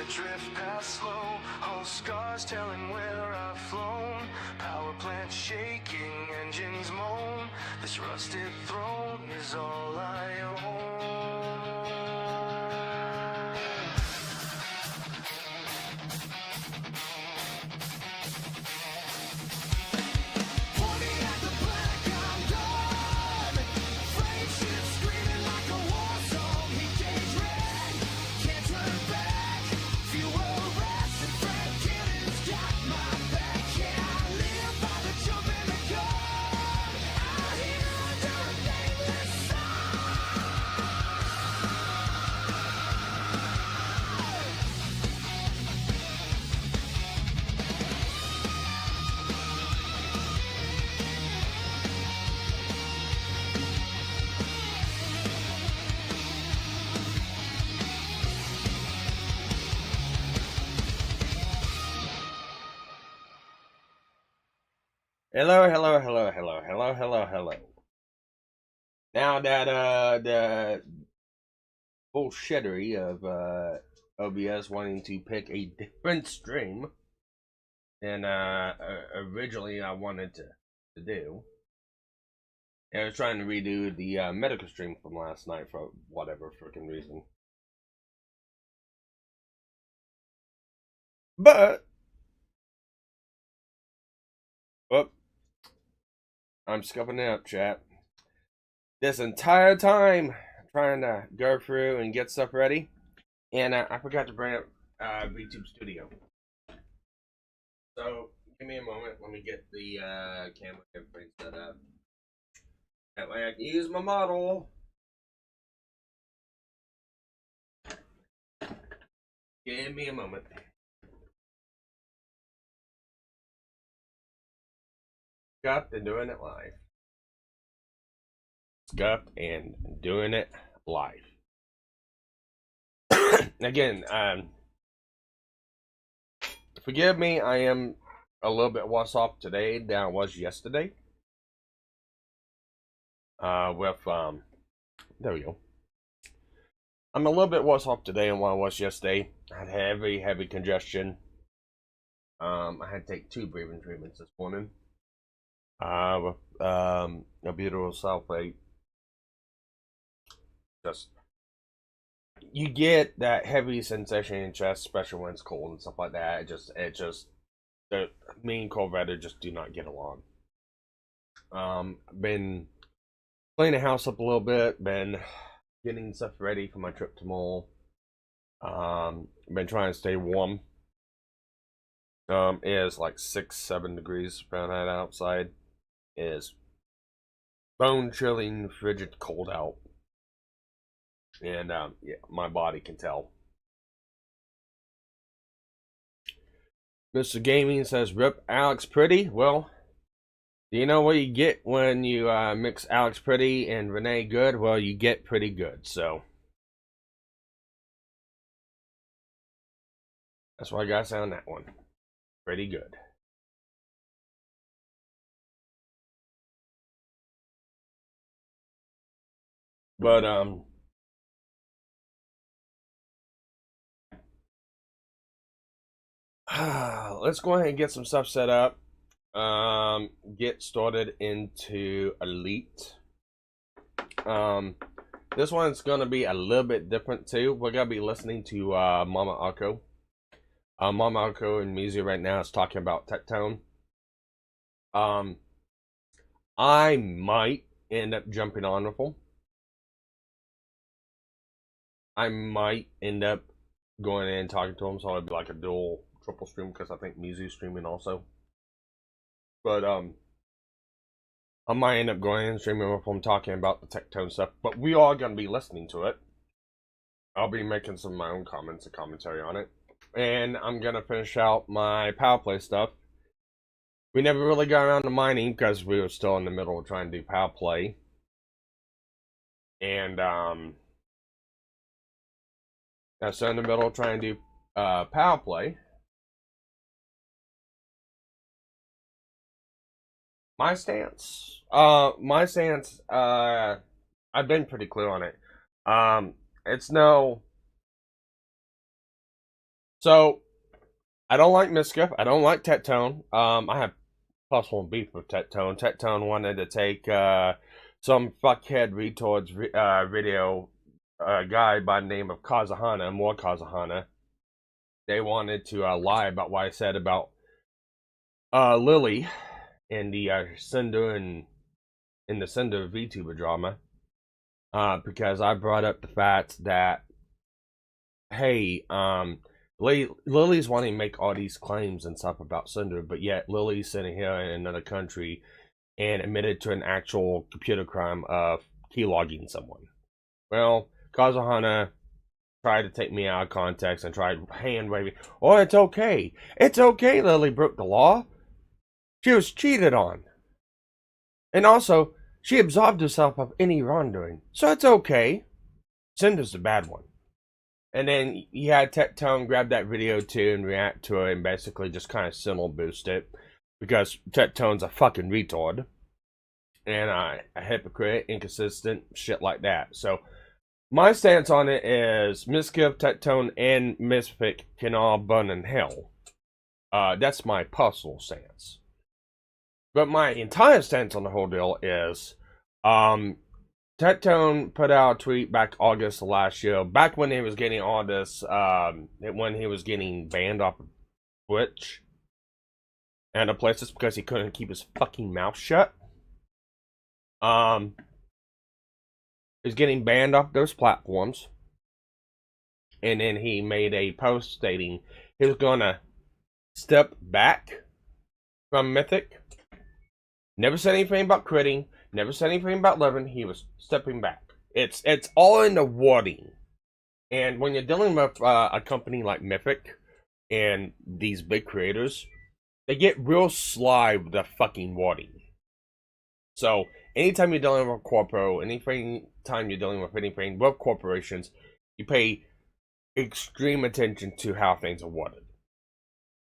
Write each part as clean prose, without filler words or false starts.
drift past slow, whole scars telling where I've flown. Power plant shaking, engines moan. This rusted throne is all I own. Hello. Now that the bullshittery of OBS wanting to pick a different stream than originally I wanted to do. I was trying to redo the medical stream from last night for whatever freaking reason. But I'm scuffing it up, chat. This entire time, trying to go through and get stuff ready, and I forgot to bring up VTube Studio. So, give me a moment. Let me get the camera and everything set up. That way I can use my model. Give me a moment. Scuffed and doing it live. Scuffed and doing it live. Again, forgive me, I am a little bit worse off today than I was yesterday. There we go. I'm a little bit worse off today than what I was yesterday. I had heavy congestion. I had to take 2 breathing treatments this morning. With albuterol sulfate. Just, you get that heavy sensation in chest, especially when it's cold and stuff like that. Me and cold weather just do not get along. Been cleaning the house up a little bit, been getting stuff ready for my trip to mall. Been trying to stay warm. It is like 6-7 degrees Fahrenheit outside. It is bone chilling, frigid cold out. And yeah, my body can tell. Mr. Gaming says, "Rip Alex Pretty." Well, do you know what you get when you mix Alex Pretty and Renee Good? Well, you get pretty good. So that's what I got to say on that one. Pretty good. But let's go ahead and get some stuff set up. Get started into Elite. This one's gonna be a little bit different too. We're gonna be listening to Mama Arco. Mama Arco and Mizu right now is talking about Tectone. I might end up jumping on with them. I might end up going in and talking to them, so it'll be like a triple stream, because I think Mizu's streaming also. But I might end up going in and streaming with them, talking about the Tectone stuff. But we are going to be listening to it. I'll be making some of my own comments and commentary on it. And I'm going to finish out my power play stuff. We never really got around to mining because we were still in the middle of trying to do power play. And so in the middle of trying to do power play. My stance, I've been pretty clear on it. It's no So I don't like Miskiff. I don't like Tettone. I have personal beef with Tettone. Tettone wanted to take some fuckhead retard's video guy by the name of Kazahana. They wanted to lie about what I said about Lily in the Cinder and in the Cinder VTuber drama, because I brought up the fact that, hey, Lily's wanting to make all these claims and stuff about Cinder, but yet Lily's sitting here in another country and admitted to an actual computer crime of keylogging someone. Well, Kazahana tried to take me out of context and tried hand waving. Oh, it's okay. It's okay, Lily broke the law. She was cheated on. And also, she absolved herself of any wrongdoing. So it's okay. Cinder's the bad one. And then you had Tettone grab that video too and react to it and basically just kind of signal boost it. Because Tettone's a fucking retard. And a hypocrite, inconsistent, shit like that. So, my stance on it is Miskiff, Tettone, and Misfit can all burn in hell. That's my personal stance. But my entire stance on the whole deal is, Tettone put out a tweet back August of last year, back when he was getting all this, when he was getting banned off of Twitch and other places because he couldn't keep his fucking mouth shut. He's getting banned off those platforms. And then he made a post stating he was gonna step back from Mythic. Never said anything about quitting. Never said anything about living. He was stepping back. It's all in the wording. And when you're dealing with a company like Mythic and these big creators, they get real sly with the fucking wording. So anytime you're dealing with corpo, anytime you're dealing with anything with corporations, you pay extreme attention to how things are worded.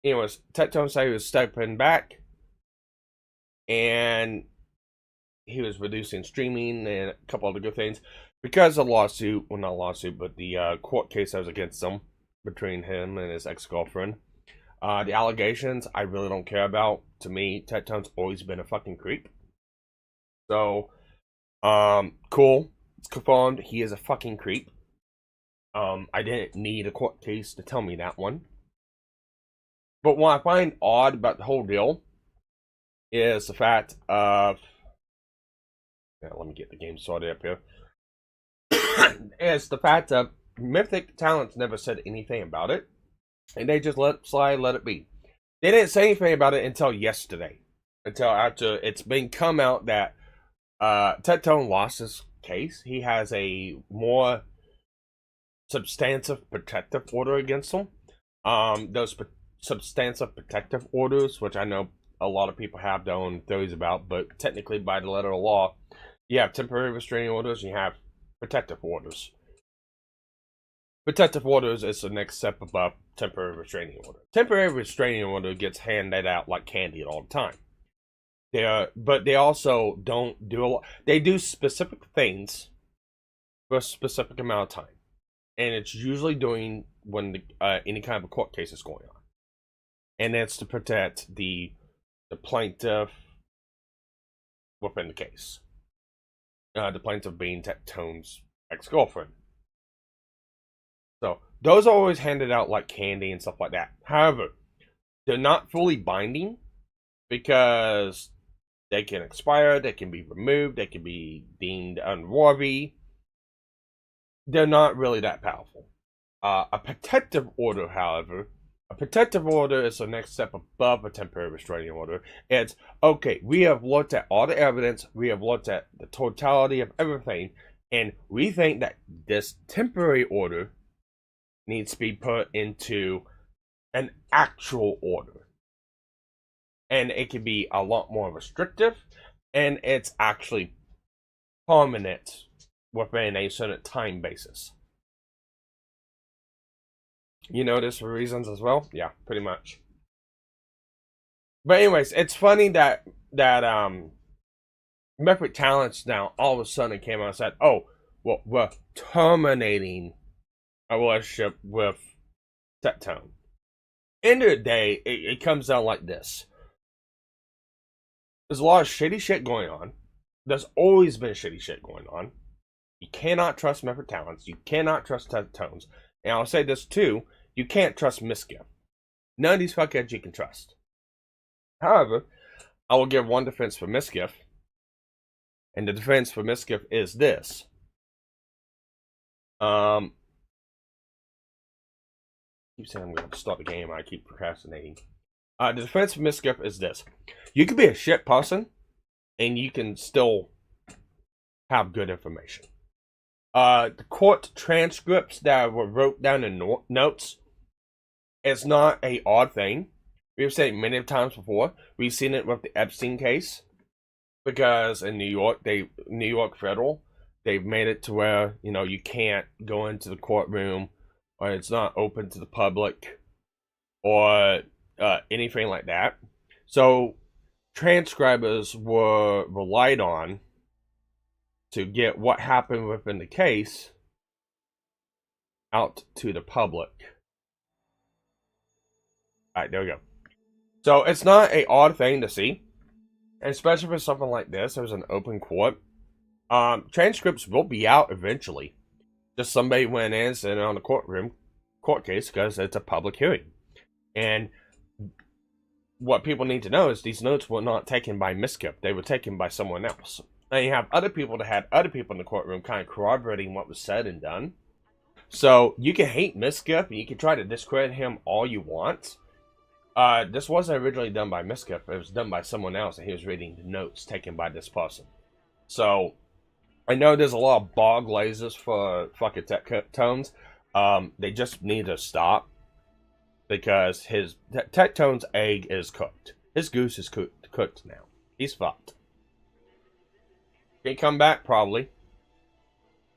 Anyways, Tettone said he was stepping back, and he was reducing streaming and a couple other good things because of the lawsuit, well not lawsuit, but the court case that was against him, between him and his ex-girlfriend. The allegations, I really don't care about. To me, Tettone's always been a fucking creep. So, cool. It's confirmed he is a fucking creep. I didn't need a court case to tell me that one. But what I find odd about the whole deal is the fact of... Yeah, let me get the game sorted up here. Is the fact of Mythic Talents never said anything about it. And they just let it slide, let it be. They didn't say anything about it until yesterday. Until after it's been come out that Tettone lost his case. He has a more substantive protective order against him. Those substantive protective orders, which I know a lot of people have their own theories about, but technically by the letter of law, you have temporary restraining orders and you have protective orders. Protective orders is the next step above temporary restraining order. Temporary restraining order gets handed out like candy all the time. But they also don't do a lot. They do specific things for a specific amount of time. And it's usually doing when any kind of a court case is going on. And it's to protect the plaintiff within the case. The plaintiff being Tettone's ex-girlfriend. So, those are always handed out like candy and stuff like that. However, they're not fully binding because they can expire, they can be removed, they can be deemed unworthy. They're not really that powerful. A protective order, however, a protective order is the next step above a temporary restraining order. It's, okay, we have looked at all the evidence, we have looked at the totality of everything, and we think that this temporary order needs to be put into an actual order. And it can be a lot more restrictive, and it's actually permanent within a certain time basis. You know this for reasons as well? Yeah, pretty much. But anyways, it's funny that Mythic Talents now all of a sudden came out and said, oh, well, we're terminating a relationship with Tettone. End of the day, it comes down like this. There's a lot of shitty shit going on. There's always been shitty shit going on. You cannot trust Method Talents. You cannot trust Tones. And I'll say this too, you can't trust Misgift. None of these fuckheads you can trust. However, I will give one defense for Misgift. And the defense for Misgift is this. Keep saying I'm going to start the game. I keep procrastinating. The defense for Misgift is this. You can be a shit person, and you can still have good information. The court transcripts that were wrote down in notes, it's not a odd thing. We've said it many times before. We've seen it with the Epstein case, because in New York Federal, they've made it to where, you know, you can't go into the courtroom, or it's not open to the public, or anything like that. So transcribers were relied on to get what happened within the case out to the public. Alright, there we go. So it's not an odd thing to see, and especially for something like this. There's an open court. Transcripts will be out eventually. Just somebody went in and sitting on the court case, because it's a public hearing. And what people need to know is these notes were not taken by Misgift. They were taken by someone else. And you have other people that had other people in the courtroom kind of corroborating what was said and done. So you can hate Misgift and you can try to discredit him all you want. This wasn't originally done by Misgift. It was done by someone else, and he was reading the notes taken by this person. So I know there's a lot of bog lasers for fucking Tones. They just need to stop, because his Tone's egg is cooked. His goose is cooked now. He's fucked. Can he come back? Probably.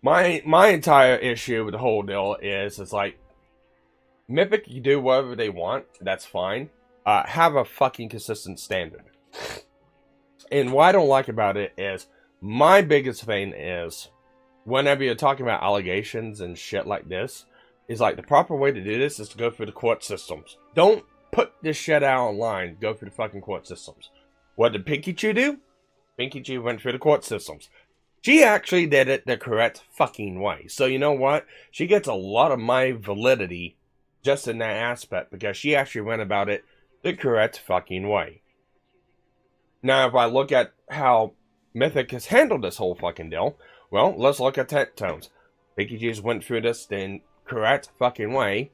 My entire issue with the whole deal is like, Mythic can do whatever they want. That's fine. Have a fucking consistent standard. And what I don't like about it is, my biggest thing is, whenever you're talking about allegations and shit like this, is like, the proper way to do this is to go through the court systems. Don't put this shit out online. Go through the fucking court systems. What did Pinky Chew do? Pinky Chew went through the court systems. She actually did it the correct fucking way. So you know what? She gets a lot of my validity just in that aspect, because she actually went about it the correct fucking way. Now, if I look at how Mythic has handled this whole fucking deal, well, let's look at Tones. Pinky Chew went through this the correct fucking way.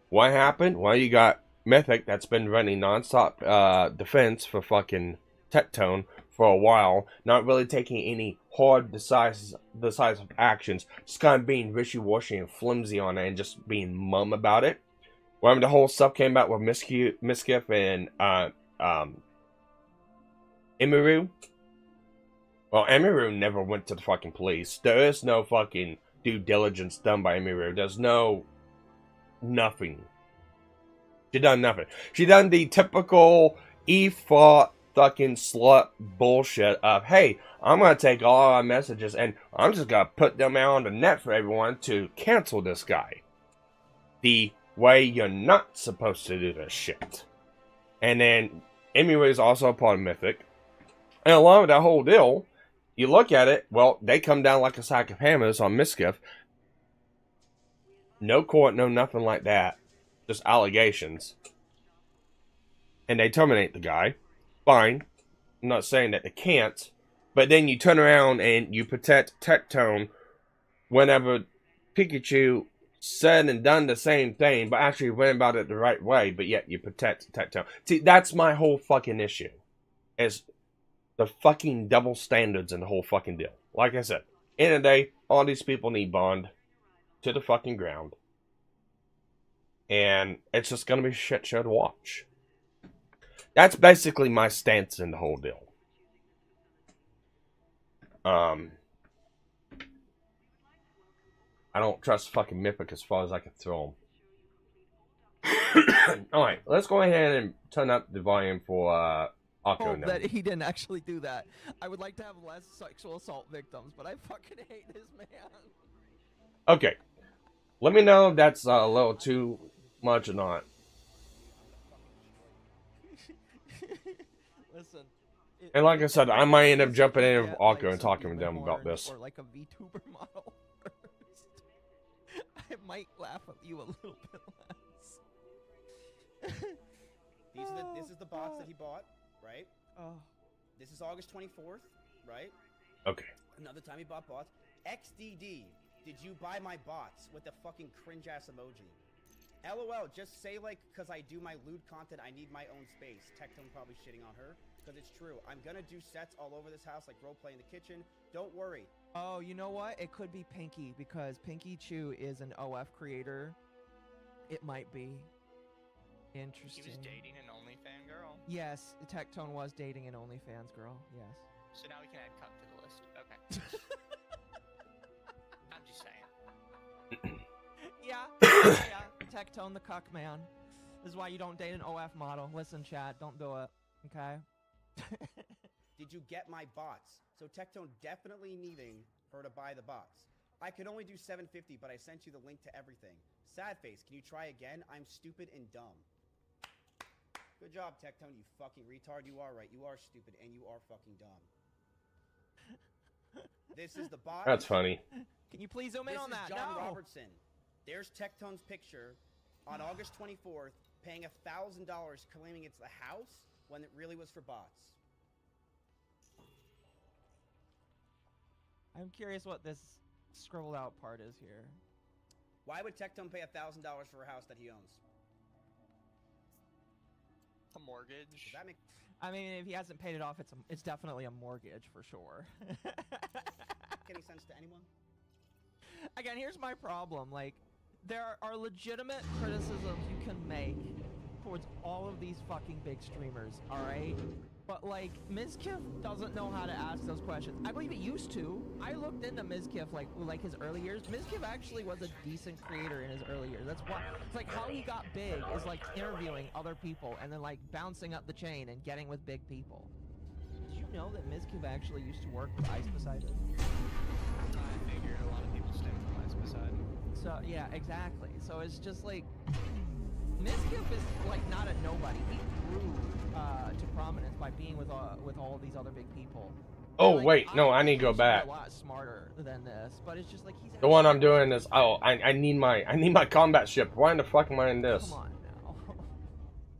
What happened? Well, you got Mythic that's been running non-stop defense for fucking Tone for a while, not really taking any hard, decisive actions, just kind of being wishy-washy and flimsy on it, and just being mum about it. When the whole stuff came out with Misgift and Emiru, well, Emiru never went to the fucking police. There is no fucking due diligence done by Emiru. There's nothing. She done nothing. She done the typical E-fought fucking slut bullshit of, hey, I'm gonna take all our messages and I'm just gonna put them out on the net for everyone to cancel this guy. The way you're not supposed to do this shit. And then Emiru is also a part of Mythic. And along with that whole deal, you look at it, well, they come down like a sack of hammers on Misgift. No court, no nothing like that. Just allegations. And they terminate the guy. Fine. I'm not saying that they can't. But then you turn around and you protect Tone whenever Pikachu said and done the same thing, but actually went about it the right way, but yet you protect Tone. See, that's my whole fucking issue. Is the fucking double standards in the whole fucking deal. Like I said, end of the day, all these people need bond to the fucking ground. And it's just gonna be a shit show to watch. That's basically my stance in the whole deal. I don't trust fucking Mythic as far as I can throw him. Alright, let's go ahead and turn up the volume for Akko now. That he didn't actually do that. I would like to have less sexual assault victims, but I fucking hate this man. Okay. Let me know if that's a little too much or not. Listen. And like I said, I might end up jumping in with Get, Akko like, and some talking with them human about horns this. Or like a VTuber model first. I might laugh at you a little bit less. This is the bots that he bought, right? Oh. This is August 24th, right? Okay. Another time he bought bots. XDD, did you buy my bots with the fucking cringe ass emoji? LOL, just say like, cause I do my lewd content, I need my own space. Tectone probably shitting on her, cause it's true. I'm gonna do sets all over this house, like roleplay in the kitchen. Don't worry. Oh, you know what? It could be Pinky, because Pinky Chew is an OF creator. It might be. Interesting. He was dating an OnlyFans girl. Yes, Tectone was dating an OnlyFans girl. Yes. So now we can add cuck to the list. Okay. I'm just saying. Yeah. Yeah. Tectone the cuck man. This is why you don't date an OF model. Listen, Chad, don't do it. Okay. Did you get my bots? So Tectone definitely needing her to buy the bots. I could only do 750, but I sent you the link to everything. Sad face, can you try again? I'm stupid and dumb. Good job, Tectone, you fucking retard. You are right. You are stupid and you are fucking dumb. This is the bot. That's funny. Can you please zoom in on that? This is John No. Robertson. There's Tectone's picture on August 24th, paying $1,000, claiming it's the house when it really was for bots. I'm curious what this scribbled out part is here. Why would Tectone pay $1,000 for a house that he owns? A mortgage. Does that make I mean, if he hasn't paid it off, it's definitely a mortgage for sure. any sense to anyone? Again, here's my problem. Like, there are legitimate criticisms you can make towards all of these fucking big streamers, alright? But, like, Mizkif doesn't know how to ask those questions. I believe it used to. I looked into Mizkif, like his early years. Mizkif actually was a decent creator in his early years. That's why, it's like how he got big is like interviewing other people and then like bouncing up the chain and getting with big people. Did you know that Mizkif actually used to work with Ice Poseidon? I figured a lot of people stem from Ice Poseidon. So, yeah, exactly. So it's just like, Mizkif is like not a nobody. He grew to prominence by being with all these other big people. Oh, Like, wait, no, I need to go think he's back. A lot smarter than this, but it's just like he's The one I'm doing is, oh, I need my combat ship. Why in the fuck am I in this? Come on now.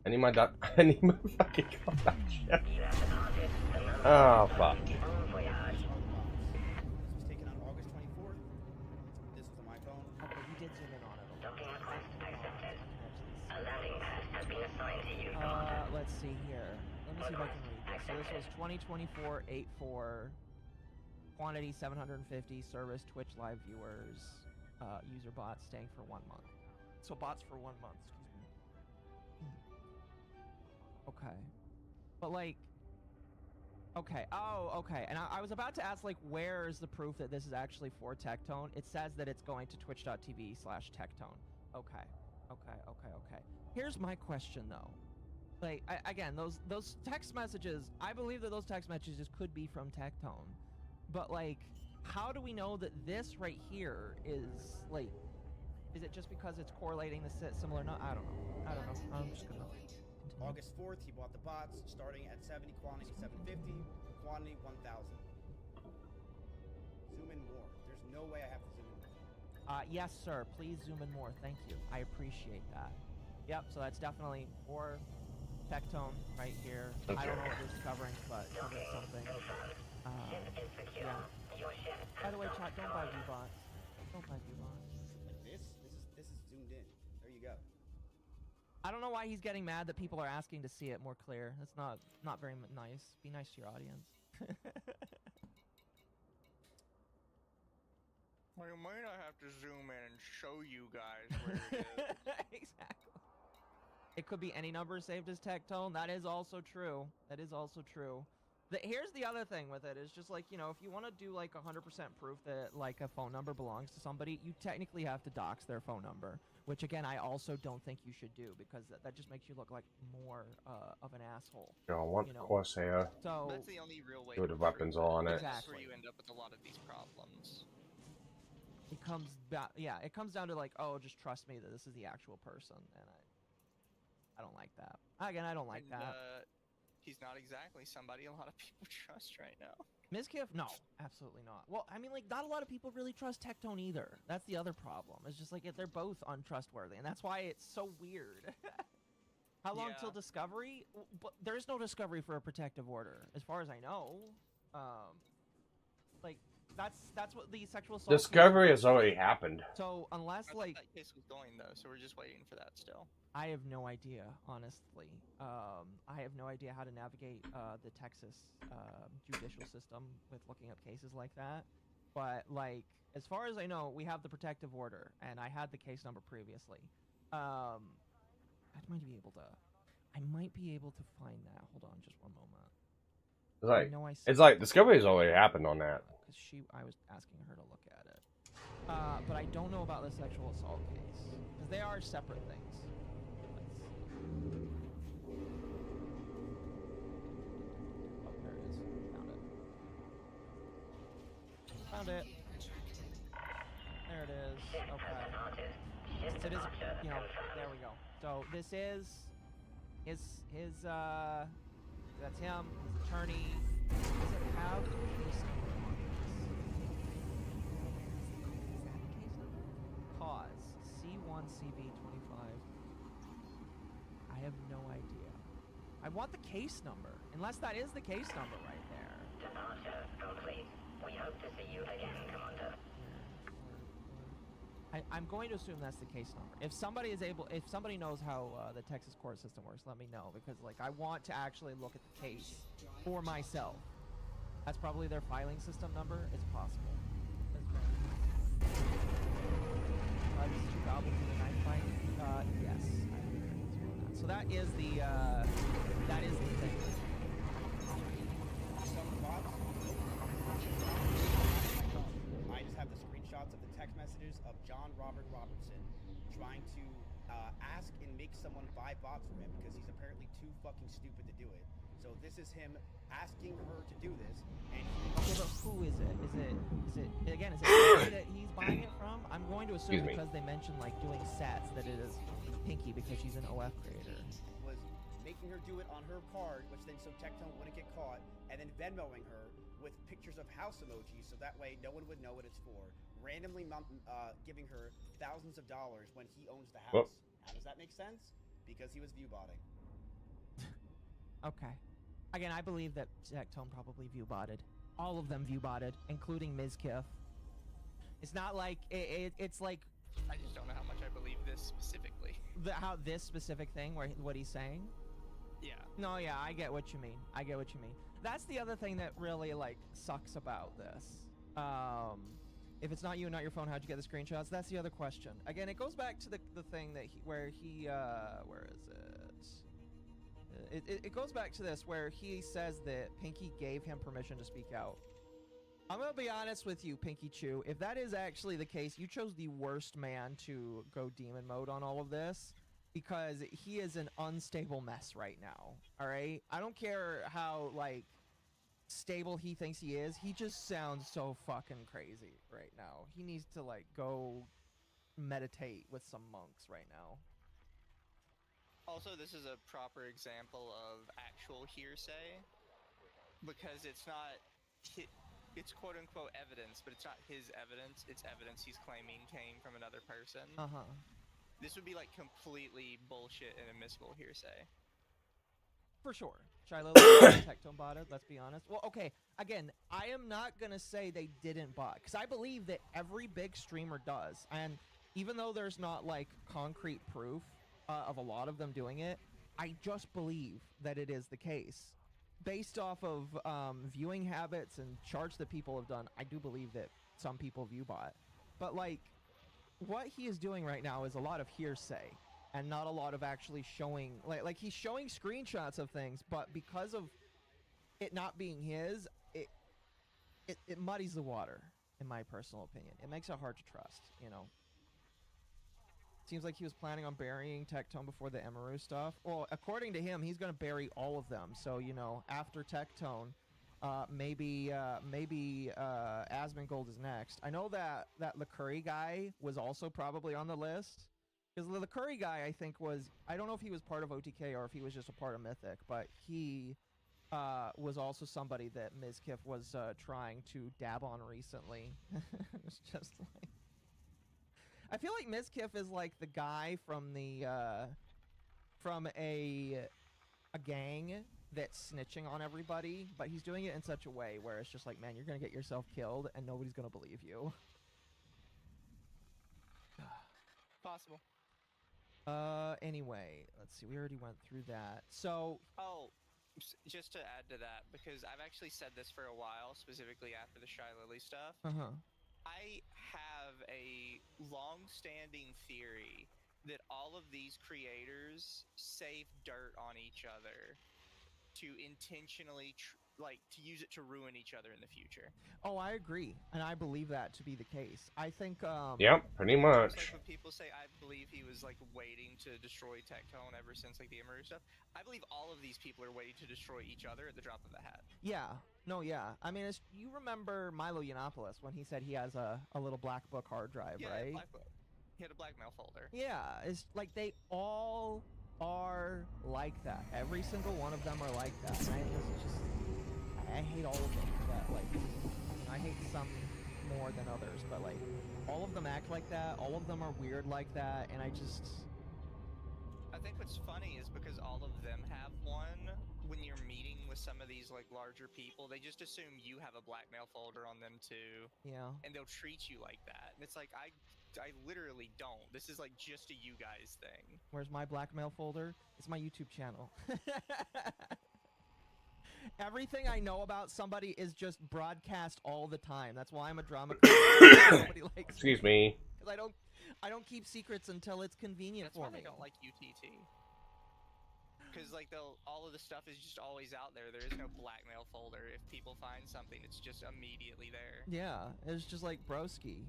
I need my fucking combat ship. Oh fuck. This was taken on August 24th. This was on my phone. Okay, you did zoom in on it. Let's see here. Let me see if I can read this. So this was 2024-8-4, quantity 750, service Twitch live viewers, user bots staying for 1 month. So bots for 1 month, excuse me. Okay. But like, okay, oh, okay. And I was about to ask, like, where is the proof that this is actually for Tectone? It says that it's going to twitch.tv/Tectone. Okay, okay, okay, okay. Here's my question, though. Like, again, those text messages, I believe that those text messages could be from Tectone. But, like, how do we know that this right here is, like, is it just because it's correlating the similar? No, I don't know. I'm just gonna continue. August 4th, he bought the bots, starting at 70, quantity 750, quantity 1,000. Zoom in more. There's no way I have to zoom in more. Yes, sir. Please zoom in more. Thank you. I appreciate that. Yep, so that's definitely more Tectone right here. Okay. I don't know what this is covering, but it's covering something. Yeah. By the way, chat, don't buy V-bots. Don't buy V-bots. Like this is zoomed in. There you go. I don't know why he's getting mad that people are asking to see it more clear. That's not very nice. Be nice to your audience. Well, you might not have to zoom in and show you guys where it is. Exactly. It could be any number saved as Tectone. That is also true. That is also true. Here's the other thing with it. Is just like, you know, if you want to do like 100% proof that like a phone number belongs to somebody, you technically have to dox their phone number. Which again, I also don't think you should do because that just makes you look like more of an asshole. I want You know. Corsair. So That's the only real way. See what to the weapons prove are on it. That's Exactly. where you end up with a lot of these problems. it comes back. Yeah, it comes down to like, oh, just trust me that this is the actual person, and I don't like that. Again, I don't like And, that. he's not exactly somebody a lot of people trust right now. Mizkif? No, absolutely not. Well, I mean, like, not a lot of people really trust Tectone either. That's the other problem. It's just like they're both untrustworthy, and that's why it's so weird. How long till discovery? But there's no discovery for a protective order, as far as I know. Like, that's what the sexual assault Discovery has already happened. So unless like that case was going though, so we're just waiting for that still. I have no idea, honestly. I have no idea how to navigate the Texas judicial system with looking up cases like that. But like, as far as I know, we have the protective order, and I had the case number previously. I might be able to find that. Hold on, just one moment. It's like discovery has already happened on that. Because I was asking her to look at it. But I don't know about the sexual assault case because they are separate things. Oh, there it is. Found it. There it is. Okay. Since it is, you know, there we go. So this is his that's him, his attorney. Does it have a case number on this? Cause C1CB25. I have no idea. I want the case number, unless that is the case number right there. Departure complete. We hope to see you again, Commander. I'm going to assume that's the case number. If somebody knows how the Texas court system works, let me know, because like I want to actually look at the case for myself. That's probably their filing system number. It's possible. This is 2 goblins in a knife fight. Yes. So that is the thing. I just have the screenshots of the text messages of John Robert Robertson trying to ask and make someone buy bots for him because he's apparently too fucking stupid to do it. So this is him asking her to do this, and okay, but who is it? Is it again? Is it Pinky that he's buying it from? I'm going to assume because they mentioned like doing sets that it is Pinky because she's an OF creator. Was making her do it on her card, which then so Tectone wouldn't get caught, and then Venmoing her with pictures of house emojis, so that way no one would know what it's for. Randomly giving her thousands of dollars when he owns the house. How does that make sense? Because he was view-botting. Okay. Again, I believe that Tectone probably view-botted. All of them view-botted, including Mizkif. It's not like it's like. I just don't know how much I believe this specifically. How this specific thing, what he's saying. Yeah. No, yeah, I get what you mean. That's the other thing that really like sucks about this. If it's not you and not your phone, how'd you get the screenshots? That's the other question. Again, it goes back to the thing that where is it? It goes back to this where he says that Pinky gave him permission to speak out. I'm gonna be honest with you, Pinky Chew. If that is actually the case, you chose the worst man to go demon mode on all of this, because he is an unstable mess right now. All right, I don't care how like stable he thinks he is. He just sounds so fucking crazy right now. He needs to like go meditate with some monks right now. Also, this is a proper example of actual hearsay, because it's not. It's quote-unquote evidence, but it's not his evidence. It's evidence he's claiming came from another person. This would be like completely bullshit and admissible hearsay. For sure. Shiloh Tectone botted, let's be honest. Well, okay, again, I am not going to say they didn't bot, because I believe that every big streamer does. And even though there's not like concrete proof of a lot of them doing it, I just believe that it is the case. Based off of viewing habits and charts that people have done, I do believe that some people view bot. But like, what he is doing right now is a lot of hearsay and not a lot of actually showing, like he's showing screenshots of things, but because of it not being his, it muddies the water, in my personal opinion. It makes it hard to trust, you know. Seems like he was planning on burying Tectone before the Emaru stuff. Well, according to him, he's going to bury all of them. So, you know, after Tectone, maybe Asmongold is next. I know that LeCurry guy was also probably on the list. Because the LeCurry guy, I think, was... I don't know if he was part of OTK or if he was just a part of Mythic, but he was also somebody that Ms. Kiff was trying to dab on recently. It's just like, I feel like Ms. Kiff is like the guy from the from a gang that's snitching on everybody, but he's doing it in such a way where it's just like, man, you're gonna get yourself killed and nobody's gonna believe you. Possible. Anyway, let's see. We already went through that. So, Oh, just to add to that, because I've actually said this for a while, specifically after the Shy Lily stuff. I have a long-standing theory that all of these creators save dirt on each other to intentionally, to use it to ruin each other in the future. oh, I agree, and I believe that to be the case. I think, Yep, pretty much. Just like when people say, I believe he was, like, waiting to destroy Tectone ever since, like, the Emery stuff, I believe all of these people are waiting to destroy each other at the drop of a hat. yeah, no, yeah. I mean, you remember Milo Yiannopoulos when he said he has a little black book hard drive, Yeah, right? Black Book. He had a blackmail folder. Yeah, it's like they all are like that. Every single one of them are like that. And I hate all of them for that. Like, I hate some more than others, but like, all of them act like that. All of them are weird like that, and I think what's funny is because all of them have one, when you're meeting with some of these, like, larger people, they just assume you have a blackmail folder on them too. Yeah. And they'll treat you like that. And it's like, I literally don't. This is, like, just a you guys thing. Where's my blackmail folder? It's my YouTube channel. Everything I know about somebody is just broadcast all the time. That's why I'm a drama queen. Nobody likes Excuse me. because I don't keep secrets until it's convenient That's for why me. they don't like UTT. Because, like, all of the stuff is just always out there. There is no blackmail folder. If people find something, it's just immediately there. Yeah, it's just like broski.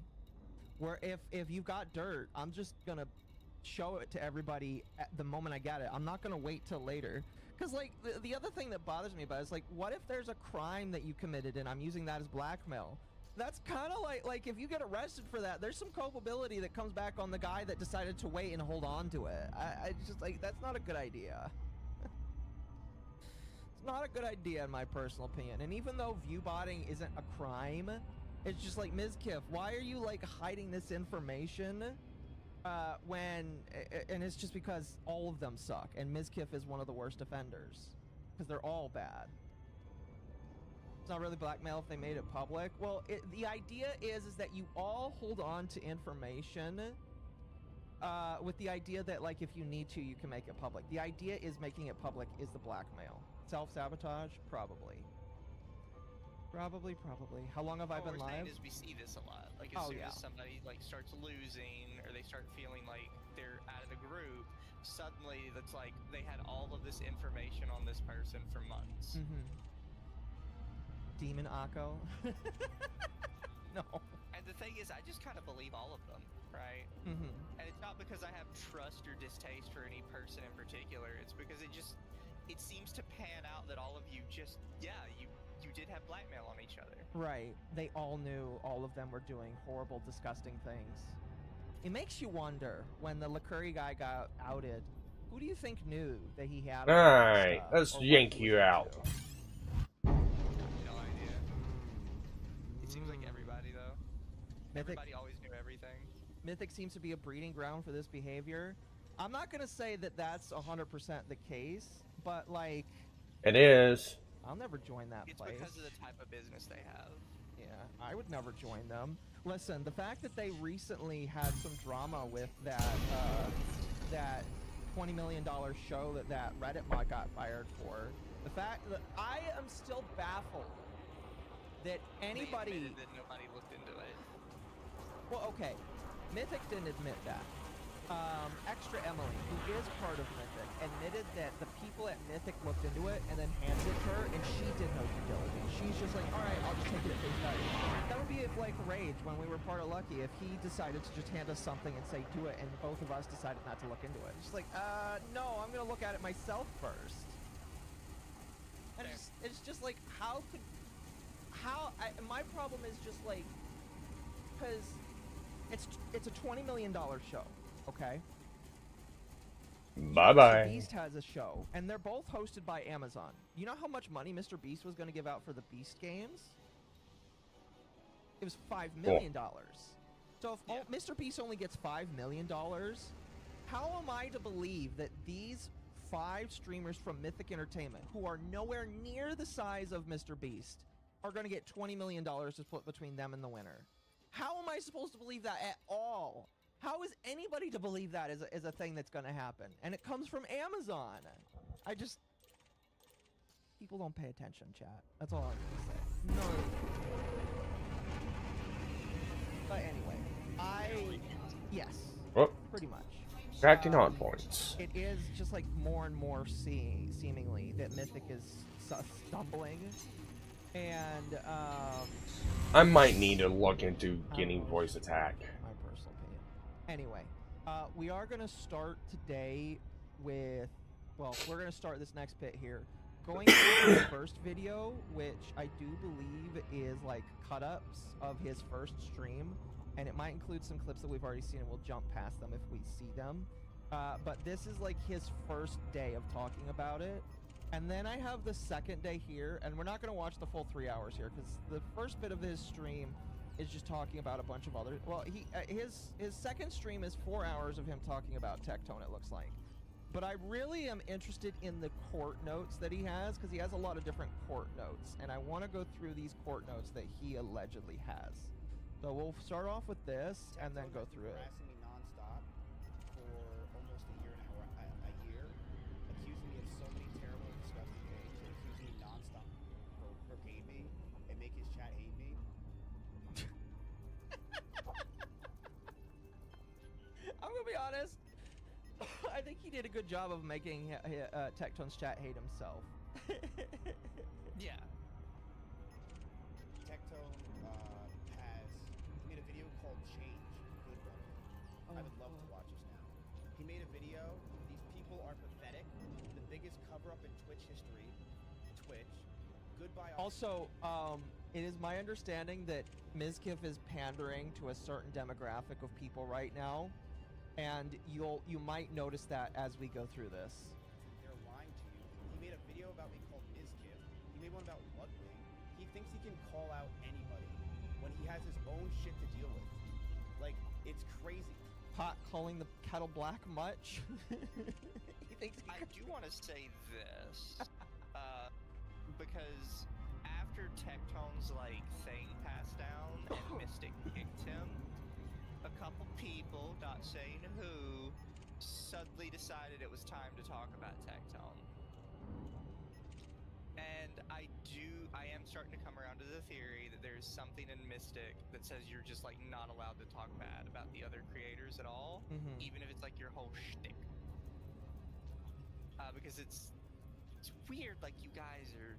Where if you've got dirt, I'm just gonna show it to everybody at the moment I get it. I'm not gonna wait till later. Because, like, the other thing that bothers me about it is, like, what if there's a crime that you committed and I'm using that as blackmail? That's kind of like if you get arrested for that, there's some culpability that comes back on the guy that decided to wait and hold on to it. I just, like, that's not a good idea. It's not a good idea in my personal opinion. And even though viewbotting isn't a crime, it's just like, Ms. Kiff, why are you, like, hiding this information? And it's just because all of them suck, and Ms. Kiff is one of the worst offenders, because they're all bad. It's not really blackmail if they made it public. Well, the idea is that you all hold on to information, with the idea that, like, if you need to, you can make it public. The idea is making it public is the blackmail. Self-sabotage? Probably. Probably. How long have I been live? Is we see this a lot. Like, as soon as somebody, like, starts losing, or they start feeling like they're out of the group, suddenly that's like they had all of this information on this person for months. Demon Akko. No. And the thing is, I just kind of believe all of them, right? And it's not because I have trust or distaste for any person in particular. It's because it seems to pan out that all of you just, you did have blackmail on each other. Right. They all knew all of them were doing horrible, disgusting things. It makes you wonder, when the Licuri guy got outed, who do you think knew that he had... Alright, let's yank you out. No idea. It seems like everybody, though. Everybody always knew everything. Mythic seems to be a breeding ground for this behavior. I'm not going to say that that's 100% the case, but, like... It is. I'll never join that place. It's because of the type of business they have. Yeah, I would never join them. Listen, the fact that they recently had some drama with that that $20 million show that Reddit mod got fired for, the fact that I am still baffled that anybody... They admitted that nobody looked into it. Well, okay, Mythic didn't admit that. Extra Emily, who is part of Mythic, admitted that the people at Mythic looked into it and then handed it to her, and she did no due diligence. She's just like, all right, I'll just take it at face value. That would be if, like, Rage, when we were part of Lucky, if he decided to just hand us something and say, do it, and both of us decided not to look into it. It's just like, no, I'm gonna look at it myself first. And it's just like, my problem is just like, because it's a $20 million show. Okay. Bye-bye. Mr. Beast has a show, and they're both hosted by Amazon. You know how much money Mr. Beast was going to give out for the Beast games? It was $5 million. So if Mr. Beast only gets $5 million, how am I to believe that these 5 streamers from Mythic Entertainment, who are nowhere near the size of Mr. Beast, are going to get $20 million to split between them and the winner? How am I supposed to believe that at all? How is anybody to believe that is a thing that's going to happen? And it comes from Amazon. I just... People don't pay attention, chat. That's all I'm going to say. No. But anyway, yes, pretty much. Acting on points. It is just like more and more seemingly that Mythic is stumbling, and I might need to look into getting voice attack. My personal opinion. Anyway, we are gonna start today with, well, we're gonna start this next bit here. Going into the first video, which I do believe is like cut-ups of his first stream, and it might include some clips that we've already seen, and we'll jump past them if we see them. But this is like his first day of talking about it. And then I have the second day here, and we're not going to watch the full 3 hours here, because the first bit of his stream is just talking about a bunch of other... Well, his second stream is 4 hours of him talking about Tectone, it looks like. But I really am interested in the court notes that he has, because he has a lot of different court notes, and I want to go through these court notes that he allegedly has. So we'll start off with this, and then go through it. Harassing me nonstop for almost a year, accusing me of so many terrible, disgusting things, and accusing me nonstop for hate me and make his chat hate me. I'm gonna be honest. I think he did a good job of making Tectone's chat hate himself. Yeah. Tectone has made a video called Change. Good one. I would love to watch this now. He made a video. These people are pathetic. The biggest cover-up in Twitch history. Twitch. Goodbye. Also, it is my understanding that Mizkif is pandering to a certain demographic of people right now. And you might notice that as we go through this. They're lying to you. He made a video about me called Mizkif. He made one about Ludwig. He thinks he can call out anybody when he has his own shit to deal with. Like, it's crazy. Pot calling the kettle black much? He thinks I do want to say this, because after Tectone's like thing passed down and Mystic kicked him, a couple people, not saying who, suddenly decided it was time to talk about Tectone. And I am starting to come around to the theory that there's something in Mystic that says you're just like not allowed to talk bad about the other creators at all, even if it's like your whole shtick. Because it's weird, like you guys are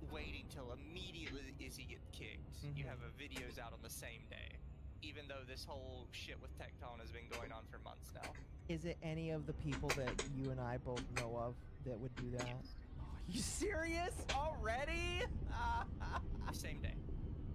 waiting till immediately as he gets kicked. You have videos out on the same day. Even though this whole shit with Tectone has been going on for months now. Is it any of the people that you and I both know of that would do that? Yes. Oh, you serious? Already? Same day.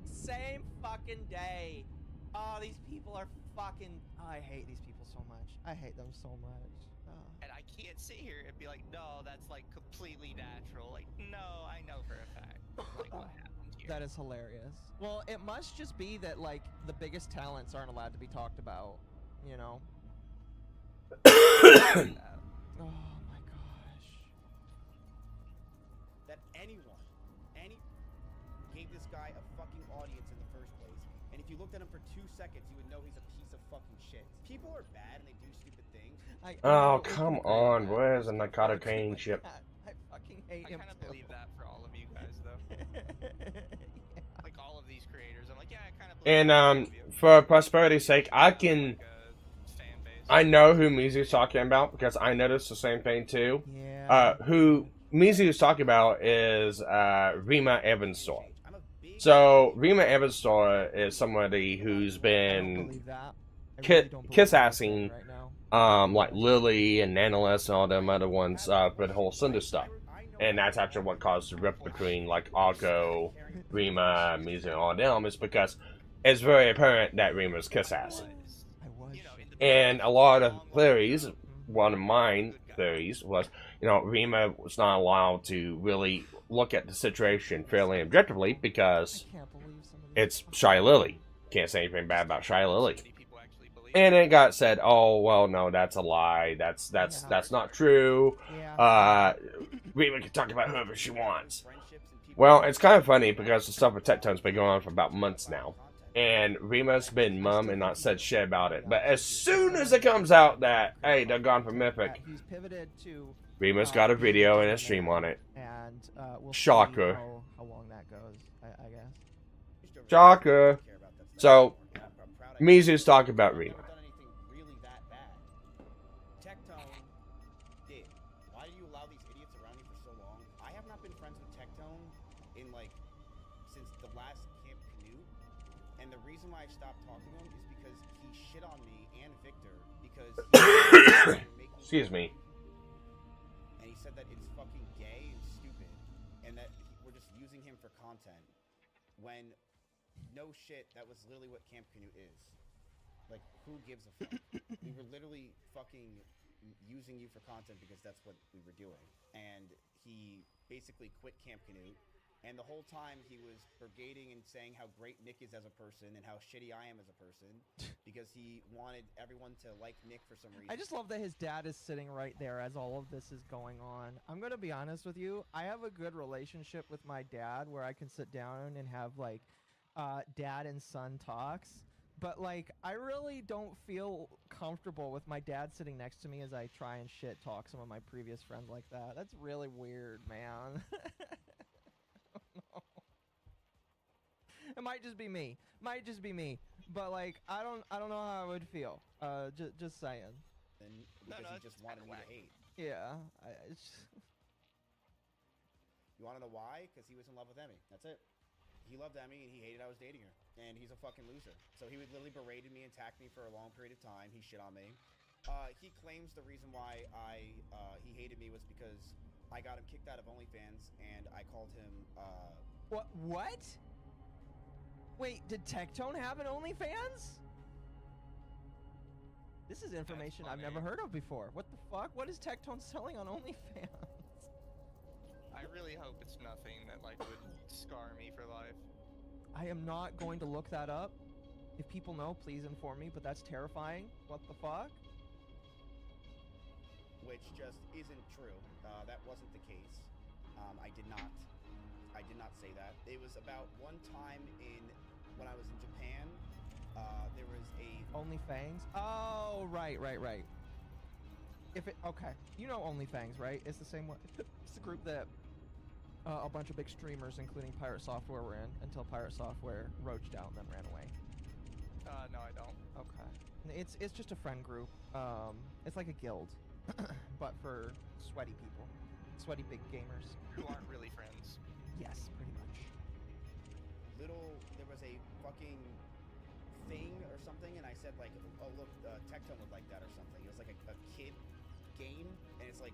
Same fucking day. Oh, these people are fucking... Oh, I hate these people so much. I hate them so much. Oh. And I can't sit here and be like, no, that's like completely natural. Like, no, I know for a fact. Like, what happened here? That is hilarious. Well, it must just be that, like, the biggest talents aren't allowed to be talked about, you know? Oh my gosh. That any gave this guy a fucking audience in the first place. And if you looked at him for 2 seconds, you would know he's a piece of fucking shit. People are bad and they do stupid things. Oh, come on. Where's the Nakata Kane ship? I fucking hate him. I kind of believe that for all of you guys, though. Like all of these creators, I'm like, yeah, I kind of believe And for prosperity's sake, I know who Mizu's talking about because I noticed the same thing too. Yeah. Who Mizu's talking about is Rima Evanstor. So Rima Evanstor is somebody who's been kiss-assing like Lily and Nanolis and all them other ones for the whole Cinder stuff. And that's actually what caused the rift between like Akko, Rima, Mizu, and all them, is because it's very apparent that Rima's kiss-assing. And a lot of theories, one of mine, theories was, you know, Rima was not allowed to really look at the situation fairly and objectively because I can't believe some of these it's fucking- Shy Lily. Can't say anything bad about Shy Lily. Many people actually believe And it got said, oh well, no, that's a lie. That's not true. Yeah. Rima can talk about whoever she wants. Friendships and people- Well, it's kind of funny because the stuff with Tectone's been going on for about months now. And Rima's been mum and not said shit about it. But as soon as it comes out that, hey, they're gone from Mythic, He's pivoted to. Rima's got a video and a stream on it. And we'll Shocker. see how long that goes. I guess. Shocker. So, Mizu's talking about Rima. Never done anything really that bad. Tectone did. Why do you allow these idiots around you for so long? I have not been friends with Tectone in like since the last Camp Canute, and the reason why I stopped talking to him is because he shit on me and Victor because he Excuse me. and he said that it's fucking gay and stupid, and that we're just using him for content. When no shit, that was literally what Camp Canute is. Like, who gives a fuck? We were literally fucking using you for content because that's what we were doing. And he basically quit Camp Canute, and the whole time he was brigading and saying how great Nick is as a person and how shitty I am as a person because he wanted everyone to like Nick for some reason. I just love that his dad is sitting right there as all of this is going on. I'm gonna be honest with you. I have a good relationship with my dad where I can sit down and have like dad and son talks. But like, I really don't feel comfortable with my dad sitting next to me as I try and shit talk some of my previous friends like that. That's really weird, man. It might just be me. But like, I don't know how I would feel. Just saying. And No, because no, he it's just wanted kinda me to whack. hate. Yeah. You want to know why? Because he was in love with Emmy. That's it. He loved Emmy and he hated I was dating her. And he's a fucking loser. So he would literally berated me and attacked me for a long period of time. He shit on me. He claims the reason why he hated me was because I got him kicked out of OnlyFans and I called him What? Wait, did Tectone have an OnlyFans? This is information I've never heard of before. What the fuck? What is Tectone selling on OnlyFans? I really hope it's nothing that like would scar me for life. I am not going to look that up. If people know, please inform me, but that's terrifying. What the fuck? which just isn't true. That wasn't the case. I did not say that. It was about one time when I was in Japan. There was a OnlyFangs? Oh, right. Okay, you know OnlyFangs, right? It's the same one. It's the group that a bunch of big streamers, including Pirate Software, were in until Pirate Software roached out and then ran away. No, I don't. Okay, it's just a friend group. It's like a guild, but for sweaty people, sweaty big gamers. Who aren't really friends. Yes, pretty much. There was a fucking thing or something, and I said like, oh look, Tectone would like that or something. It was like a kid game, and it's like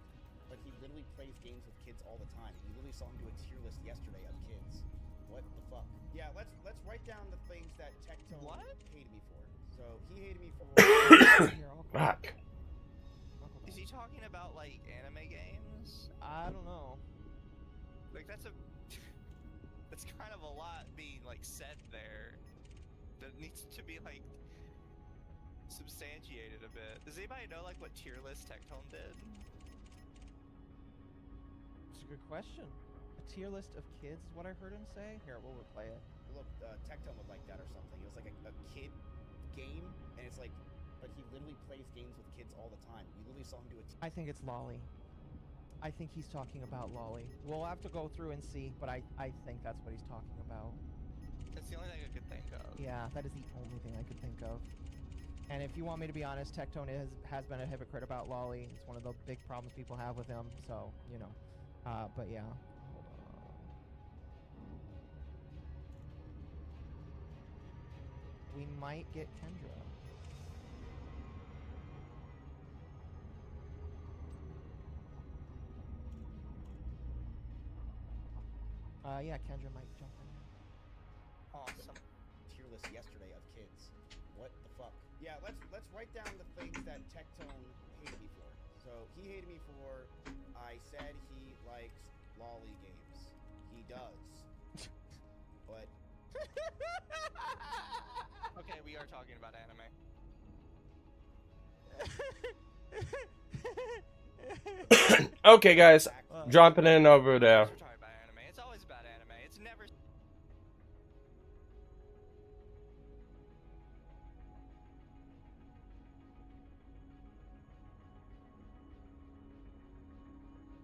he literally plays games with kids all the time. We literally saw him do a tier list yesterday of kids. What the fuck? Yeah, let's write down the things that Tectone hated me for. So he hated me for. Fuck. Is he talking about like anime games? I don't know. Like that's kind of a lot being like said there. That needs to be like substantiated a bit. Does anybody know like what tier list Tectone did? It's a good question. A tier list of kids is what I heard him say. Here, we'll replay it. Look, Tectone would like that or something. It was like a kid game, and it's like, but he literally plays games with kids all the time. We literally saw him do it. I think it's Lolly. I think he's talking about Lolly. We'll have to go through and see, but I think that's what he's talking about. That's the only thing I could think of. Yeah, that is the only thing I could think of. And if you want me to be honest, Tectone has been a hypocrite about Lolly. It's one of the big problems people have with him, so, you know. But yeah. Hold on. We might get Kendra. Yeah, Kendra might jump in. Awesome. Tier list yesterday of kids. What the fuck? Yeah, let's write down the things that Tectone hated me for. So So he hated me for I said he likes lolly games. He does. But Okay, we are talking about anime. Okay, guys, dropping in over there. We're talking about anime. It's always about anime. It's never.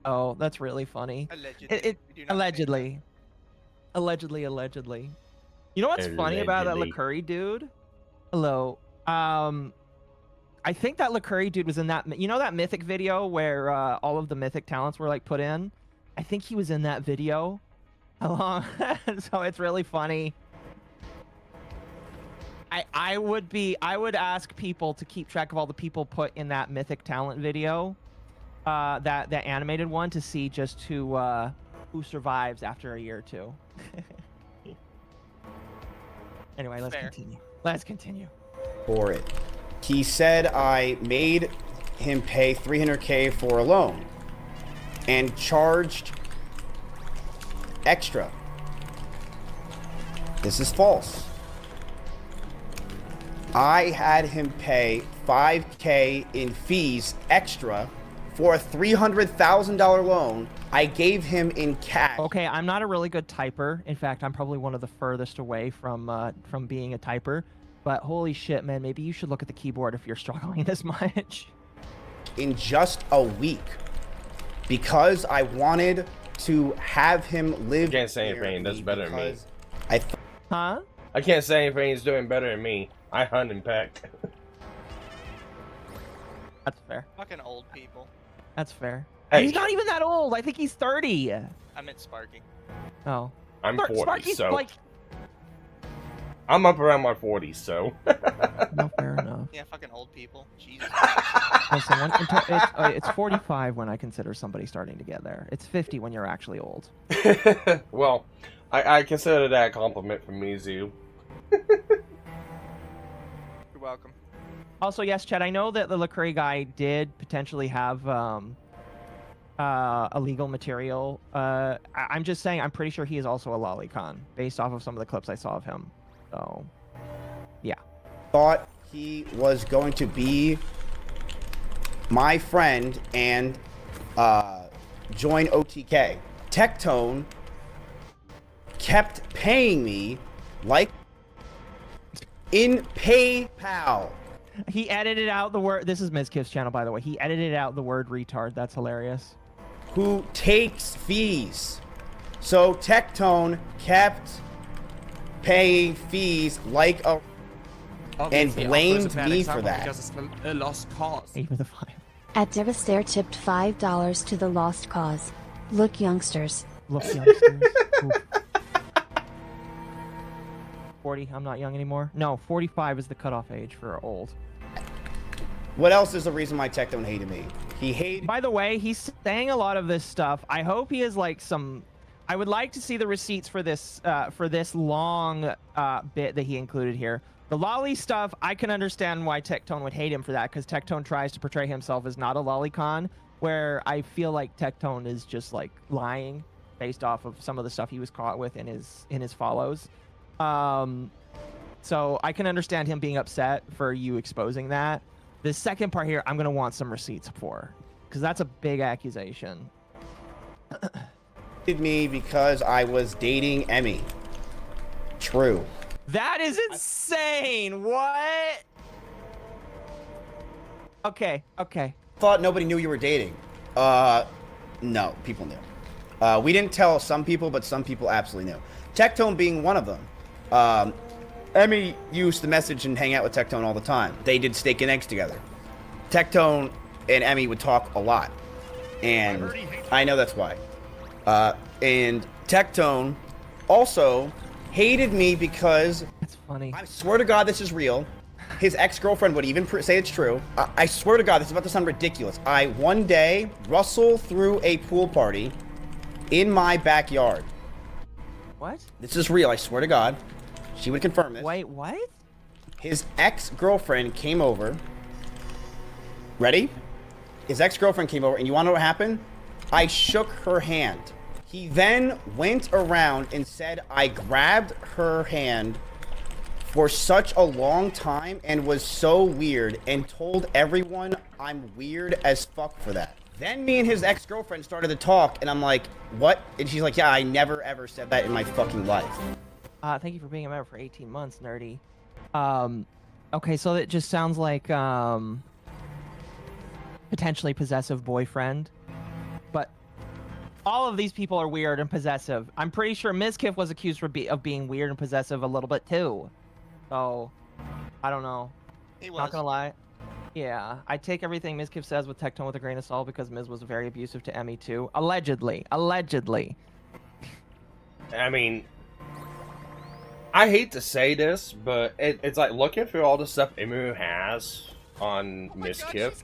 Oh, that's really funny. Allegedly. It We do not say allegedly. Allegedly. You know what's funny about that Allegedly. LaCurry dude? Hello. I think that LaCurry dude was in that. You know that Mythic video where all of the Mythic talents were like put in? I think he was in that video. Along, so it's really funny. I would ask people to keep track of all the people put in that Mythic talent video, that animated one, to see just who survives after a year or two. Anyway, let's Fair. continue. Let's continue. for it. He said I made him pay $300K for a loan and charged extra. This is false. I had him pay $5K in fees extra for a $300,000 loan I gave him in cash. Okay, I'm not a really good typer. In fact, I'm probably one of the furthest away from being a typer. But holy shit, man, maybe you should look at the keyboard if you're struggling this much. In just a week, because I wanted to have him live. Can't say near anything, that's better than me. because I Huh? I can't say anything. He's doing better than me. I hunt and peck. That's fair. Fucking old people. That's fair. Hey. He's not even that old. I think he's 30. I meant Sparky. Oh. I'm 40, Sparky's so like... I'm up around my 40s, so. No, fair enough. Yeah, fucking old people. Jesus. Listen, it's 45 when I consider somebody starting to get there. It's 50 when you're actually old. Well, I consider that a compliment from me, Zoo. You're welcome. Also, yes, Chad, I know that the LaCurry guy did potentially have illegal material. I'm just saying, I'm pretty sure he is also a lolicon, based off of some of the clips I saw of him. So, yeah. thought he was going to be my friend and join OTK. Tectone kept paying me like in PayPal. He edited out the word. This is Mizkif's channel, by the way. He edited out the word retard. That's hilarious. Who takes fees. So Tectone kept paying fees like a and blamed me for that. Because it's a lost cause. Aim for the 5. At Devastaire tipped $5 to the lost cause. Look, youngsters. Look, youngsters. Oof. 40. I'm not young anymore. No, 45 is the cutoff age for old. What else is the reason why Tectone hated me? He hated. By the way, he's saying a lot of this stuff. I hope he is like some. I would like to see the receipts for this long bit that he included here. The lolly stuff, I can understand why Tectone would hate him for that, because Tectone tries to portray himself as not a lolicon, where I feel like Tectone is just like lying based off of some of the stuff he was caught with in his follows. So I can understand him being upset for you exposing that. The second part here, I'm gonna want some receipts for, because that's a big accusation. Me because I was dating Emmy. True. That is insane. What? Okay. Thought nobody knew you were dating. No, people knew. We didn't tell some people, but some people absolutely knew. Tectone being one of them. Emmy used to message and hang out with Tectone all the time. They did steak and eggs together. Tectone and Emmy would talk a lot. And I know that's why. And Tectone also hated me because That's funny. I swear to God this is real. His ex-girlfriend would even say it's true. I swear to God, this is about to sound ridiculous. One day, Russell threw a pool party in my backyard. What? This is real, I swear to God. She would confirm this. Wait, what? His ex-girlfriend came over. Ready? His ex-girlfriend came over, and you want to know what happened? I shook her hand. He then went around and said I grabbed her hand for such a long time and was so weird and told everyone I'm weird as fuck for that. Then me and his ex-girlfriend started to talk, and I'm like, what? And she's like, yeah, I never ever said that in my fucking life. Thank you for being a member for 18 months, Nerdy. Okay, so it just sounds like, potentially possessive boyfriend. But all of these people are weird and possessive. I'm pretty sure Mizkif was accused of being weird and possessive a little bit too. So, I don't know. He was. Not gonna lie. Yeah, I take everything Mizkif says with Tectone with a grain of salt because Miz was very abusive to Emmy too. Allegedly. Allegedly. I mean, I hate to say this, but it's like looking through all the stuff Emu has on Mizkif.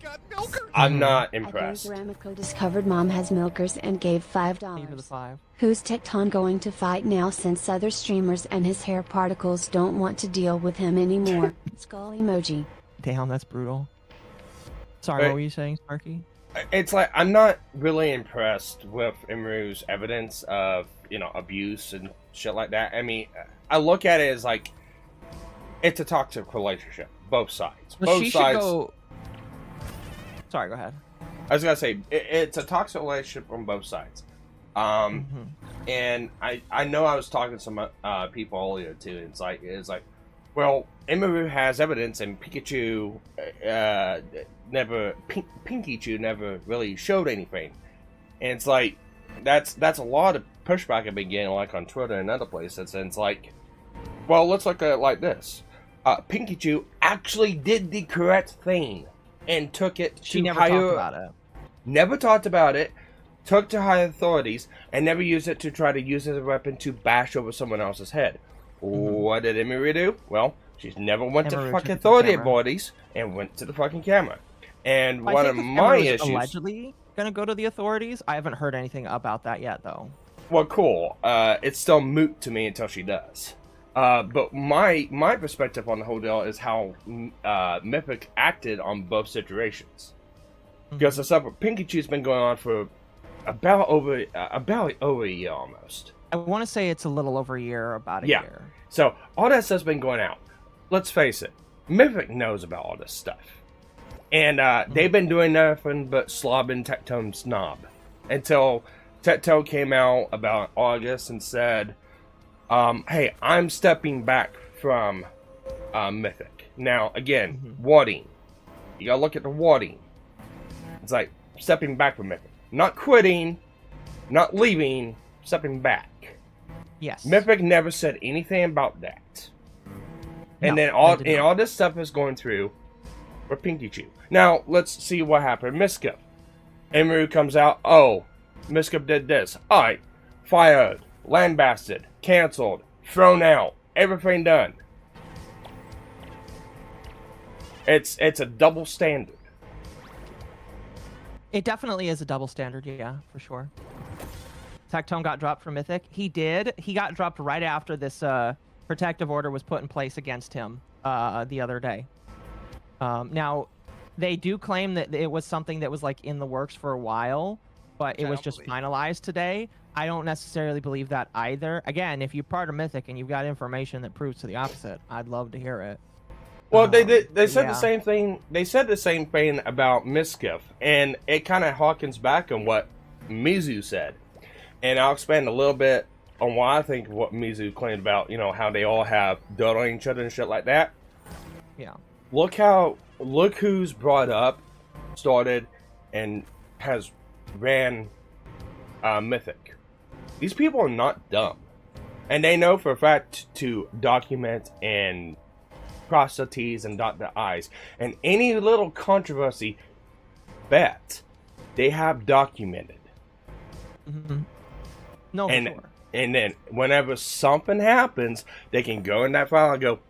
I'm not impressed. Ramico discovered mom has milkers and gave Thank you for the $5. 5. Who's Tecton going to fight now since other streamers and his hair particles don't want to deal with him anymore? Skull emoji. Damn, that's brutal. Sorry, what were you saying, Sparky? It's like I'm not really impressed with Imru's evidence of, you know, abuse and shit like that. I mean, I look at it as like it's a toxic relationship, both sides. Well, both she sides. should go. Sorry, go ahead. I was gonna say it's a toxic relationship on both sides. And I know I was talking to some people earlier too. And it's like, well, Imru has evidence, and Pikachu Pinkychu never really showed anything. And it's like that's a lot of pushback I've been getting, like on Twitter and other places. And it's like, well, let's look at it like this: Pinkychu actually did the correct thing and took it to She never higher. talked about it. Never talked about it. Took to higher authorities and never used it to try to use it as a weapon to bash over someone else's head. What did Emery do? Well, she's never went to Never fucking took the authority camera. bodies and went to the fucking camera. And I one think of the my camera was issues. allegedly gonna go to the authorities. I haven't heard anything about that yet, though. Well, cool. It's still moot to me until she does. But my perspective on the whole deal is how Mythic acted on both situations. Because the stuff with Pinkachu's been going on for about over a year almost. I want to say it's a little over a year, about a Yeah. year. So all that stuff's been going out. Let's face it, Mythic knows about all this stuff, and they've been doing nothing but slobbing Tectone's knob until Tectone came out about August and said, "Hey, I'm stepping back from Mythic." Now, again, wording. You gotta look at the wording. It's like stepping back from Mythic. Not quitting, not leaving, stepping back. Yes. Mythic never said anything about that. And No, then all they did not. all this stuff is going through for Pinkychu. Now, let's see what happened. Miskip. Emery comes out, oh, Miskip did this. Alright, fired, lambasted, cancelled, thrown out, everything done. It's a double standard. It definitely is a double standard, yeah, for sure. Tectone got dropped from Mythic. He did. He got dropped right after this protective order was put in place against him the other day. Now, they do claim that it was something that was like in the works for a while, but it was just finalized today. I don't necessarily believe that either. Again, if you're part of Mythic and you've got information that proves to the opposite, I'd love to hear it. Well, they said yeah. the same thing. They said the same thing about Miskiff, and it kind of harkens back on what Mizu said. And I'll expand a little bit on why I think what Mizu claimed about, you know, how they all have dirt on each other and shit like that. Yeah. Look who's brought up, started, and has ran Mythic. These people are not dumb, and they know for a fact to document and cross the T's and dot the I's. And any little controversy that they have documented. No, for And sure. and then whenever something happens, they can go in that file and go,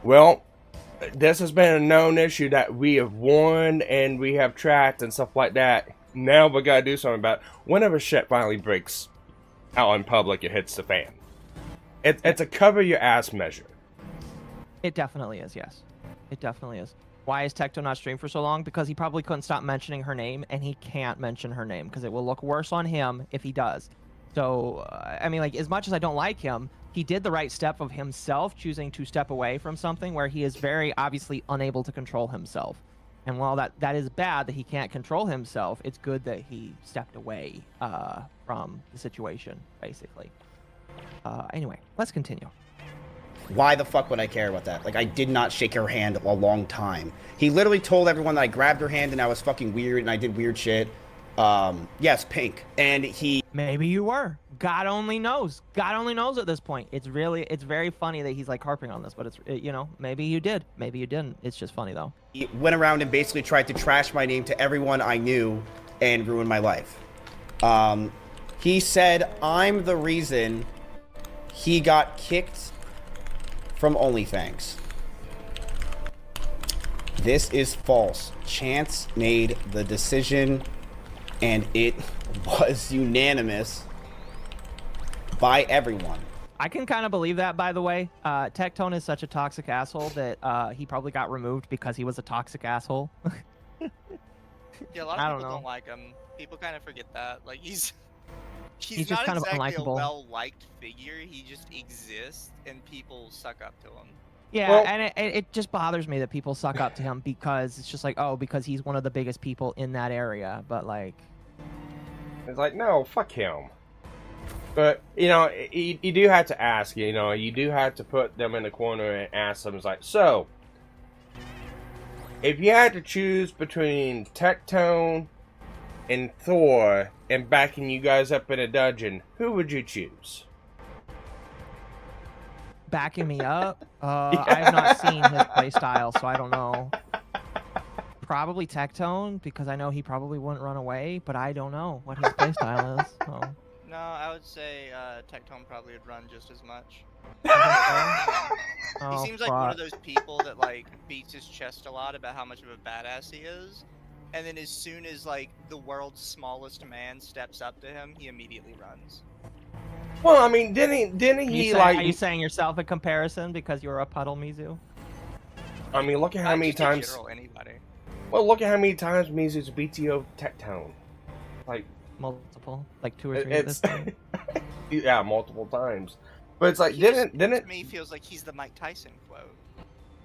well, this has been a known issue that we have warned and we have tracked and stuff like that. Now we gotta do something about it. Whenever shit finally breaks out in public, it hits the fan. It's a cover your ass measure. It definitely is, yes. It definitely is. Why is Tecto not streamed for so long? Because he probably couldn't stop mentioning her name, and he can't mention her name because it will look worse on him if he does. So, I mean, like, as much as I don't like him, he did the right step of himself choosing to step away from something where he is very obviously unable to control himself. And while that is bad that he can't control himself, it's good that he stepped away from the situation, basically. Anyway, let's continue. Why the fuck would I care about that? Like, I did not shake her hand a long time. He literally told everyone that I grabbed her hand and I was fucking weird and I did weird shit. Yes, pink. And he... Maybe you were. God only knows. God only knows at this point. It's very funny that he's like harping on this, but you know, maybe you did. Maybe you didn't. It's just funny though. He went around and basically tried to trash my name to everyone I knew and ruin my life. He said I'm the reason he got kicked from OnlyFans. This is false. Chance made the decision and it was unanimous by everyone. I can kind of believe that, by the way. Tectone is such a toxic asshole that he probably got removed because he was a toxic asshole. Yeah, a lot of people don't like him. People kind of forget that. Like, he's just not kind exactly of unlikable. a well-liked figure. He just exists, and people suck up to him. Yeah, Well, and it just bothers me that people suck up to him because it's just like, oh, because he's one of the biggest people in that area. But, like... It's like, no, fuck him. But, you know, you do have to ask, you know, you do have to put them in the corner and ask them. It's like, so, if you had to choose between Tectone and Thor and backing you guys up in a dungeon, who would you choose? Backing me up? I have not seen his playstyle, so I don't know. Probably Tectone, because I know he probably wouldn't run away, but I don't know what his playstyle is. So. No, I would say Tectone probably would run just as much. Oh, He seems like one of those people that like beats his chest a lot about how much of a badass he is, and then as soon as like the world's smallest man steps up to him, he immediately runs. Well, I mean, didn't he like? Are you saying yourself a comparison because you're a puddle, Mizu? I mean, look at how many Just in times. general, anybody. Well, look at how many times Mizu's BTO Tectone. Like Multiple, like 2 or 3 at this point. Yeah, multiple times. But it's like, He didn't to me feels like he's the Mike Tyson quote.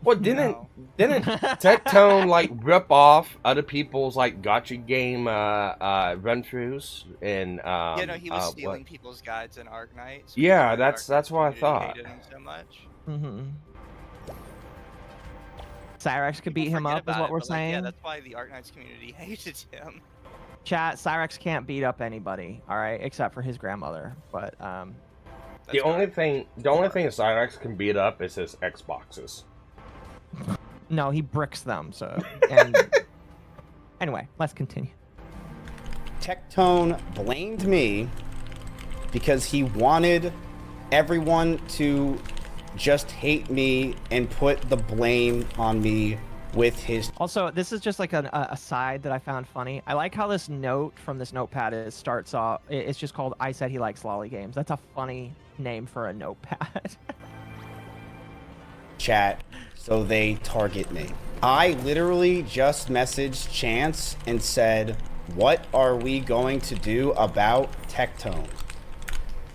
Well, didn't Tectone like rip off other people's like gotcha game run-throughs and Yeah, no, he was stealing people's guides in Arknight. So yeah, the that's what I community thought. hated him so much. Mm-hmm. Cyrex could beat him up, is what we're saying. Yeah, that's why the Arknights community hated him. Chat, Cyrex can't beat up anybody, all right, except for his grandmother. But the only thing Cyrex can beat up is his Xboxes. No, he bricks them. So, and anyway, let's continue. Tectone blamed me because he wanted everyone to just hate me and put the blame on me with his... Also, this is just like an aside that I found funny. I like how this note from this notepad starts off. It's just called "I said he likes lolly games." That's a funny name for a notepad. Chat, so they target me. I literally just messaged Chance and said, what are we going to do about Tectone?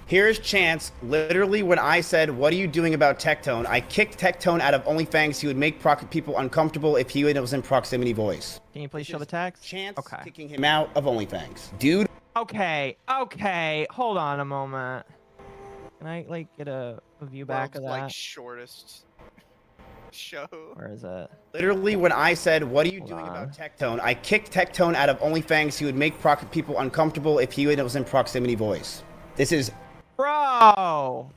Here's Chance, literally when I said, what are you doing about Tectone? I kicked Tectone out of OnlyFans. He would make people uncomfortable if he was in proximity voice. Can you please show the text? Chance kicking him out of OnlyFans. Dude. Okay, hold on a moment. Can I, like, get a view back of that? Like, shortest show. Where is it? Literally when I said, what are you doing about Tectone? I kicked Tectone out of OnlyFans. He would make people uncomfortable if he was in proximity voice. This is... Bro!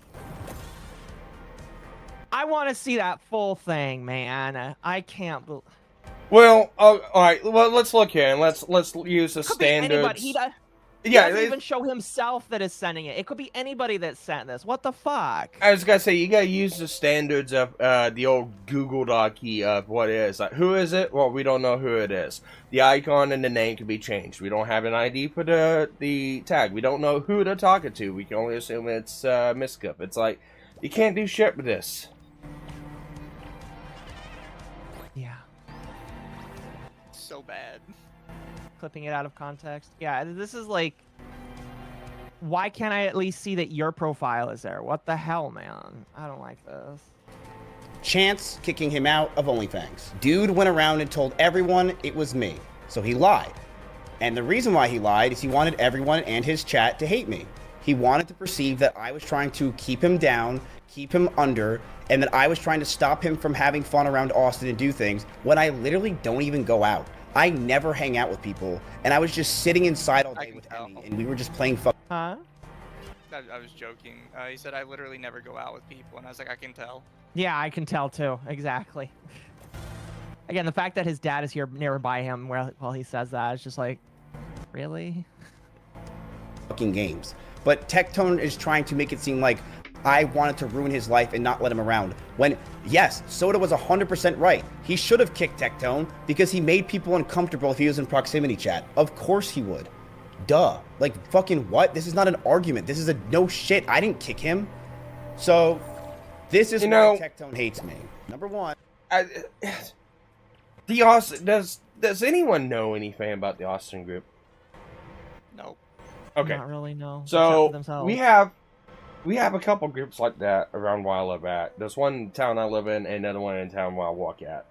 I want to see that full thing, man. I can't believe... Well, all right. Well, let's look here and let's use the standards. He doesn't even show himself that is sending it. It could be anybody that sent this. What the fuck? I was gonna say, you gotta use the standards of the old Google Docy of what it is. Like, who is it? Well, we don't know who it is. The icon and the name can be changed. We don't have an ID for the tag. We don't know who they're talking to. We can only assume it's Miscup. It's like, you can't do shit with this. Yeah. so bad. Clipping it out of context. Yeah, this is like, why can't I at least see that your profile is there? What the hell, man? I don't like this. Chance kicking him out of OnlyFans. Dude went around and told everyone it was me, so he lied. And the reason why he lied is he wanted everyone and his chat to hate me. He wanted to perceive that I was trying to keep him down, keep him under, and that I was trying to stop him from having fun around Austin and do things when I literally don't even go out. I never hang out with people, and I was just sitting inside all day with Emmy, and we were just playing Huh? I was joking. He said I literally never go out with people, and I was like, I can tell. Yeah, I can tell too. Exactly. Again, the fact that his dad is here nearby him while he says that is just like, really? fucking games. But Tectone is trying to make it seem like I wanted to ruin his life and not let him around. When, yes, Soda was 100% right. He should have kicked Tectone because he made people uncomfortable if he was in proximity chat. Of course he would. Duh. Like, fucking what? This is not an argument. This is a no shit. I didn't kick him. So, this is why Tectone hates me. Number one. The Austin, does anyone know anything about the Austin group? Nope. Okay. Not really, no. So we have a couple groups like that around where I live at. There's one in town I live in, and another one in town where I walk at,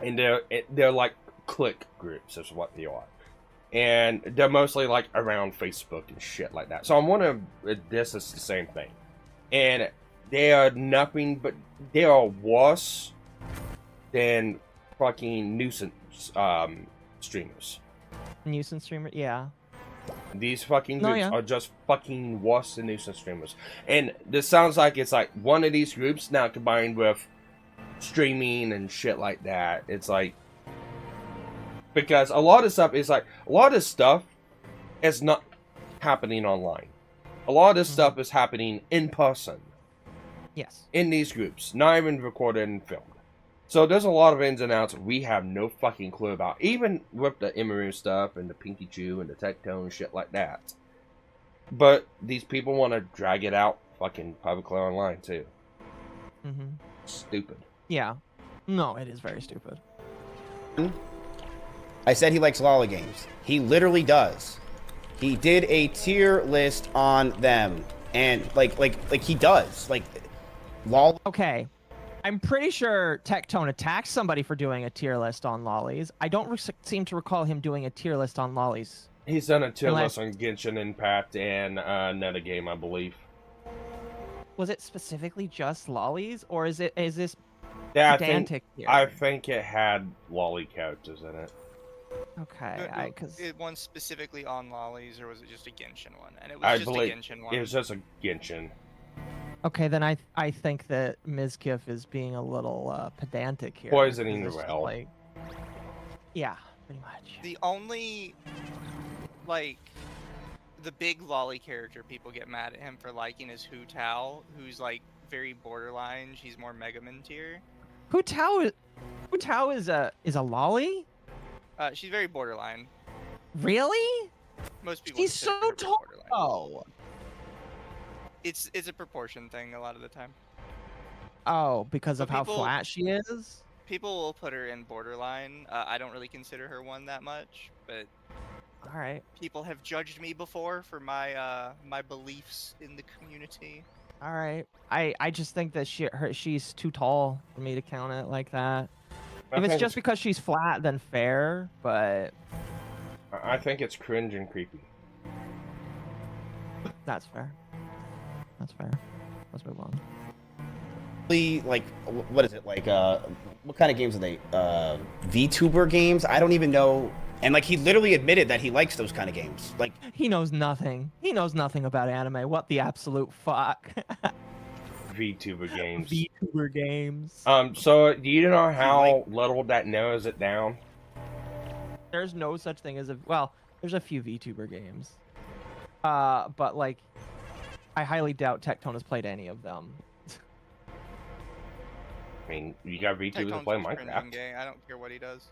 and they're like clique groups is what they are, and they're mostly like around Facebook and shit like that. So I'm wondering if this is the same thing, and they are nothing but they are worse than fucking nuisance streamers. Nuisance streamer, yeah. These fucking groups are just fucking worse than nuisance streamers. And this sounds like it's like one of these groups now combined with streaming and shit like that. It's like, because a lot of stuff is like, a lot of stuff is not happening online. A lot of stuff is happening in person. Yes. In these groups, not even recorded and filmed. So there's a lot of ins and outs we have no fucking clue about. Even with the Emeru stuff and the Pinky Chew and the Tectone shit like that. But these people want to drag it out fucking publicly online too. Mm-hmm. Stupid. Yeah. No, it is very stupid. I said he likes Lolly games. He literally does. He did a tier list on them. And like he does. Like Lolly. Okay. I'm pretty sure Tectone attacked somebody for doing a tier list on lollies. I don't seem to recall him doing a tier list on lollies. He's done a tier list on Genshin Impact and another game, I believe. Was it specifically just lollies, or is this pedantic? I think it had lolly characters in it. Okay, it one specifically on lollies, or was it just a Genshin one? And it was just a Genshin one. It was just a Genshin. Okay, then I think that Mizkif is being a little pedantic here. Poisoning the well. Like, yeah, pretty much. The only, like, the big lolly character people get mad at him for liking is Hu Tao, who's like very borderline. She's more Mega Man tier. Hu Tao is a lolly? She's very borderline. Really? Most people. She's so tall. Oh. It's a proportion thing a lot of the time. Oh, because of how flat she is? People will put her in borderline. I don't really consider her one that much, but all right. People have judged me before for my my beliefs in the community. All right. I just think that she's too tall for me to count it like that. If it's just because she's flat, then fair, but I think it's cringe and creepy. That's fair. That's fair. Let's move on. Like, what is it? Like, what kind of games are they? VTuber games? I don't even know. And, like, he literally admitted that he likes those kind of games. Like, he knows nothing. He knows nothing about anime. What the absolute fuck? VTuber games. VTuber games. So, do you know how little that narrows it down? There's no such thing as well, there's a few VTuber games. But, like, I highly doubt Tectone has played any of them. I mean, you got VTubers that play Minecraft. Gay. I don't care what he does.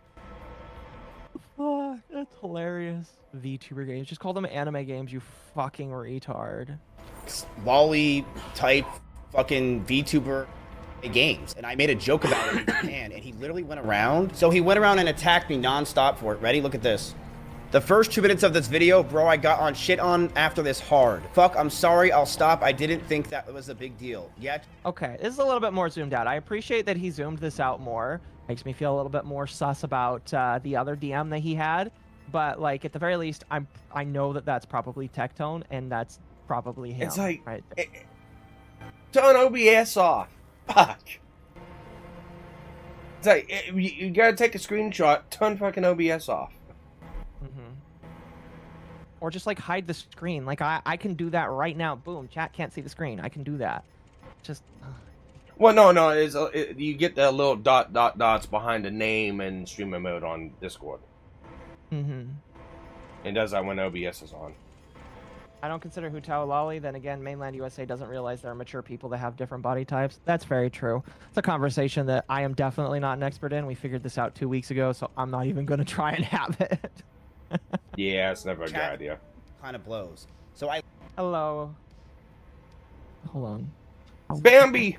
Oh, that's hilarious. VTuber games. Just call them anime games, you fucking retard. Lolly type fucking VTuber. games, and I made a joke about it in Japan, and he literally went around. So he went around and attacked me nonstop for it. Ready? Look at this. The first 2 minutes of this video, bro, I got on shit on after this hard. Fuck, I'm sorry, I'll stop. I didn't think that was a big deal. Yet. Okay, this is a little bit more zoomed out. I appreciate that he zoomed this out more. Makes me feel a little bit more sus about the other DM that he had. But like at the very least, I know that that's probably Tectone, and that's probably him. It's like, right? Turn OBS off. Fuck. It's like, you gotta take a screenshot, turn fucking OBS off. Or just like hide the screen. Like I can do that right now. Boom, chat can't see the screen. I can do that. Just. Well, no, you get the little dots behind the name and streamer mode on Discord. It does that when OBS is on. I don't consider Hutao lolly. Then again, mainland USA doesn't realize there are mature people that have different body types. That's very true. It's a conversation that I am definitely not an expert in. We figured this out 2 weeks ago, so I'm not even going to try and have it. Yeah, it's never a good idea. Kind of blows. So I. Hello. Hold on. Bambi!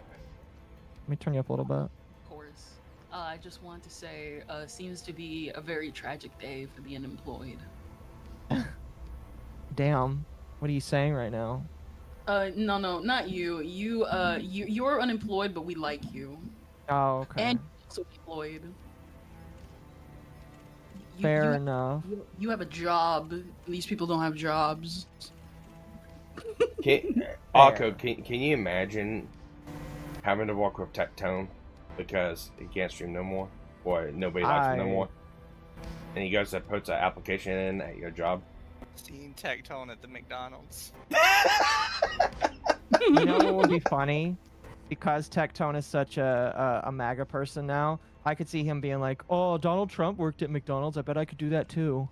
Let me turn you up a little bit. Of course. I just want to say, seems to be a very tragic day for the unemployed. Damn. What are you saying right now? No, not you. You're unemployed, but we like you. Oh, okay. And also employed. Fair enough. You have a job. These people don't have jobs. Arco, can you imagine having to walk with Tectone because he can't stream no more, or nobody likes him no more, and he goes to put an application in at your job? Seeing Tectone at the McDonald's. You know what would be funny? Because Tectone is such a MAGA person now, I could see him being like, oh, Donald Trump worked at McDonald's. I bet I could do that too.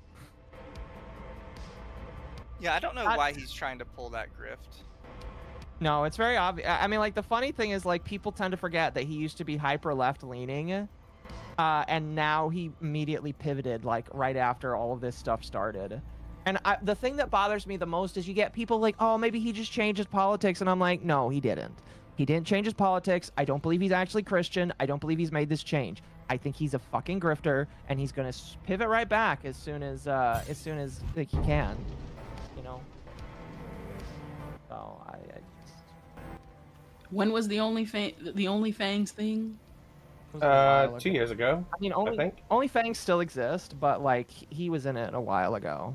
Yeah, I don't know why he's trying to pull that grift. No, it's very obvious. I mean, like, the funny thing is, like, people tend to forget that he used to be hyper left-leaning, and now he immediately pivoted, like, right after all of this stuff started. And the thing that bothers me the most is you get people like, oh, maybe he just changed his politics, and I'm like, no, he didn't. He didn't change his politics. I don't believe he's actually Christian. I don't believe he's made this change. I think he's a fucking grifter, and he's gonna pivot right back as soon as like, he can, you know. So I just... When was the OnlyFans thing? 2 years ago. I mean, I think OnlyFans still exist, but like he was in it a while ago.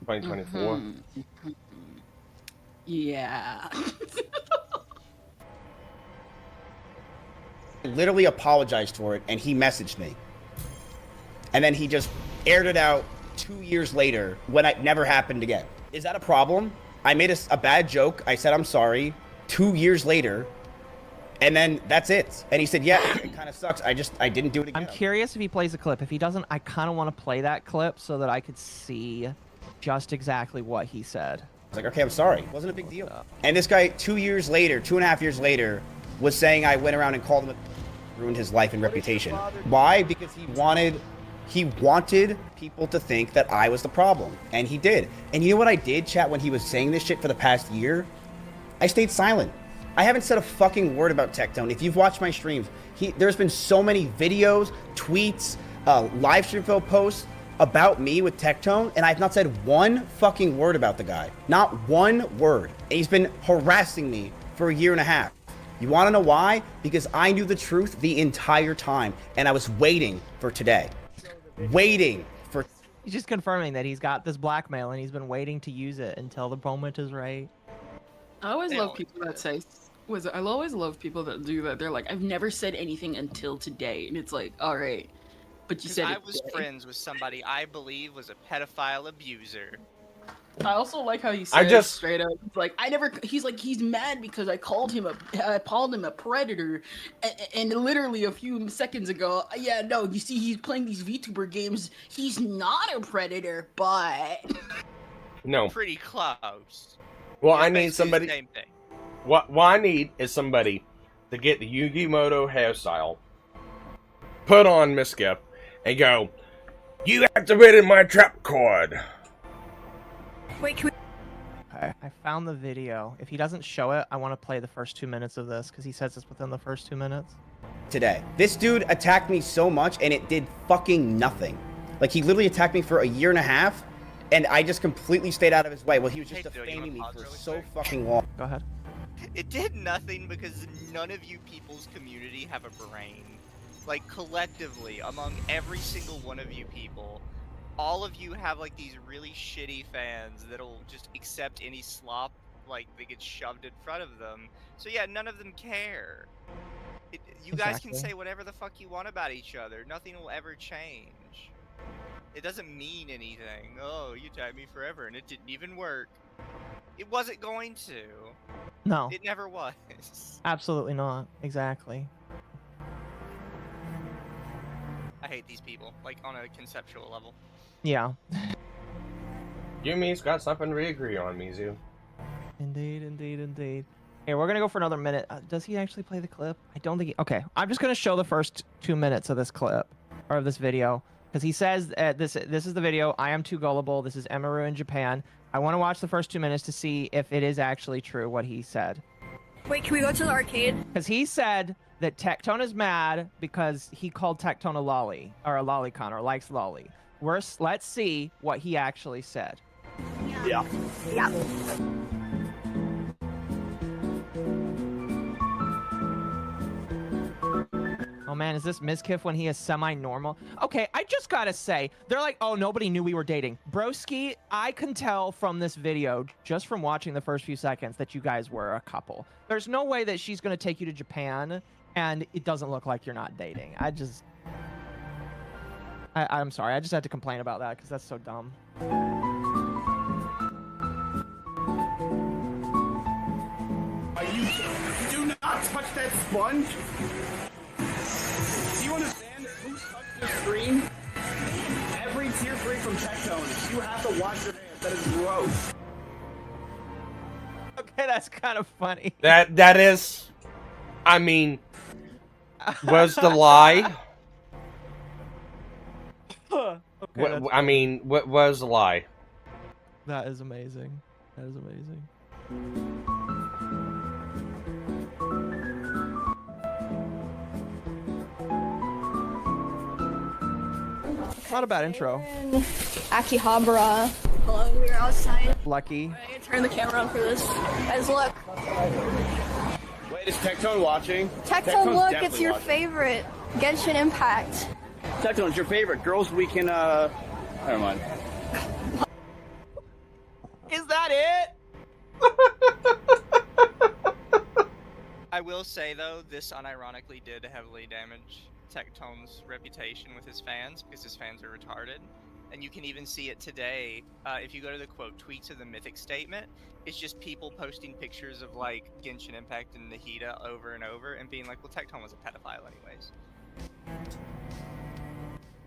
2024. Yeah. I literally apologized for it, and he messaged me. And then he just aired it out 2 years later when it never happened again. Is that a problem? I made a bad joke. I said I'm sorry. 2 years later, and then that's it. And he said, yeah, it kind of sucks. I didn't do it again. I'm curious if he plays a clip. If he doesn't, I kind of want to play that clip so that I could see just exactly what he said. I was like, okay, I'm sorry. It wasn't a big deal. And this guy, 2 years later, 2.5 years later, was saying I went around and called him, ruined his life and reputation. Why? Because he wanted people to think that I was the problem. And he did. And you know what I did, chat, when he was saying this shit for the past year? I stayed silent. I haven't said a fucking word about Tectone. If you've watched my streams, there's been so many videos, tweets, live stream posts about me with Tectone, and I've not said one fucking word about the guy. Not one word. And he's been harassing me for 1.5 years. You want to know why? Because I knew the truth the entire time, and I was waiting for today. Waiting for... He's just confirming that he's got this blackmail, and he's been waiting to use it until the moment is right. I always love people that say... I always love people that do that. They're like, I've never said anything until today. And it's like, all right. But you said I was friends with somebody I believe was a pedophile abuser. I also like how you said straight up, like, he's mad because I called him a predator, and literally a few seconds ago, yeah, no, you see, he's playing these VTuber games, he's not a predator, but... No. Pretty close. Well, I need somebody... Same thing. What I need is somebody to get the Yugimoto hairstyle, put on Miskip, and go, you activated my trap cord. Wait, can Okay, I found the video. If he doesn't show it, I want to play the first 2 minutes of this because he says it's within the first 2 minutes. Today, this dude attacked me so much and it did fucking nothing. Like, he literally attacked me for a year and a half, and I just completely stayed out of his way. Well, he was just defaming me for so fucking long. Go ahead. It did nothing because none of you people's community have a brain. Like, collectively, among every single one of you people, all of you have, like, these really shitty fans that'll just accept any slop, like, that gets shoved in front of them. So, yeah, none of them care. You guys can say whatever the fuck you want about each other. Nothing will ever change. It doesn't mean anything. Oh, you tagged me forever, and it didn't even work. It wasn't going to. No. It never was. Absolutely not. Exactly. I hate these people, like, on a conceptual level. Yeah. You and me's got something we agree on, Mizu. Indeed, indeed, indeed. Hey, we're gonna go for another minute. Does he actually play the clip? I don't think he... Okay, I'm just gonna show the first 2 minutes of this clip, or of this video. Because he says, this is the video, I am too gullible, this is Emaru in Japan. I want to watch the first 2 minutes to see if it is actually true what he said. Wait, can we go to the arcade? Because he said that Tectone is mad because he called Tectone a lolly, or a lolicon, or likes lolly. Let's see what he actually said. Yeah. Yeah. Oh man, is this Mizkif when he is semi-normal? Okay, I just gotta say, they're like, oh, nobody knew we were dating. Broski, I can tell from this video, just from watching the first few seconds, that you guys were a couple. There's no way that she's gonna take you to Japan, and it doesn't look like you're not dating. I'm sorry, I just had to complain about that, because that's so dumb. Do not touch that sponge! Do you understand who's touched the screen? Every tier 3 from Tectone. You have to wash your hands. That is gross. Okay, that's kind of funny. That is... I mean... Was the lie? Okay, I mean, what was the lie? That is amazing. That is amazing. Not a bad intro. Akihabara. Hello, we're outside. Lucky. I turn the camera on for this. Guys, look. Wait, is Tectone watching? Tectone, look, it's your favorite. Genshin Impact. Tectone, it's your favorite. Girls we can, never mind. Is that it? I will say, though, this unironically did heavily damage Tectone's reputation with his fans, because his fans are retarded. And you can even see it today. If you go to the quote tweets of the Mythic statement, it's just people posting pictures of, like, Genshin Impact and Nahida over and over and being like, well, Tectone was a pedophile anyways.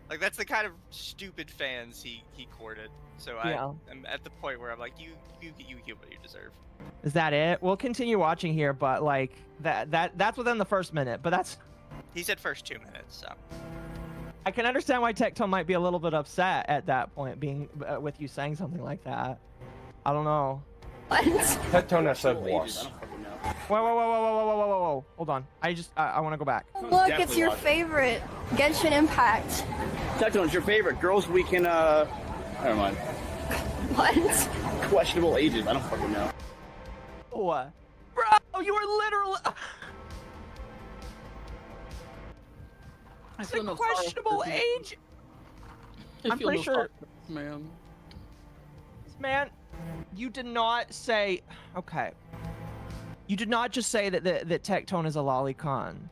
Like, that's the kind of stupid fans he courted. So I'm at the point where I'm like, you get what you deserve. Is that it? We'll continue watching here, but like that's within the first minute. But that's... He said first 2 minutes, so... I can understand why Tectone might be a little bit upset at that point, being with you saying something like that. I don't know. What? Tectone has said was. Whoa. Hold on. I want to go back. Look, it's your favorite. Genshin Impact. Tectone, it's your favorite. Girls we can, never mind. What? Questionable ages. I don't fucking know. What? Bro, you were literally... It's a questionable age. I'm pretty sure, man. Man, you did not say. Okay. You did not just say that Tectone is a lolicon.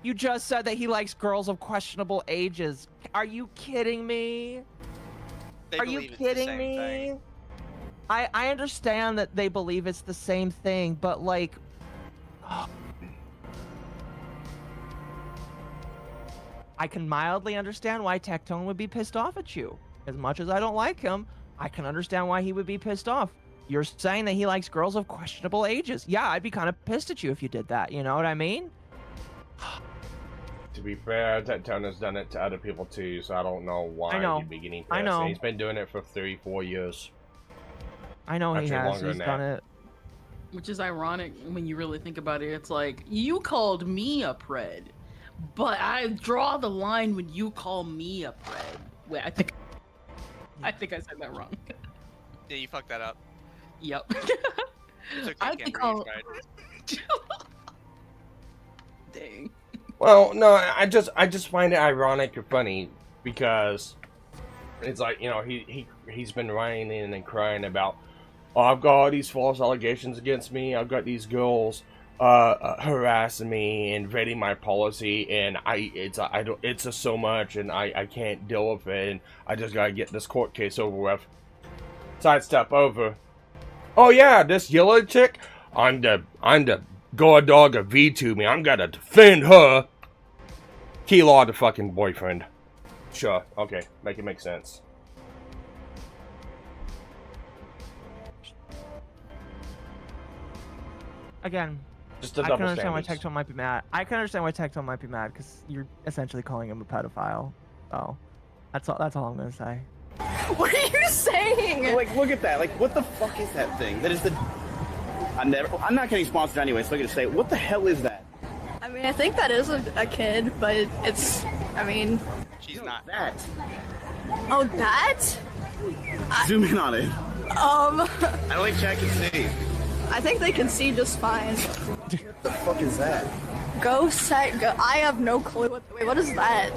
You just said that he likes girls of questionable ages. Are you kidding me? Are you kidding me? I understand that they believe it's the same thing, but like. I can mildly understand why Tectone would be pissed off at you. As much as I don't like him, I can understand why he would be pissed off. You're saying that he likes girls of questionable ages. Yeah, I'd be kind of pissed at you if you did that. You know what I mean? To be fair, Tectone has done it to other people too, so I don't know why he'd be getting pissed. I know. And he's been doing it for 3-4 years. I know he Actually, has. longer He's than done that. it. Which is ironic when you really think about it. It's like, you called me a pred, but I draw the line when you call me a pred. Wait, I think I said that wrong. Yeah, you fucked that up. Yep. It's okay, I Kendra, think you I'll... tried. Dang. Well, no, I just find it ironic or funny because it's like, you know, he's been whining and crying about, oh, I've got all these false allegations against me. I've got these girls harassing me, invading my policy, and it's just so much, and I can't deal with it, and I just gotta get this court case over with. Sidestep over. Oh yeah, this yellow chick, I'm the guard dog of V2 me. I'm gonna defend her. Key law the fucking boyfriend. Sure, okay, make it make sense. Again, Just the I double can understand why standards. Tectone might be mad. I can understand why Tectone might be mad because you're essentially calling him a pedophile. So, that's all I'm gonna say. What are you saying? Like, look at that. Like, what the fuck is that thing? That is the... I'm not getting sponsored anyway, so I'm gonna say, what the hell is that? I mean, I think that is a kid, but it's, I mean... She's not. That. Oh, that? Zoom in on it. I don't think chat can see. I think they can see just fine. What the fuck is that? Go, set, go. I have no clue. Wait, what is that?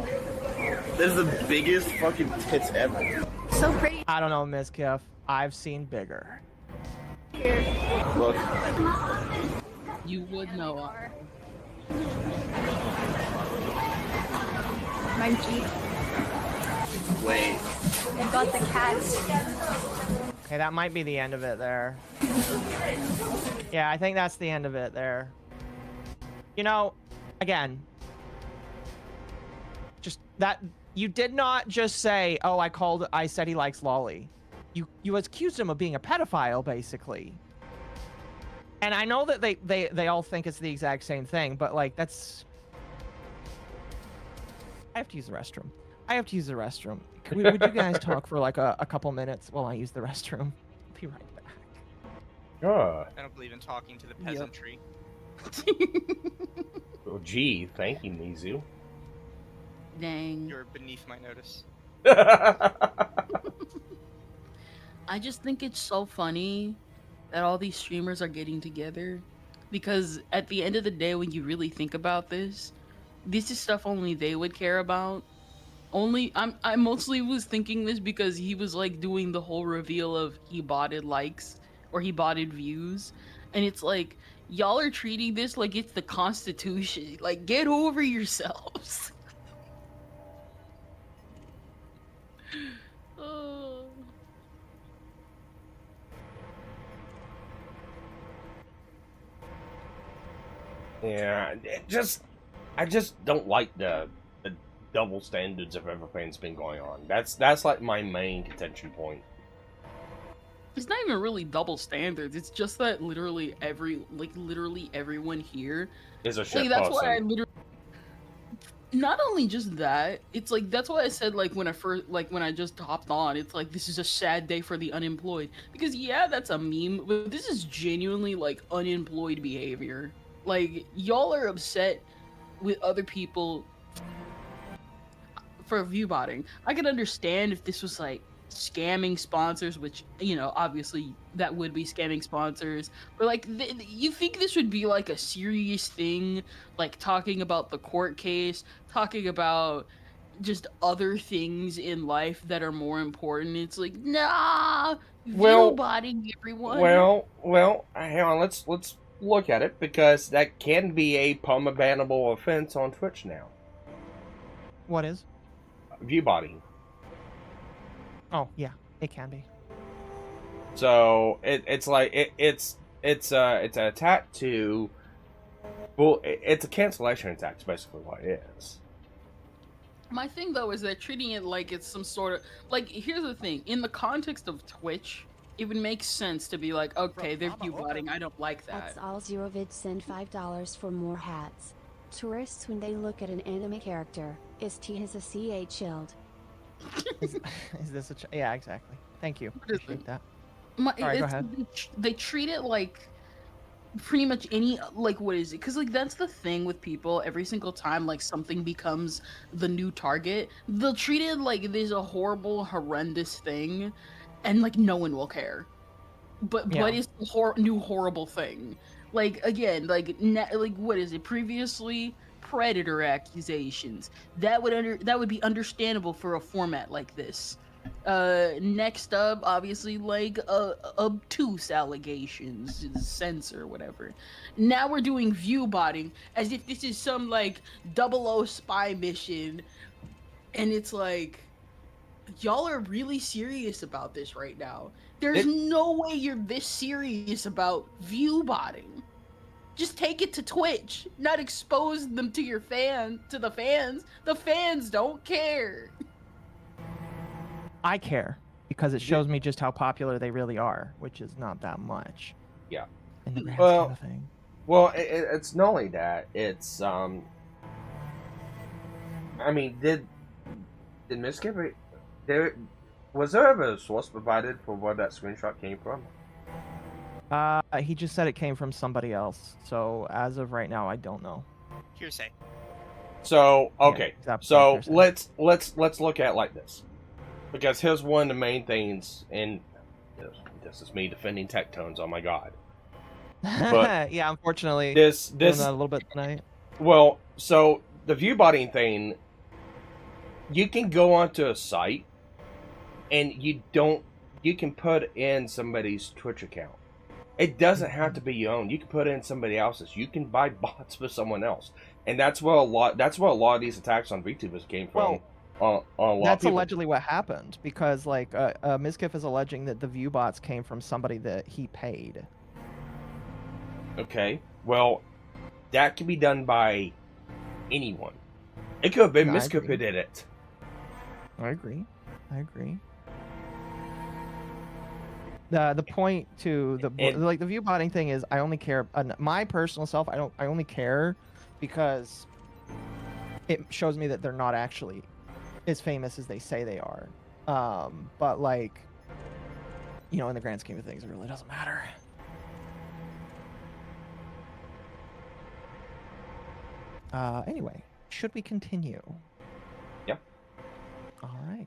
This is the biggest fucking tits ever. So pretty. I don't know, Ms. Kiff. I've seen bigger. Here. Look. You would know. My Jeep. Wait. I got the cats. Okay, that might be the end of it there. Yeah, I think that's the end of it there. You know, again, just that you did not just say, "Oh, I said he likes lolly." You accused him of being a pedophile, basically. And I know that they all think it's the exact same thing, but like that's. I have to use the restroom. Would you guys talk for like a couple minutes while I use the restroom? Be right back. Sure. I don't believe in talking to the peasantry. Oh, gee, thank you, Mizu. Dang. You're beneath my notice. I just think it's so funny that all these streamers are getting together, because at the end of the day, when you really think about this is stuff only they would care about. I mostly was thinking this because he was like doing the whole reveal of he botted likes or he botted views, and it's like, y'all are treating this like it's the Constitution. Like, get over yourselves. Oh. Yeah, I just don't like the double standards of everything's been going on. That's like my main contention point. It's not even really double standards. It's just that literally everyone here Is a shit like, that's person. why I literally. Not only just that, it's like that's why I said like when I just hopped on, it's like this is a sad day for the unemployed, because yeah, that's a meme, but this is genuinely like unemployed behavior. Like, y'all are upset with other people for view botting. I could understand if this was like scamming sponsors, which, you know, obviously that would be scamming sponsors, but like you think this would be like a serious thing, like talking about the court case, talking about just other things in life that are more important. It's like, nah, view botting everyone. Well, hang on, let's look at it, because that can be a bannable offense on Twitch now. What is? View botting. Oh yeah, it can be. So it's like it's an attack to, well, it's a cancellation attack. Is basically what it is. My thing though is that treating it like it's some sort of like, here's the thing, in the context of Twitch, it would make sense to be like, okay, they're view botting, I don't like that. That's all. Zero vid send $5 for more hats. Tourists, when they look at an anime character, is T has a CH shield. Is this a yeah, exactly. Thank you. Appreciate that. Sorry, go ahead. They treat it like pretty much any, like, what is it? Because, like, that's the thing with people. Every single time, like, something becomes the new target, they'll treat it like it is a horrible, horrendous thing, and, like, no one will care. But it's the new horrible thing. Like, again, like, what is it? Previously, predator accusations. That would be understandable for a format like this. Next up, obviously, like, obtuse allegations, censor, whatever. Now we're doing view botting as if this is some, like, 00 spy mission, and it's like, y'all are really serious about this right now. There's no way you're this serious about view botting. Just take it to Twitch, not expose them to your to the fans. The fans don't care. I care because it shows me just how popular they really are, which is not that much. Yeah. In the grand scheme of things. Well, it's not only that. It's I mean, did Miskip was there ever a source provided for where that screenshot came from? He just said it came from somebody else. So as of right now, I don't know. Hearsay. So okay, Yeah, exactly. so Hearsay. let's look at it like this, because here's one of the main things, and this is me defending Tectones. Oh my god! But yeah, unfortunately, this doing that a little bit tonight. Well, so the view botting thing, you can go onto a site, and you can put in somebody's Twitch account. It doesn't have to be your own. You can put in somebody else's. You can buy bots for someone else, and that's where a lot of these attacks on VTubers came from. Well, a lot that's of people. allegedly what happened, because like Miskiff is alleging that the view bots came from somebody that he paid. Okay, well, that can be done by anyone. It could have been Miskiff who did it. I agree. The point to the view botting thing is, I only care. My personal self, I only care because it shows me that they're not actually as famous as they say they are. But like, you know, in the grand scheme of things, it really doesn't matter. Anyway, should we continue? Yep. All right.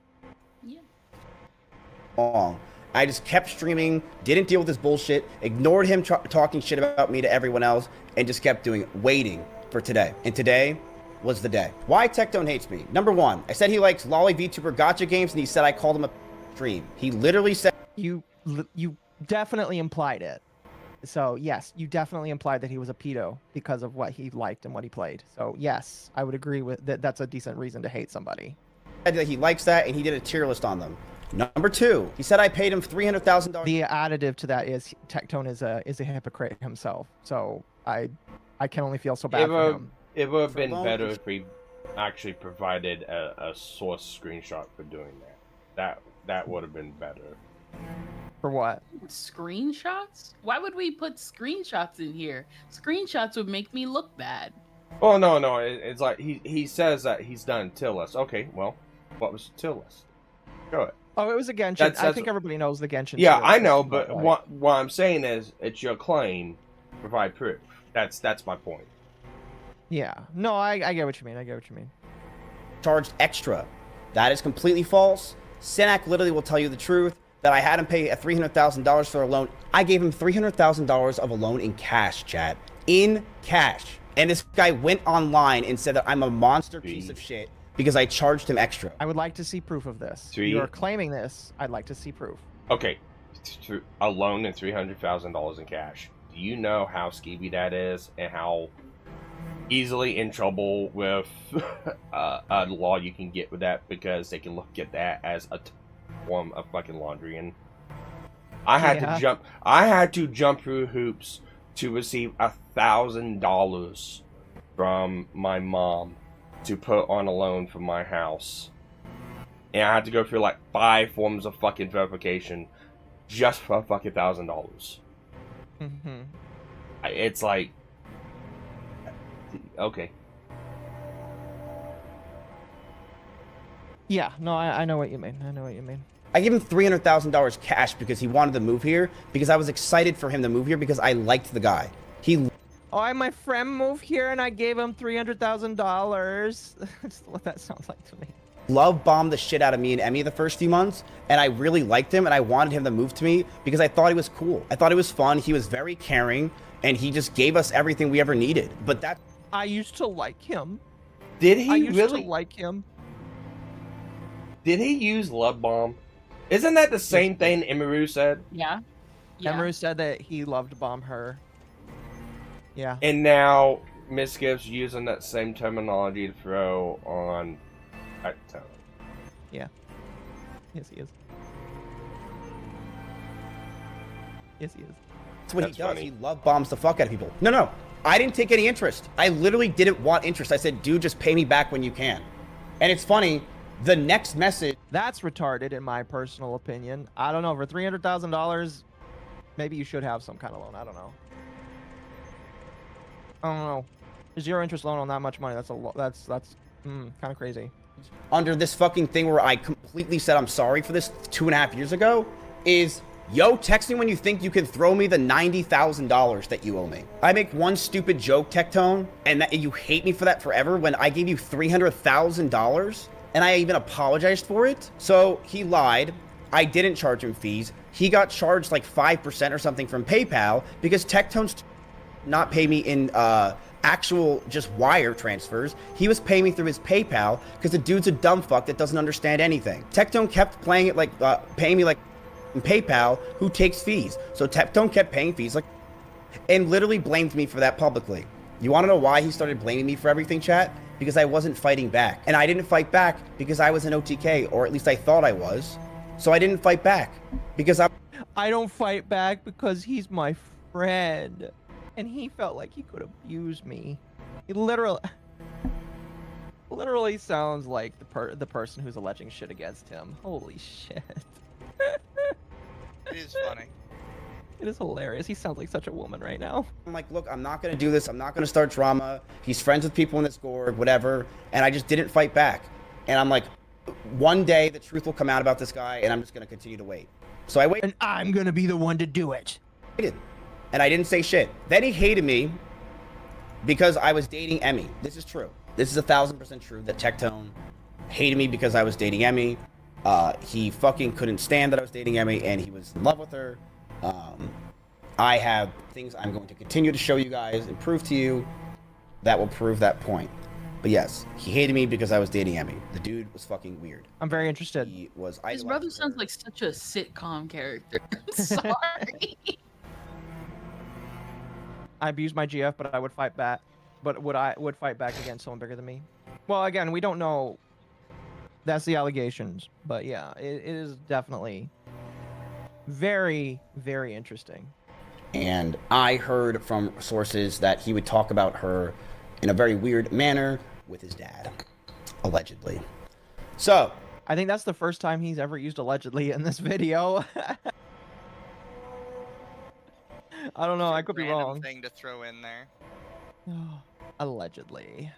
Yeah. Long. I just kept streaming, didn't deal with this bullshit, ignored him talking shit about me to everyone else, and just kept waiting for today. And today was the day. Why Tectone hates me? Number one, I said he likes lolly VTuber gotcha games, and he said I called him a stream. He literally said... You definitely implied it. So, yes, you definitely implied that he was a pedo because of what he liked and what he played. So, yes, I would agree with that. That's a decent reason to hate somebody. That he likes that, and he did a tier list on them. Number two, he said I paid him $300,000. The additive to that is Tectone is a hypocrite himself. So I can only feel so bad for him. It would have been better if we actually provided a source screenshot for doing that. That would have been better. For what? Screenshots? Why would we put screenshots in here? Screenshots would make me look bad. Oh no, it's like he says that he's done a tier list. Okay, well, what was the tier list? Show it. Oh, it was a Genshin. I think everybody knows the Genshin. Yeah, I know, but what I'm saying is, it's your claim. Provide proof. That's my point. Yeah. No, I get what you mean. Charged extra. That is completely false. Sinak literally will tell you the truth, that I had him pay $300,000 for a loan. I gave him $300,000 of a loan in cash, chat. In cash. And this guy went online and said that I'm a monster piece of shit because I charged him extra. I would like to see proof of this. You are claiming this. I'd like to see proof. Okay. A loan and $300,000 in cash. Do you know how skeevy that is and how easily in trouble with a law you can get with that, because they can look at that as a form of fucking laundry? And I had to jump through hoops to receive $1,000 from my mom to put on a loan for my house, and I had to go through like 5 forms of fucking verification just for fucking $1,000. It's like, okay. Yeah, no, I know what you mean. I gave him $300,000 cash because he wanted to move here, because I was excited for him to move here because I liked the guy. Oh, I had my friend move here and I gave him $300,000. That's what that sounds like to me. Love bombed the shit out of me and Emmy the first few months, and I really liked him and I wanted him to move to me because I thought he was cool. I thought it was fun. He was very caring and he just gave us everything we ever needed. But that I used to like him. Did he I used really to like him? Did he use love bomb? Isn't that the same thing Emiru said? Yeah. Emiru said that he loved bomb her. Yeah. And now Miss Gibbs using that same terminology to throw on Tectone. Yeah. Yes, he is. Yes, he is. That's what he does. Funny. He love bombs the fuck out of people. No. I didn't take any interest. I literally didn't want interest. I said, dude, just pay me back when you can. And it's funny, the next message... That's retarded in my personal opinion. I don't know, for $300,000, maybe you should have some kind of loan. I don't know. Zero interest loan on that much money. That's kind of crazy. Under this fucking thing where I completely said I'm sorry for this 2.5 years ago is, yo, text me when you think you can throw me the $90,000 that you owe me. I make one stupid joke, Tectone, and you hate me for that forever when I gave you $300,000 and I even apologized for it. So he lied. I didn't charge him fees. He got charged like 5% or something from PayPal because Tectone's not pay me in actual just wire transfers. He was paying me through his PayPal because the dude's a dumb fuck that doesn't understand anything. Tectone kept playing it like paying me like in PayPal, who takes fees. So Tectone kept paying fees like, and literally blamed me for that publicly. You want to know why he started blaming me for everything, chat? Because I wasn't fighting back. And I didn't fight back because I was an OTK, or at least I thought I was. So I didn't fight back because I don't fight back because he's my friend. And he felt like he could abuse me. He literally sounds like the person who's alleging shit against him. Holy shit. It is funny. It is hilarious. He sounds like such a woman right now. I'm like, look, I'm not going to do this. I'm not going to start drama. He's friends with people in this Discord, whatever. And I just didn't fight back. And I'm like, one day the truth will come out about this guy, and I'm just going to continue to wait. So I waited. And I'm going to be the one to do it. And I didn't say shit. Then he hated me because I was dating Emmy. This is true. This is 1,000% true that Tectone hated me because I was dating Emmy. He fucking couldn't stand that I was dating Emmy, and he was in love with her. I have things I'm going to continue to show you guys and prove to you that will prove that point. But yes, he hated me because I was dating Emmy. The dude was fucking weird. I'm very interested. He was. His brother sounds like such a sitcom character. Sorry. I abused my GF, but I would fight back. But would fight back against someone bigger than me. Well, again, we don't know. That's the allegations. But yeah, it is definitely very, very interesting. And I heard from sources that he would talk about her in a very weird manner with his dad, allegedly. So I think that's the first time he's ever used allegedly in this video. I don't know. I could be wrong. Thing to throw in there. Allegedly.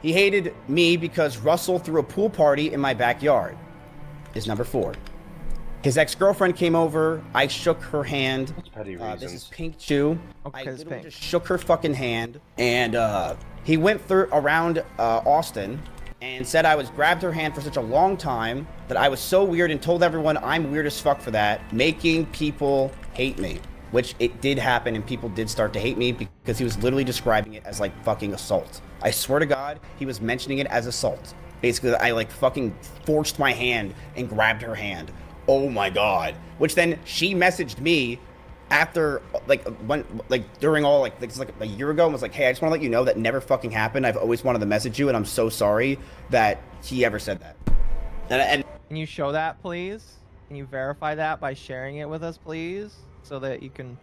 He hated me because Russell threw a pool party in my backyard. Is number 4. His ex-girlfriend came over. I shook her hand. This is Pink Chew. Okay, I literally just shook her fucking hand. And he went around Austin and said I was grabbed her hand for such a long time that I was so weird and told everyone I'm weird as fuck for that, making people hate me. Which it did happen, and people did start to hate me because he was literally describing it as like fucking assault. I swear to God, he was mentioning it as assault. Basically, I like fucking forced my hand and grabbed her hand. Oh my God. Which then she messaged me after during all it's like a year ago and was like, hey, I just want to let you know that never fucking happened. I've always wanted to message you, and I'm so sorry that he ever said that. And can you show that, please? Can you verify that by sharing it with us, please? So that you can,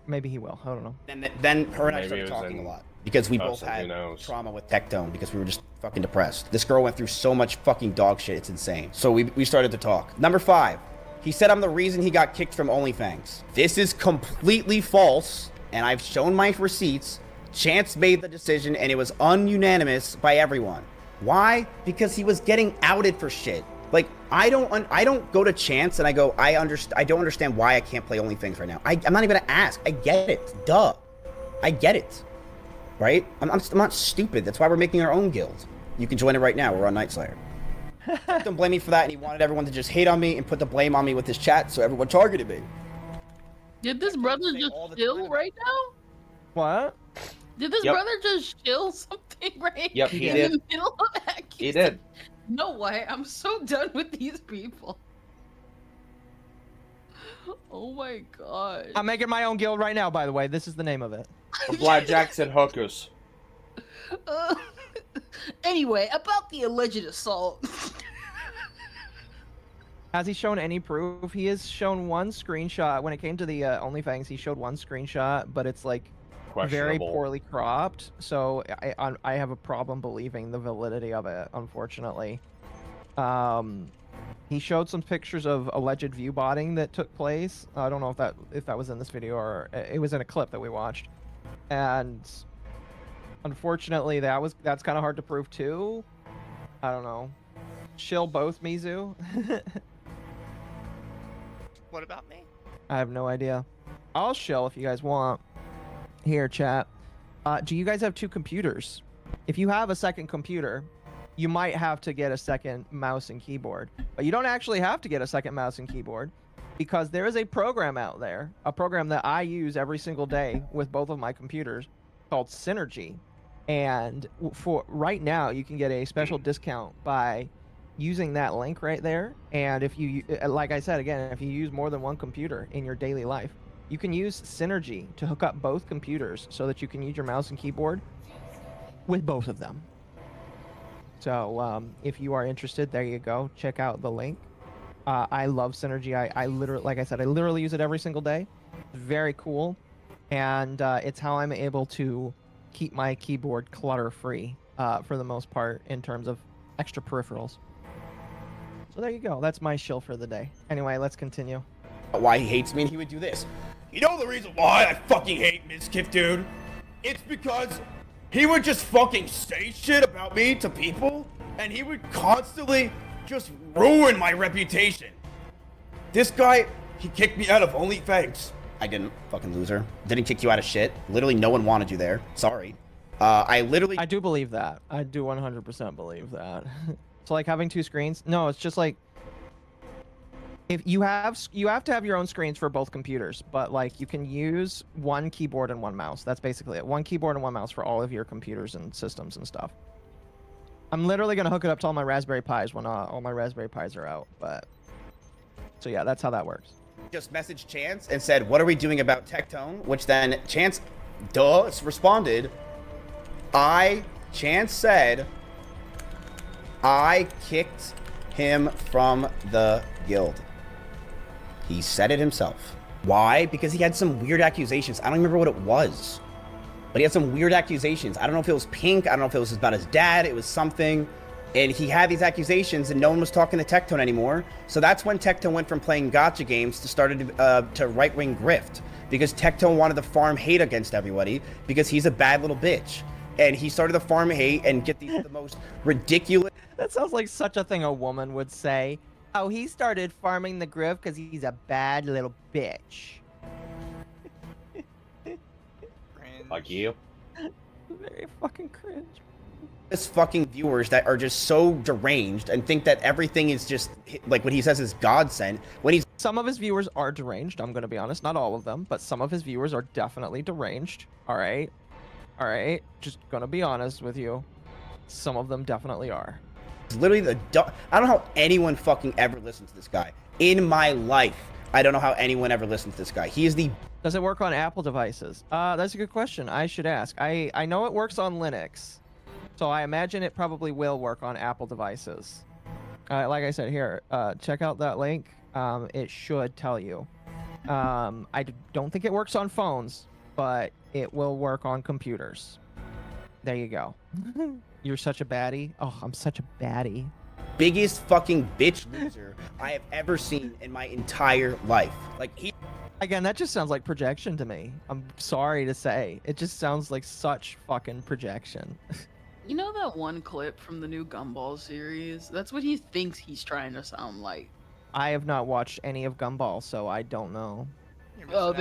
maybe he will. I don't know. And then her and I started talking a lot because we both had trauma with Tectone because we were just fucking depressed. This girl went through so much fucking dog shit. It's insane. So we started to talk. Number 5, he said I'm the reason he got kicked from OnlyFans. This is completely false, and I've shown my receipts. Chance made the decision, and it was ununanimous by everyone. Why? Because he was getting outed for shit. Like, I don't go to Chance and I go, I don't understand why I can't play OnlyFans right now. I'm not even gonna ask. I get it. Duh. I get it. Right? I'm not stupid. That's why we're making our own guild. You can join it right now. We're on Night Slayer. Don't blame me for that, and he wanted everyone to just hate on me and put the blame on me with his chat, so everyone targeted me. Did this brother just chill right now? What? Did this brother just chill something right Yep, he did. in the middle of that? He did. No way. I'm so done with these people. Oh my god. I'm making my own guild right now, by the way. This is the name of it. Blackjacks and hookers. Anyway, about the alleged assault. Has he shown any proof? He has shown one screenshot. When it came to the OnlyFans, he showed one screenshot, but it's like very poorly cropped. So I have a problem believing the validity of it, unfortunately. He showed some pictures of alleged view botting that took place. I don't know if that was in this video or it was in a clip that we watched. And unfortunately, that's kind of hard to prove too. I don't know. Chill both, Mizu. What about me? I have no idea. I'll shill if you guys want. Here, chat. Do you guys have 2 computers? If you have a second computer, you might have to get a second mouse and keyboard. But you don't actually have to get a second mouse and keyboard because there is a program out there, a program that I use every single day with both of my computers called Synergy. And for right now, you can get a special discount by using that link right there. And if you, like I said, again, if you use more than one computer in your daily life, you can use Synergy to hook up both computers so that you can use your mouse and keyboard with both of them. So if you are interested, there you go. Check out the link. I love Synergy. I literally, like I said, I literally use it every single day. Very cool. And it's how I'm able to keep my keyboard clutter-free for the most part in terms of extra peripherals. So there you go. That's my shill for the day. Anyway, let's continue. Why he hates me, and he would do this. You know the reason why I fucking hate Mizkif, dude? It's because he would just fucking say shit about me to people, and he would constantly just ruin my reputation. This guy, he kicked me out of OnlyFans. I didn't, fucking loser. Didn't kick you out of shit. Literally no one wanted you there. Sorry. I do believe that. I do 100% believe that. So like having 2 screens? No, it's just like if you have to have your own screens for both computers, but like you can use one keyboard and one mouse. That's basically it. One keyboard and one mouse for all of your computers and systems and stuff. I'm literally gonna hook it up to all my Raspberry Pis when all my Raspberry Pis are out. But so yeah, that's how that works. Just messaged Chance and said, "What are we doing about Tectone?" Which then Chance, responded. Chance said, I kicked him from the guild. He said it himself. Why? Because he had some weird accusations. I don't remember what it was, but he had some weird accusations. I don't know if it was pink. I don't know if it was about his dad. It was something. And he had these accusations and no one was talking to Tectone anymore. So that's when Tectone went from playing gacha games to right-wing grift, because Tectone wanted to farm hate against everybody because he's a bad little bitch. And he started to farm hate and get the most ridiculous... That sounds like such a thing a woman would say. Oh, he started farming the grift because he's a bad little bitch. Like you. Very fucking cringe. Fucking viewers that are just so deranged and think that everything is just like what he says is God sent. Some of his viewers are deranged. I'm gonna be honest, not all of them, but some of his viewers are definitely deranged. All right, just gonna be honest with you. Some of them definitely are. Literally I don't know how anyone fucking ever listens to this guy in my life. I don't know how anyone ever listens to this guy. He is the... Does it work on Apple devices? That's a good question. I should ask. I know it works on Linux. So I imagine it probably will work on Apple devices. Like I said here, check out that link. It should tell you. I don't think it works on phones, but it will work on computers. There you go. You're such a baddie. Oh, I'm such a baddie. Biggest fucking bitch loser I have ever seen in my entire life. Like Again, that just sounds like projection to me. I'm sorry to say. It just sounds like such fucking projection. You know that one clip from the new Gumball series? That's what he thinks he's trying to sound like. I have not watched any of Gumball, so I don't know. Oh,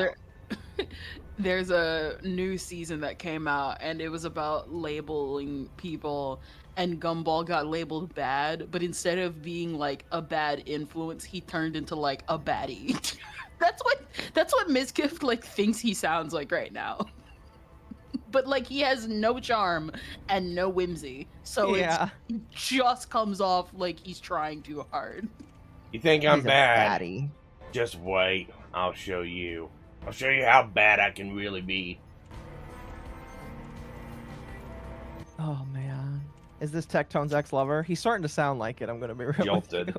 there's a new season that came out, and it was about labeling people, and Gumball got labeled bad, but instead of being like a bad influence, he turned into like a baddie. that's what Mizkif like thinks he sounds like right now. But like he has no charm and no whimsy, so it just comes off like he's trying too hard. You think I'm bad? Just wait. I'll show you. I'll show you how bad I can really be. Oh man, is this Tectone's ex-lover? He's starting to sound like it. I'm gonna be real. Jolted.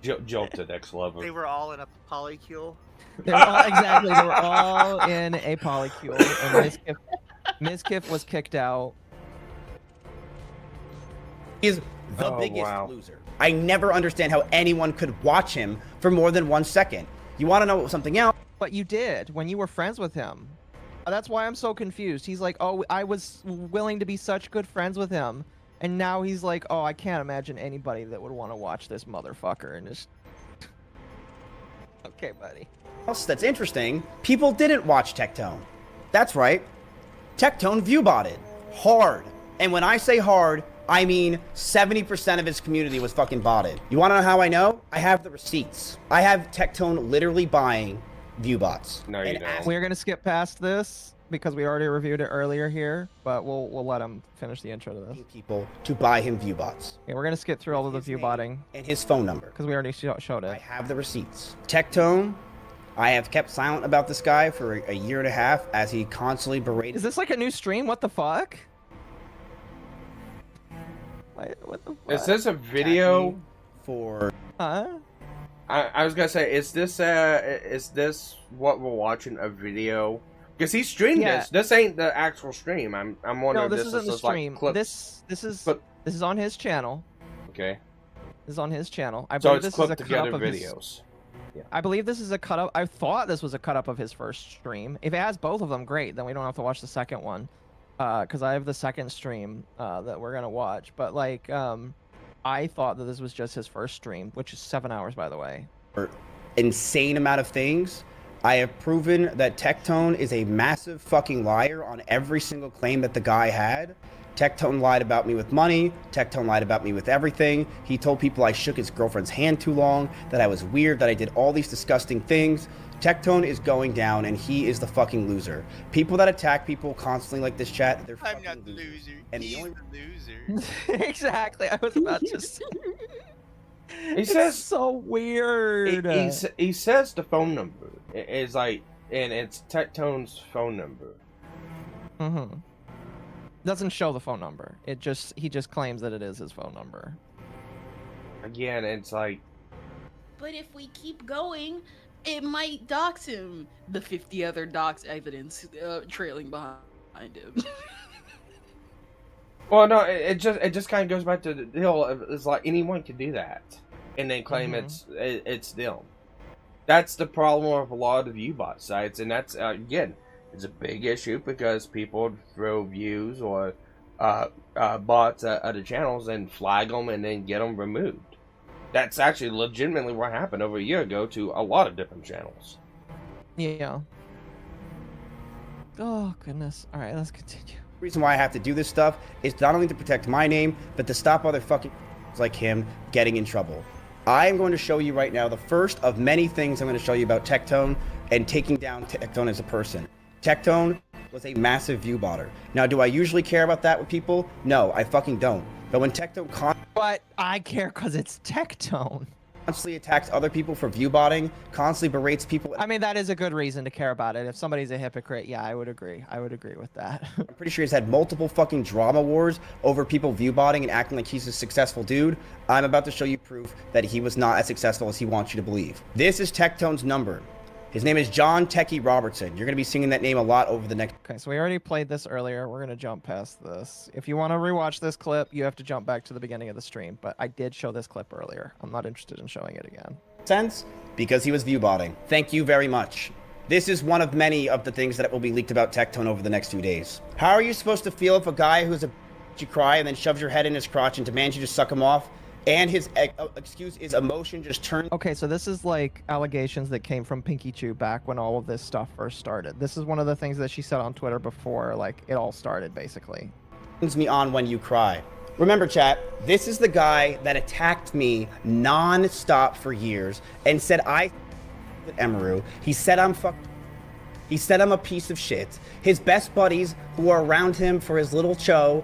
Jolted ex-lover. They were all in a polycule. They were all, exactly. They were all in a polycule, and Mizkif was kicked out. He's the biggest loser. I never understand how anyone could watch him for more than 1 second. You want to know something else? But you did when you were friends with him. That's why I'm so confused. He's like, oh, I was willing to be such good friends with him. And now he's like, oh, I can't imagine anybody that would want to watch this motherfucker. And just... Okay, buddy. Else that's interesting, people didn't watch Tectone. That's right. Tectone view-botted. Hard. And when I say hard, I mean 70% of his community was fucking botted. You want to know how I know? I have the receipts. I have Tectone literally buying view bots. No, you don't. We're gonna skip past this because we already reviewed it earlier here, but we'll let him finish the intro to this. People to buy him view bots. Yeah, we're gonna skip through all of the view botting and his phone number because we already showed it. I have the receipts. Tectone, I have kept silent about this guy for a year and a half as he constantly berated. Is this like a new stream? What the fuck? What the fuck? Is this a video for? I was gonna say, is this what we're watching, a video? Because he streamed this. This ain't the actual stream. I'm wondering. No, this if isn't the stream. Like this is on his channel. Okay. This is on his channel. I so believe it's this clipped is a together cut-up videos. I believe this is a cut up. I thought this was a cut up of his first stream. If it has both of them, great. Then we don't have to watch the second one. Because I have the second stream that we're gonna watch. But like, I thought that this was just his first stream, which is 7 hours, by the way. Insane amount of things. I have proven that Tectone is a massive fucking liar on every single claim that the guy had. Tectone lied about me with money. Tectone lied about me with everything. He told people I shook his girlfriend's hand too long, that I was weird, that I did all these disgusting things. Tectone is going down, and he is the fucking loser. People that attack people constantly like this chat, they're fucking I'm not the loser. And He's the only the loser. Exactly. I was about to say. He says so weird. He says the phone number is like, and it's Tectone's phone number. Mm-hmm. Doesn't show the phone number. He just claims that it is his phone number. Again, it's like. But if we keep going, it might dox him. The 50 other dox evidence trailing behind him. Well, no, it just kind of goes back to the deal. It's like anyone can do that, and then claim it's them. That's the problem with a lot of U-bot sites, and that's again, it's a big issue because people throw views or bots at other channels and flag them and then get them removed. That's actually legitimately what happened over a year ago to a lot of different channels. Yeah. Oh goodness. All right, let's continue. The reason why I have to do this stuff is not only to protect my name, but to stop other fucking like him getting in trouble. I am going to show you right now the first of many things I'm going to show you about Tectone and taking down Tectone as a person. Tectone was a massive view botter. Now, do I usually care about that with people? No, I fucking don't. But when Tectone But I care because it's Tectone. Constantly attacks other people for view botting, constantly berates people. I mean, that is a good reason to care about it. If somebody's a hypocrite, yeah, I would agree. I would agree with that. I'm pretty sure he's had multiple fucking drama wars over people view botting and acting like he's a successful dude. I'm about to show you proof that he was not as successful as he wants you to believe. This is Tectone's number. His name is John Techie Robertson. You're going to be singing that name a lot over the next... Okay, so we already played this earlier. We're going to jump past this. If you want to rewatch this clip, you have to jump back to the beginning of the stream. But I did show this clip earlier. I'm not interested in showing it again. Sense? Because he was view botting. Thank you very much. This is one of many of the things that will be leaked about Tectone over the next few days. How are you supposed to feel if a guy who's a you cry and then shoves your head in his crotch and demands you to suck him off, and his excuse is emotion just turns. Okay, so this is like allegations that came from Pinky Chew back when all of this stuff first started. This is one of the things that she said on Twitter before, like, it all started, basically. Turns me on when you cry. Remember, chat, this is the guy that attacked me non-stop for years and said Emaru. He said He said I'm a piece of shit. His best buddies who are around him for his little show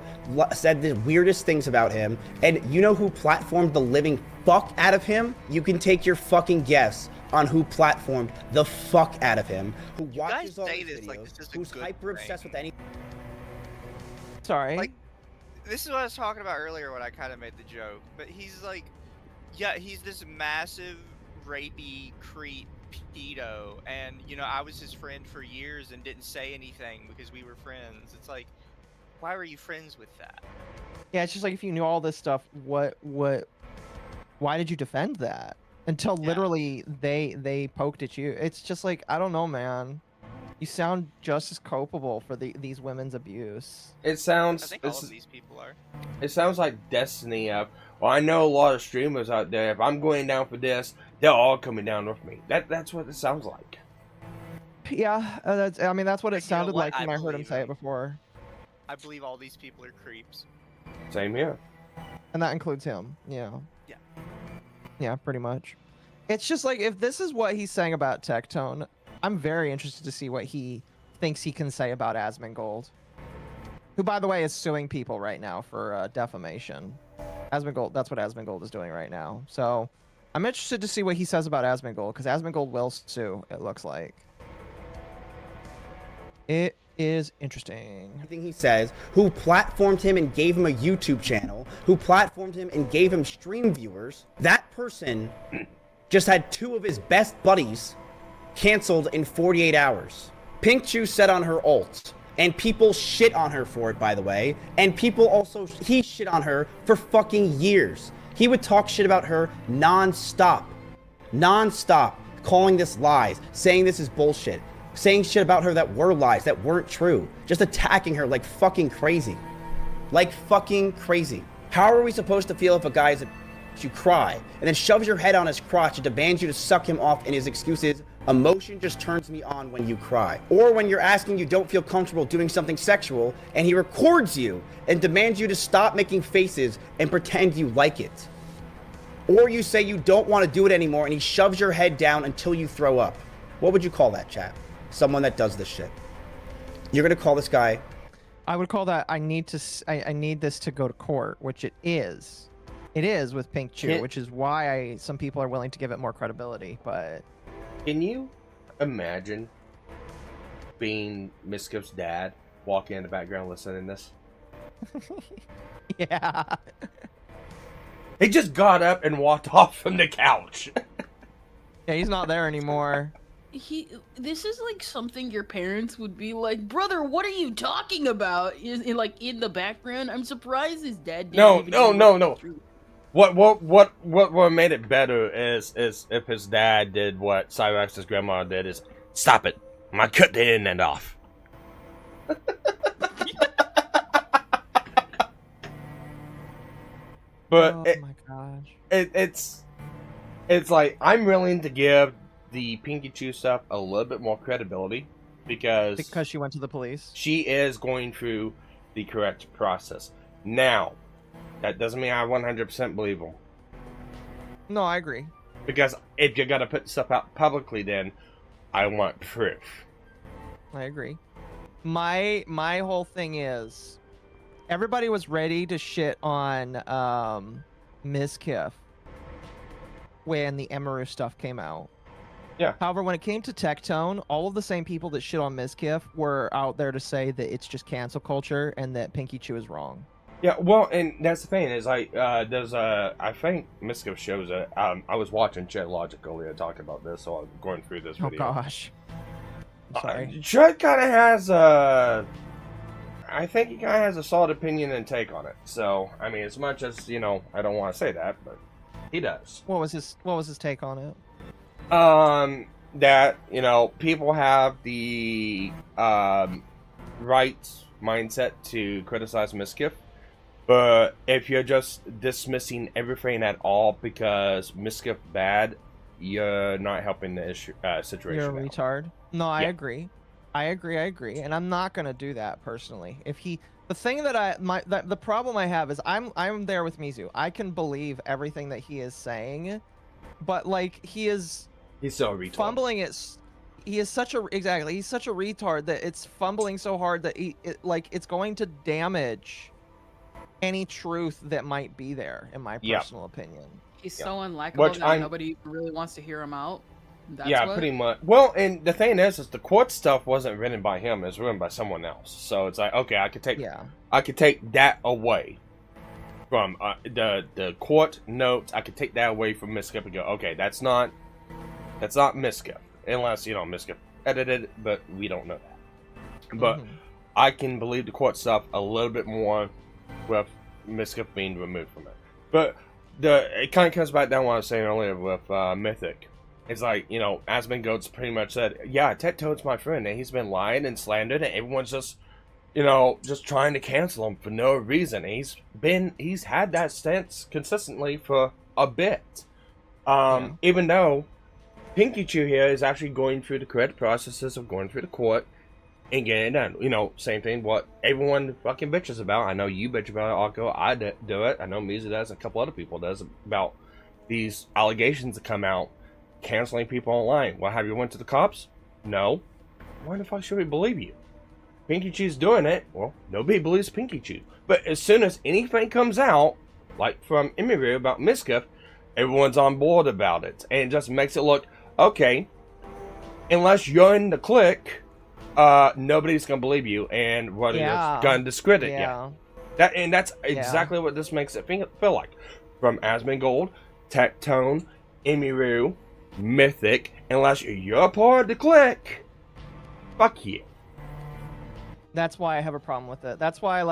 said the weirdest things about him. And you know who platformed the living fuck out of him? You can take your fucking guess on who platformed the fuck out of him. Who watches all his videos, who's hyper obsessed with anything. Sorry. Like, this is what I was talking about earlier when I kind of made the joke. But he's like, yeah, he's this massive rapey creep pedo, and you know, I was his friend for years and didn't say anything because we were friends. It's like, why were you friends with that? Yeah, it's just like, if you knew all this stuff, why did you defend that until literally they poked at you? It's just like, I don't know, man. You sound just as culpable for these women's abuse. It sounds. I think all of these people are. It sounds like destiny of, well, I know a lot of streamers out there. If I'm going down for this, they're all coming down with me. That's what it sounds like. Yeah, I mean, that's what it sounded like when I heard him say it before. I believe all these people are creeps. Same here. And that includes him. Yeah. Yeah. Yeah, pretty much. It's just like, if this is what he's saying about Tectone, I'm very interested to see what he thinks he can say about Asmongold, who, by the way, is suing people right now for defamation. Asmongold, that's what Asmongold is doing right now. So I'm interested to see what he says about Asmongold, because Asmongold will sue, it looks like. It is interesting. Everything he says, who platformed him and gave him a YouTube channel, who platformed him and gave him stream viewers, that person just had 2 of his best buddies canceled in 48 hours. Pink Chew said on her ult, and people shit on her for it, by the way, and people also, he shit on her for fucking years. He would talk shit about her non-stop, calling this lies, saying this is bullshit, saying shit about her that were lies, that weren't true, just attacking her like fucking crazy. Like fucking crazy. How are we supposed to feel if a guy's you cry and then shoves your head on his crotch and demands you to suck him off, and his excuse is, emotion just turns me on when you cry? Or when you're asking you don't feel comfortable doing something sexual and he records you and demands you to stop making faces and pretend you like it. Or you say you don't want to do it anymore and he shoves your head down until you throw up. What would you call that, chat? Someone that does this shit. You're gonna call this guy? I would call that, I need this to go to court, which it is. It is with Pink Chew, which is why some people are willing to give it more credibility, but... Can you imagine being Miskiff's dad, walking in the background listening to this? Yeah. He just got up and walked off from the couch. Yeah, he's not there anymore. This is like something your parents would be like, brother, what are you talking about? Like in the background. I'm surprised his dad didn't No. What made it better is if his dad did what Cyrax's grandma did, is stop it. I'm gonna cut the internet off. But oh my gosh. It's like, I'm willing to give the Pinky Chew stuff a little bit more credibility because she went to the police. She is going through the correct process. Now, that doesn't mean I 100% believe them. No, I agree. Because if you're gonna put stuff out publicly, then I want proof. I agree. My whole thing is, everybody was ready to shit on Miskiff when the Emaru stuff came out. Yeah. However, when it came to Tectone, all of the same people that shit on Miskiff were out there to say that it's just cancel culture and that Pinky Chew is wrong. Yeah, well, and that's the thing, is like, there's I think Miskiff shows it. I was watching Chet Logic earlier talking about this, so I'm going through this video. Oh gosh. I'm sorry. Chet kind of has I think he kind of has a solid opinion and take on it. So, I mean, as much as, you know, I don't want to say that, but he does. What was his take on it? That, you know, people have the right mindset to criticize Miskiff, But if you're just dismissing everything at all because Miskiff bad, you're not helping the issue situation. You're a out. retard. No, I Yeah. agree. I agree, and I'm not gonna do that personally. If he, the thing that the problem I have is I'm there with Mizu. I can believe everything that he is saying, but like he's so retarded. fumbling it. He is such a he's such a retard that it's fumbling so hard that it's going to damage any truth that might be there, in my personal opinion. He's so unlikable that nobody really wants to hear him out. That's pretty much. Well, and the thing is the court stuff wasn't written by him; it was written by someone else. So it's like, okay, I could take that away from the court notes. I could take that away from Miskiff and go, okay, that's not Miskiff, unless Miskiff edited it, but we don't know that. But I can believe the court stuff a little bit more with Miskiff being removed from it. But it kind of comes back down to what I was saying earlier with Mythic. It's like, Aspen Goats pretty much said, yeah, Tectone's my friend, and he's been lying and slandered, and everyone's just, just trying to cancel him for no reason. And he's had that stance consistently for a bit. Even though Pinky Chew here is actually going through the correct processes of going through the court and getting it done. Same thing what everyone fucking bitches about. I know you bitch about it, Akko. I do it. I know Mizu does, and a couple other people does, about these allegations that come out, canceling people online. Well, have you went to the cops? No. Why the fuck should we believe you? Pinky Chew's doing it. Well, nobody believes Pinky Chew. But as soon as anything comes out, like from Emiru about Miskiff, everyone's on board about it. And it just makes it look, okay, unless you're in the clique, nobody's gonna believe you, and what just gonna discredit you. That's exactly what this makes it feel like. From Asmongold, Tectone, Emiru, Mythic, unless you're part of the clique, fuck you. That's why I have a problem with it. That's why,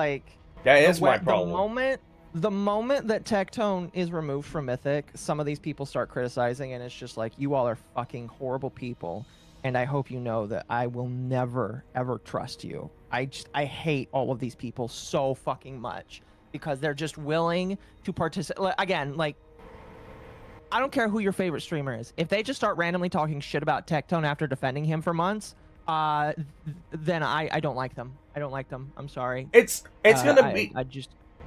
that is my problem. The moment that Tectone is removed from Mythic, some of these people start criticizing, and it's just like, you all are fucking horrible people, and I hope you know that I will never, ever trust you. I hate all of these people so fucking much, because they're just willing to participate. Again, I don't care who your favorite streamer is. If they just start randomly talking shit about Tectone after defending him for months, then I don't like them. I don't like them. I'm sorry. It's gonna be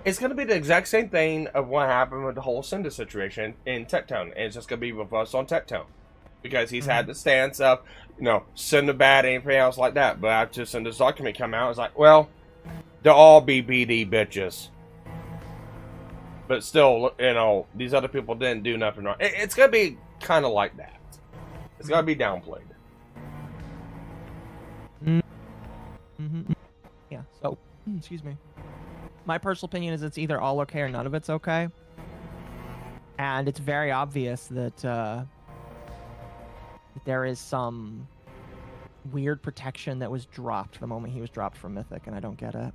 it's gonna be the exact same thing of what happened with the whole Cinder situation in Tectone. And it's just gonna be reversed on Tectone, because he's had the stance of Cinder bad, anything else like that. But after Cinder's document come out, it's like, well, they'll all be BD bitches. But still, these other people didn't do nothing wrong. It's going to be kind of like that. It's going to be downplayed. Yeah, so, excuse me. My personal opinion is it's either all okay or none of it's okay. And it's very obvious that there is some weird protection that was dropped the moment he was dropped from Mythic, and I don't get it.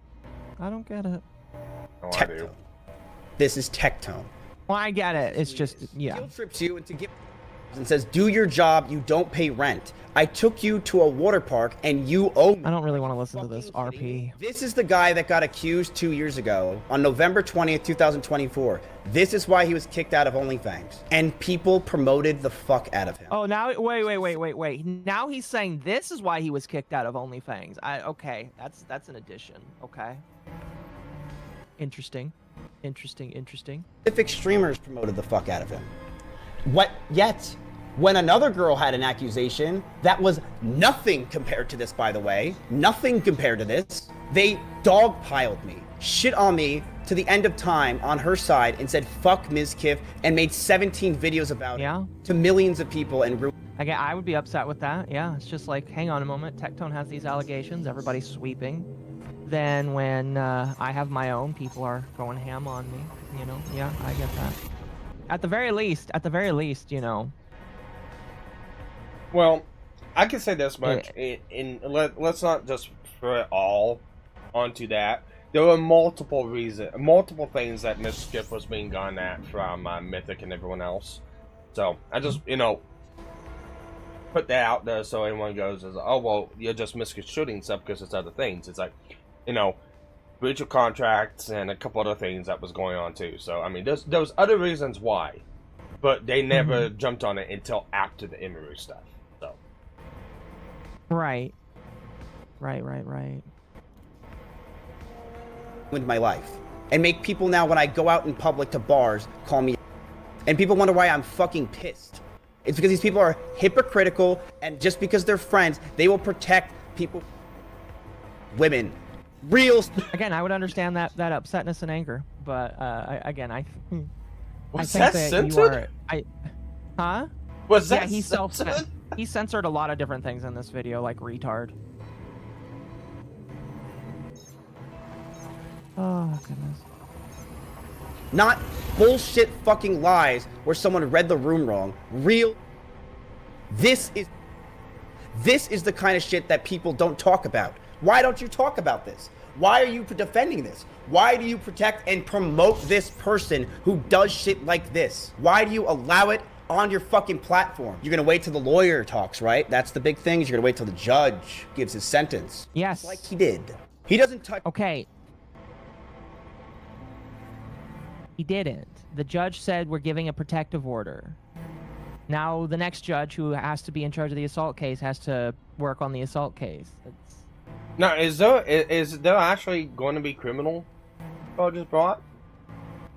I don't get it. Oh, I do. This is Tectone. Well, I get it. It's just, Guilt trips you into and says, do your job, you don't pay rent. I took you to a water park and you owe me. I don't really want to listen to this, RP. This is the guy that got accused 2 years ago on November 20th, 2024. This is why he was kicked out of OnlyFans. And people promoted the fuck out of him. Oh, now, wait. Now he's saying this is why he was kicked out of OnlyFans. Okay, that's an addition. Okay. Interesting. Specific streamers promoted the fuck out of him. Yet, when another girl had an accusation that was nothing compared to this, by the way, nothing compared to this, they dogpiled me, shit on me to the end of time on her side and said fuck Ms. Kiff and made 17 videos about it to millions of people and Again, I would be upset with that. Yeah, it's just like, hang on a moment. Tectone has these allegations. Everybody's sweeping. Then when I have my own, people are going ham on me. Yeah, I get that. At the very least, Well, I can say this much. Let's not just throw it all onto that. There were multiple things that Miskiff was being gone at from Mythic and everyone else. So I just, put that out there so anyone goes, oh well, you're just misconstruing stuff because it's other things. It's like, breach of contracts and a couple other things that was going on too. So I mean, there was other reasons why, but they never jumped on it until after the Emery stuff. So. Right. With my life, and make people now when I go out in public to bars call me, and people wonder why I'm fucking pissed. It's because these people are hypocritical, and just because they're friends, they will protect people, women, real. Again, I would understand that upsetness and anger, but I Was think that that you censored? are. Was that Yeah, he censored a lot of different things in this video, like retard. Oh goodness. Not bullshit fucking lies where someone read the room wrong. Real. This is the kind of shit that people don't talk about. Why don't you talk about this? Why are you defending this? Why do you protect and promote this person who does shit like this? Why do you allow it on your fucking platform? You're gonna wait till the lawyer talks, right? That's the big thing. You're gonna wait till the judge gives his sentence. Yes. Like he did. He doesn't touch. Okay. He didn't. The judge said we're giving a protective order. Now the next judge, who has to be in charge of the assault case, has to work on the assault case. Now, is there actually going to be criminal charges brought?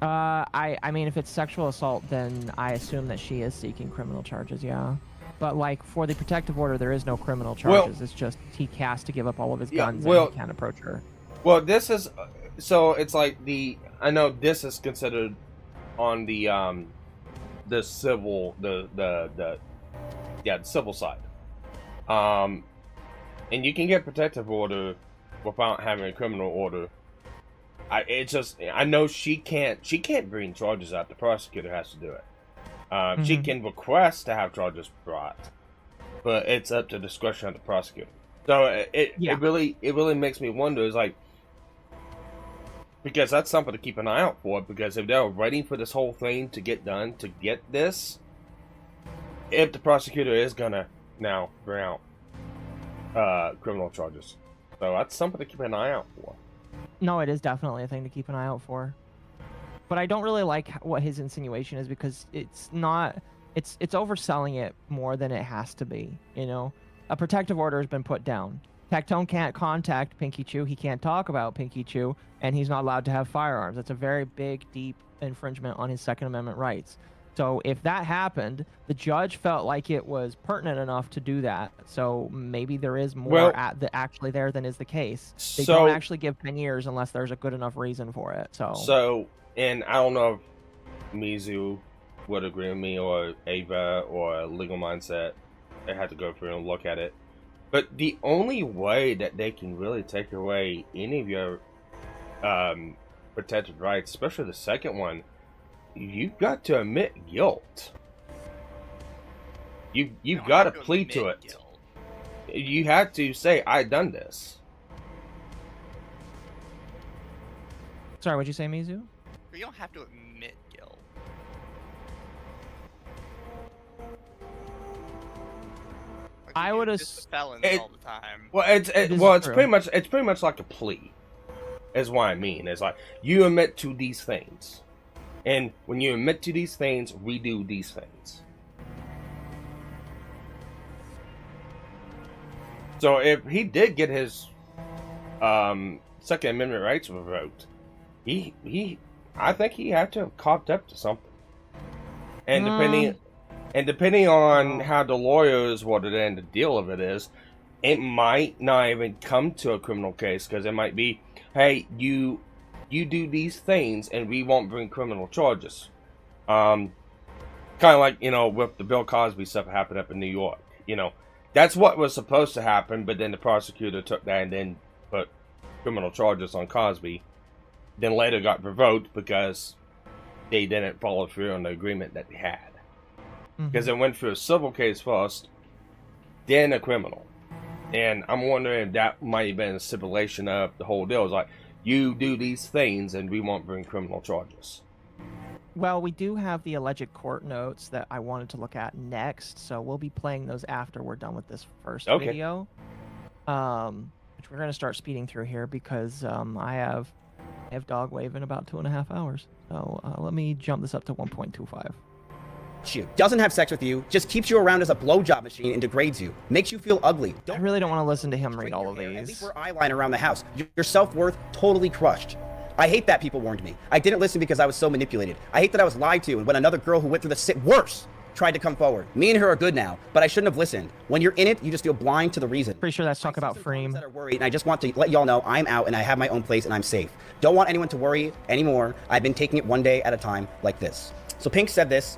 I mean, if it's sexual assault, then I assume that she is seeking criminal charges, yeah. But, like, for the protective order, there is no criminal charges. It's just he has to give up all of his guns and he can't approach her. Well, this is... So, it's like I know this is considered on the civil... the civil side. And you can get protective order without having a criminal order. I know she can't bring charges out. The prosecutor has to do it. She can request to have charges brought, but it's up to discretion of the prosecutor. So it really makes me wonder, is like, because that's something to keep an eye out for, because if they're waiting for this whole thing to get done, to get this, if the prosecutor is gonna now bring out criminal charges. So that's something to keep an eye out for. No, it is definitely a thing to keep an eye out for. But I don't really like what his insinuation is, because it's overselling it more than it has to be, you know? A protective order has been put down. Tectone can't contact Pinky Chew, he can't talk about Pinky Chew, and he's not allowed to have firearms. That's a very big, deep infringement on his Second Amendment rights. So if that happened, the judge felt like it was pertinent enough to do that. So maybe there is more actually there than is the case. They don't actually give 10 years unless there's a good enough reason for it. So and I don't know if Mizu would agree with me, or Ava, or Legal Mindset. They had to go through and look at it. But the only way that they can really take away any of your protected rights, especially the second one, you've got to admit guilt. You've got to plead to it. Guilt. You have to say, I done this. Sorry, what'd you say, Mizu? You don't have to admit guilt. Like, I would have felons all the time. Well, it's pretty much like a plea, is what I mean. It's like you admit to these things. And when you admit to these things, we do these things. So if he did get his Second Amendment rights revoked, I think he had to have copped up to something. And depending on how the lawyers wanted to end the deal of it is, it might not even come to a criminal case, because it might be, hey, you do these things and we won't bring criminal charges. Kind of like, you know, with the Bill Cosby stuff happened up in New York. You know, that's what was supposed to happen, but then the prosecutor took that and then put criminal charges on Cosby. Then later got revoked because they didn't follow through on the agreement that they had. Because it went through a civil case first, then a criminal. And I'm wondering if that might have been a stipulation of the whole deal. It's like, you do these things and we won't bring criminal charges. Well, we do have the alleged court notes that I wanted to look at next, so we'll be playing those after we're done with this first video. which we're gonna start speeding through here because I have dog wave in about 2.5 hours. So let me jump this up to 1.25. You doesn't have sex with you, just keeps you around as a blowjob machine and degrades you, makes you feel ugly. I really don't want to listen to him read all of At least these. wear eyeliner around the house. Your self-worth totally crushed. I hate that people warned me. I didn't listen because I was so manipulated. I hate that I was lied to, and when another girl who went through the worse tried to come forward. Me and her are good now, but I shouldn't have listened. When you're in it, you just feel blind to the reason. Pretty sure that's talking about Freem. That are worried, and I just want to let y'all know I'm out and I have my own place and I'm safe. Don't want anyone to worry anymore. I've been taking it one day at a time like this. So Pink said this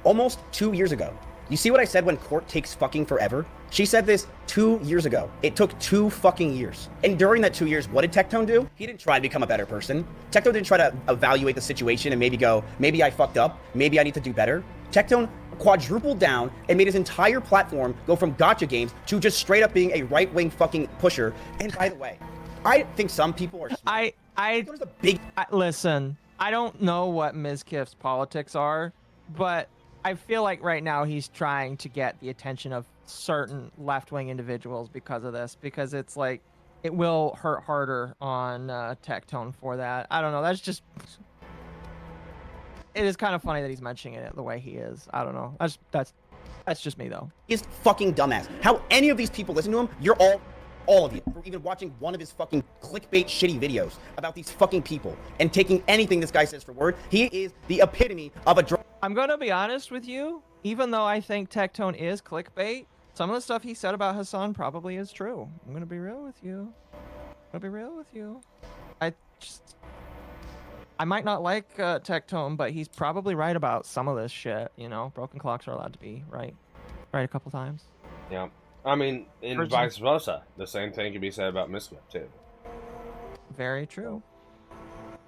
almost 2 years ago. You see what I said when court takes fucking forever? She said this 2 years ago. It took 2 fucking years. And during that 2 years, what did Tectone do? He didn't try to become a better person. Tectone didn't try to evaluate the situation and maybe go, maybe I fucked up, maybe I need to do better. Tectone quadrupled down and made his entire platform go from gacha games to just straight up being a right-wing fucking pusher. And by the way, I think some people are smart. Listen, I don't know what Mizkif's politics are, but I feel like right now he's trying to get the attention of certain left-wing individuals because of this, because it's like it will hurt harder on Tectone for that. I don't know. That's just... It is kind of funny that he's mentioning it the way he is. I don't know. That's just me, though. He's fucking dumbass. How any of these people listen to him, you're all of you, for even watching one of his fucking clickbait shitty videos about these fucking people and taking anything this guy says for word. He is the epitome of a drug. I'm going to be honest with you. Even though I think Tectone is clickbait, some of the stuff he said about Hassan probably is true. I'm going to be real with you. I might not like Tectone, but he's probably right about some of this shit, you know? Broken clocks are allowed to be right a couple times. Yeah. I mean, and vice versa. The same thing can be said about Misfit, too. Very true.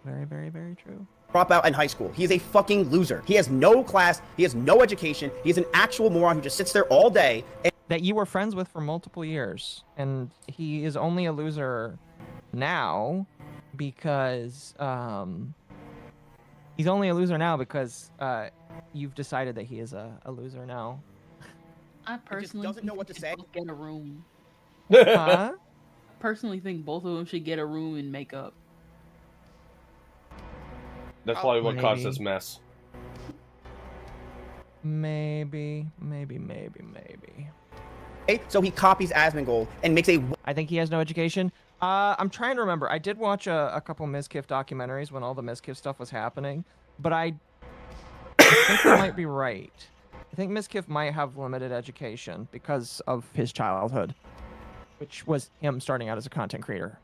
Very, very, very true. Drop out in high school. He is a fucking loser. He has no class. He has no education. He is an actual moron who just sits there all day. That you were friends with for multiple years. And he is only a loser now because... He's only a loser now because you've decided that he is a loser now. I personally doesn't know what to say. Get a room. Huh? Personally think both of them should get a room and make up. That's probably what caused this mess. Maybe. So he copies Asmongold and makes a... I think he has no education. I'm trying to remember. I did watch a couple Mizkif documentaries when all the Mizkif stuff was happening, but I think you might be right. I think Mizkif might have limited education because of his childhood, which was him starting out as a content creator.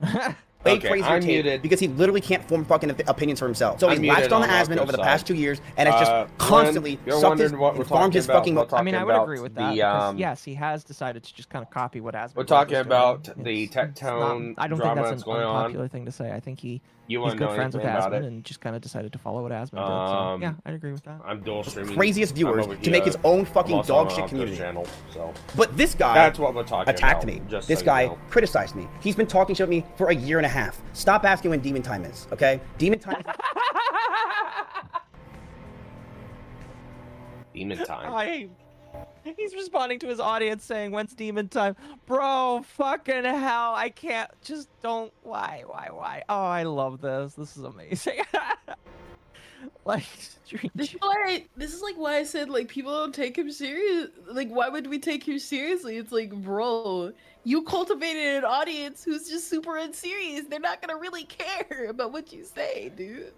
Crazy I'm muted because he literally can't form fucking opinions for himself. So he's latched on the Asmon over the past 2 years and has just constantly sucked his, farmed his fucking... I mean, I would agree with that because, yes, he has decided to just kind of copy what Asmon. We're talking about the Tectone I don't think that's an unpopular thing to say. I think he's good friends with Asmon and just kind of decided to follow what Asmon did. So, yeah, I'd agree with that. I'm dual streaming. Craziest viewers to make his own fucking dog shit community. Channel, so. But this guy that's what we're talking attacked about, me. Just This so guy you know. criticized me. He's been talking shit with me for a year and a half. Stop asking when Demon Time is, okay? Demon Time is... Demon Time. He's responding to his audience saying, when's Demon Time? Bro, fucking hell, I can't, just don't, why? Oh, I love this. This is amazing. Like, this is like why I said, like, people don't take him serious. Like, why would we take him seriously? It's like, bro, you cultivated an audience who's just super unserious. They're not gonna really care about what you say, dude.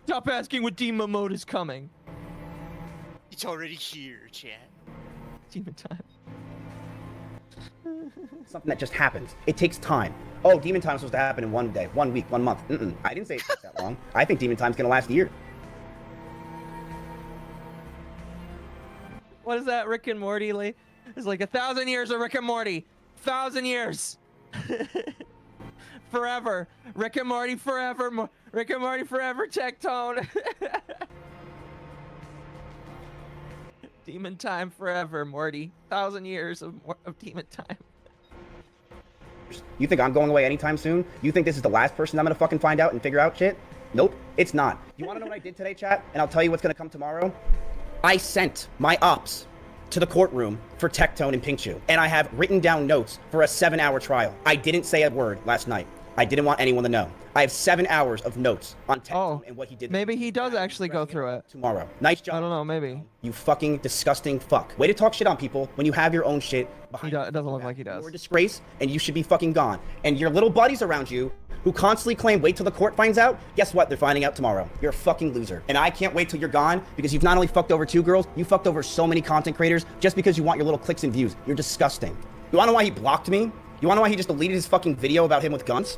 Stop asking what Demon Mode is coming. It's already here, chat. Demon Time. Something that just happens. It takes time. Oh, Demon Time is supposed to happen in 1 day, 1 week, 1 month. I didn't say it takes that long. I think Demon Time's gonna last a year. What is that, Rick and Morty? It's like 1,000 years of Rick and Morty. 1,000 years. Forever. Rick and Morty forever. Rick and Morty forever, Tectone. Demon Time forever, Morty. 1,000 years of Demon Time. You think I'm going away anytime soon? You think this is the last person I'm gonna fucking find out and figure out shit? Nope, it's not. You wanna know what I did today, chat? And I'll tell you what's gonna come tomorrow? I sent my ops to the courtroom for Tectone and Pinkchu, and I have written down notes for a 7-hour trial. I didn't say a word last night. I didn't want anyone to know. I have 7 hours of notes on Tectone and what he did. Maybe he does actually go through it tomorrow. Nice job. I don't know, maybe. You fucking disgusting fuck. Way to talk shit on people when you have your own shit behind you. It doesn't look like he does. You're a disgrace, and you should be fucking gone. And your little buddies around you who constantly claim wait till the court finds out, guess what? They're finding out tomorrow. You're a fucking loser. And I can't wait till you're gone because you've not only fucked over 2 girls, you fucked over so many content creators just because you want your little clicks and views. You're disgusting. You wanna know why he blocked me? You wanna know why he just deleted his fucking video about him with guns?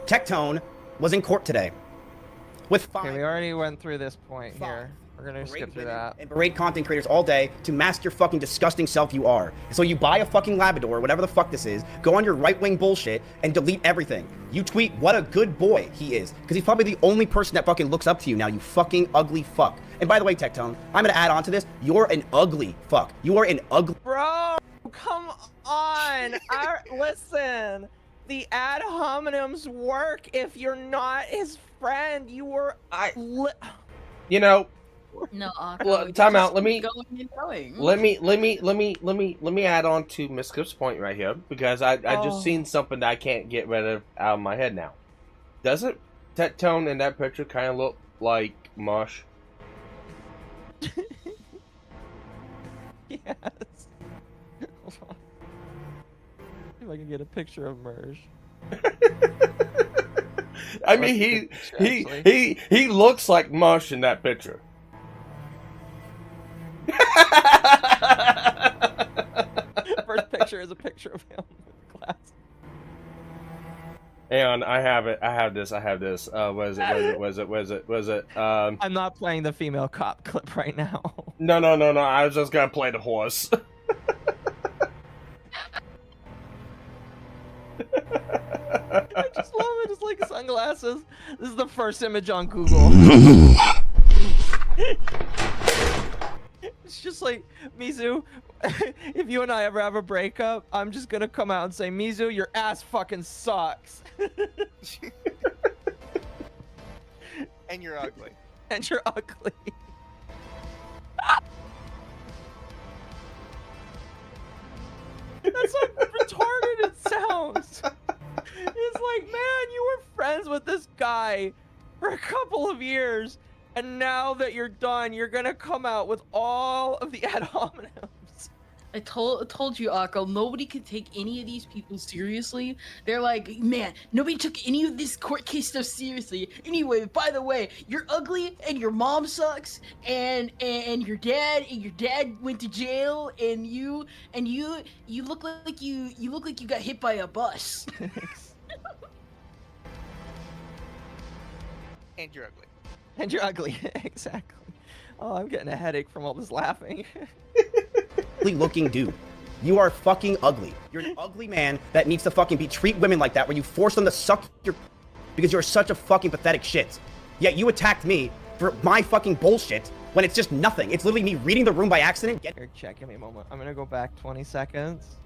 Tectone was in court today with 5. Okay, we already went through this point here. We're gonna skip through that. And berate content creators all day to mask your fucking disgusting self you are. So you buy a fucking Labrador, whatever the fuck this is, go on your right-wing bullshit, and delete everything. You tweet what a good boy he is, because he's probably the only person that fucking looks up to you now, you fucking ugly fuck. And by the way, Tectone, I'm gonna add on to this, you're an ugly fuck. You are an ugly— Bro, come on! Listen, the ad hominems work if you're not his friend. You were— You know, no, time out. Let me add on to Miss Cliff's point right here, because I just seen something that I can't get rid of out of my head now. Doesn't Tectone in that picture kind of look like Mush? Yes. Hold on. See if I can get a picture of Merge. I mean, he looks like Mush in that picture. First picture is a picture of him with glasses. And I have it. I have this. Was it? I'm not playing the female cop clip right now. No. I was just gonna play the horse. I just love it. It's like sunglasses. This is the first image on Google. It's just like, Mizu, if you and I ever have a breakup, I'm just gonna come out and say, Mizu, your ass fucking sucks. And you're ugly. And you're ugly. That's how retarded it sounds. It's like, man, you were friends with this guy for a couple of years, and now that you're done, you're gonna come out with all of the ad hominems. I told you, Akko, nobody can take any of these people seriously. They're like, man, nobody took any of this court case stuff seriously. Anyway, by the way, you're ugly and your mom sucks and your dad went to jail and you look like you got hit by a bus. And you're ugly. And you're ugly. Exactly. Oh, I'm getting a headache from all this laughing. Looking dude. You are fucking ugly. You're an ugly man that needs to fucking treat women like that, where you force them to suck your because you're such a fucking pathetic shit. Yet you attacked me for my fucking bullshit when it's just nothing. It's literally me reading the room by accident. Here, check, give me a moment. I'm gonna go back 20 seconds.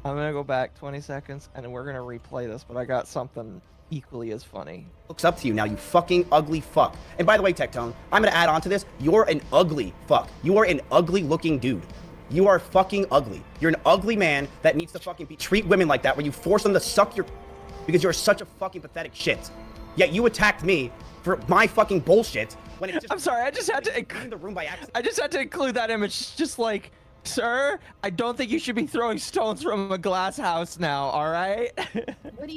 I'm gonna go back 20 seconds, and we're gonna replay this, but I got something equally as funny. Looks up to you now, you fucking ugly fuck. And by the way, Tectone, I'm gonna add on to this. You're an ugly fuck. You are an ugly looking dude. You are fucking ugly. You're an ugly man that needs to fucking treat women like that, where you force them to suck your because you're such a fucking pathetic shit. Yet you attacked me for my fucking bullshit when it's just— I'm sorry, I just had to include the room by accident. I just had to include that image, just like, sir, I don't think you should be throwing stones from a glass house now, all right? What do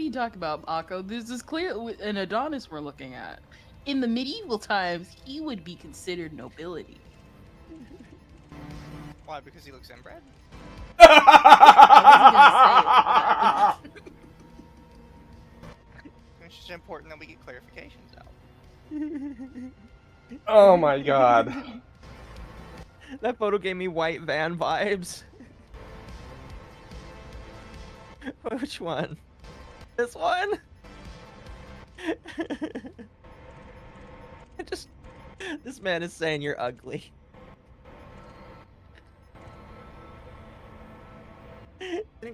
you talk about, Akko? This is clear an Adonis we're looking at. In the medieval times, he would be considered nobility. Why? Because he looks inbred? It's just important that we get clarifications out. Oh my god. That photo gave me white van vibes. Which one? This one? This man is saying you're ugly.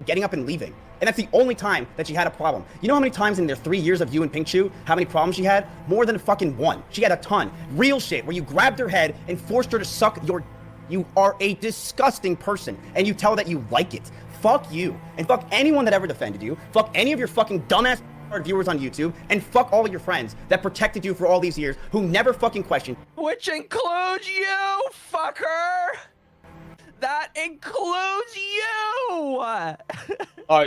Getting up and leaving. And that's the only time that she had a problem. You know how many times in their 3 years of you and Pinkchu, how many problems she had? More than fucking one. She had a ton. Real shit, where you grabbed her head and forced her to suck your You are a disgusting person, and you tell that you like it. Fuck you, and fuck anyone that ever defended you. Fuck any of your fucking dumbass viewers on YouTube, and fuck all of your friends that protected you for all these years, who never fucking questioned. Which includes you, fucker! That includes you!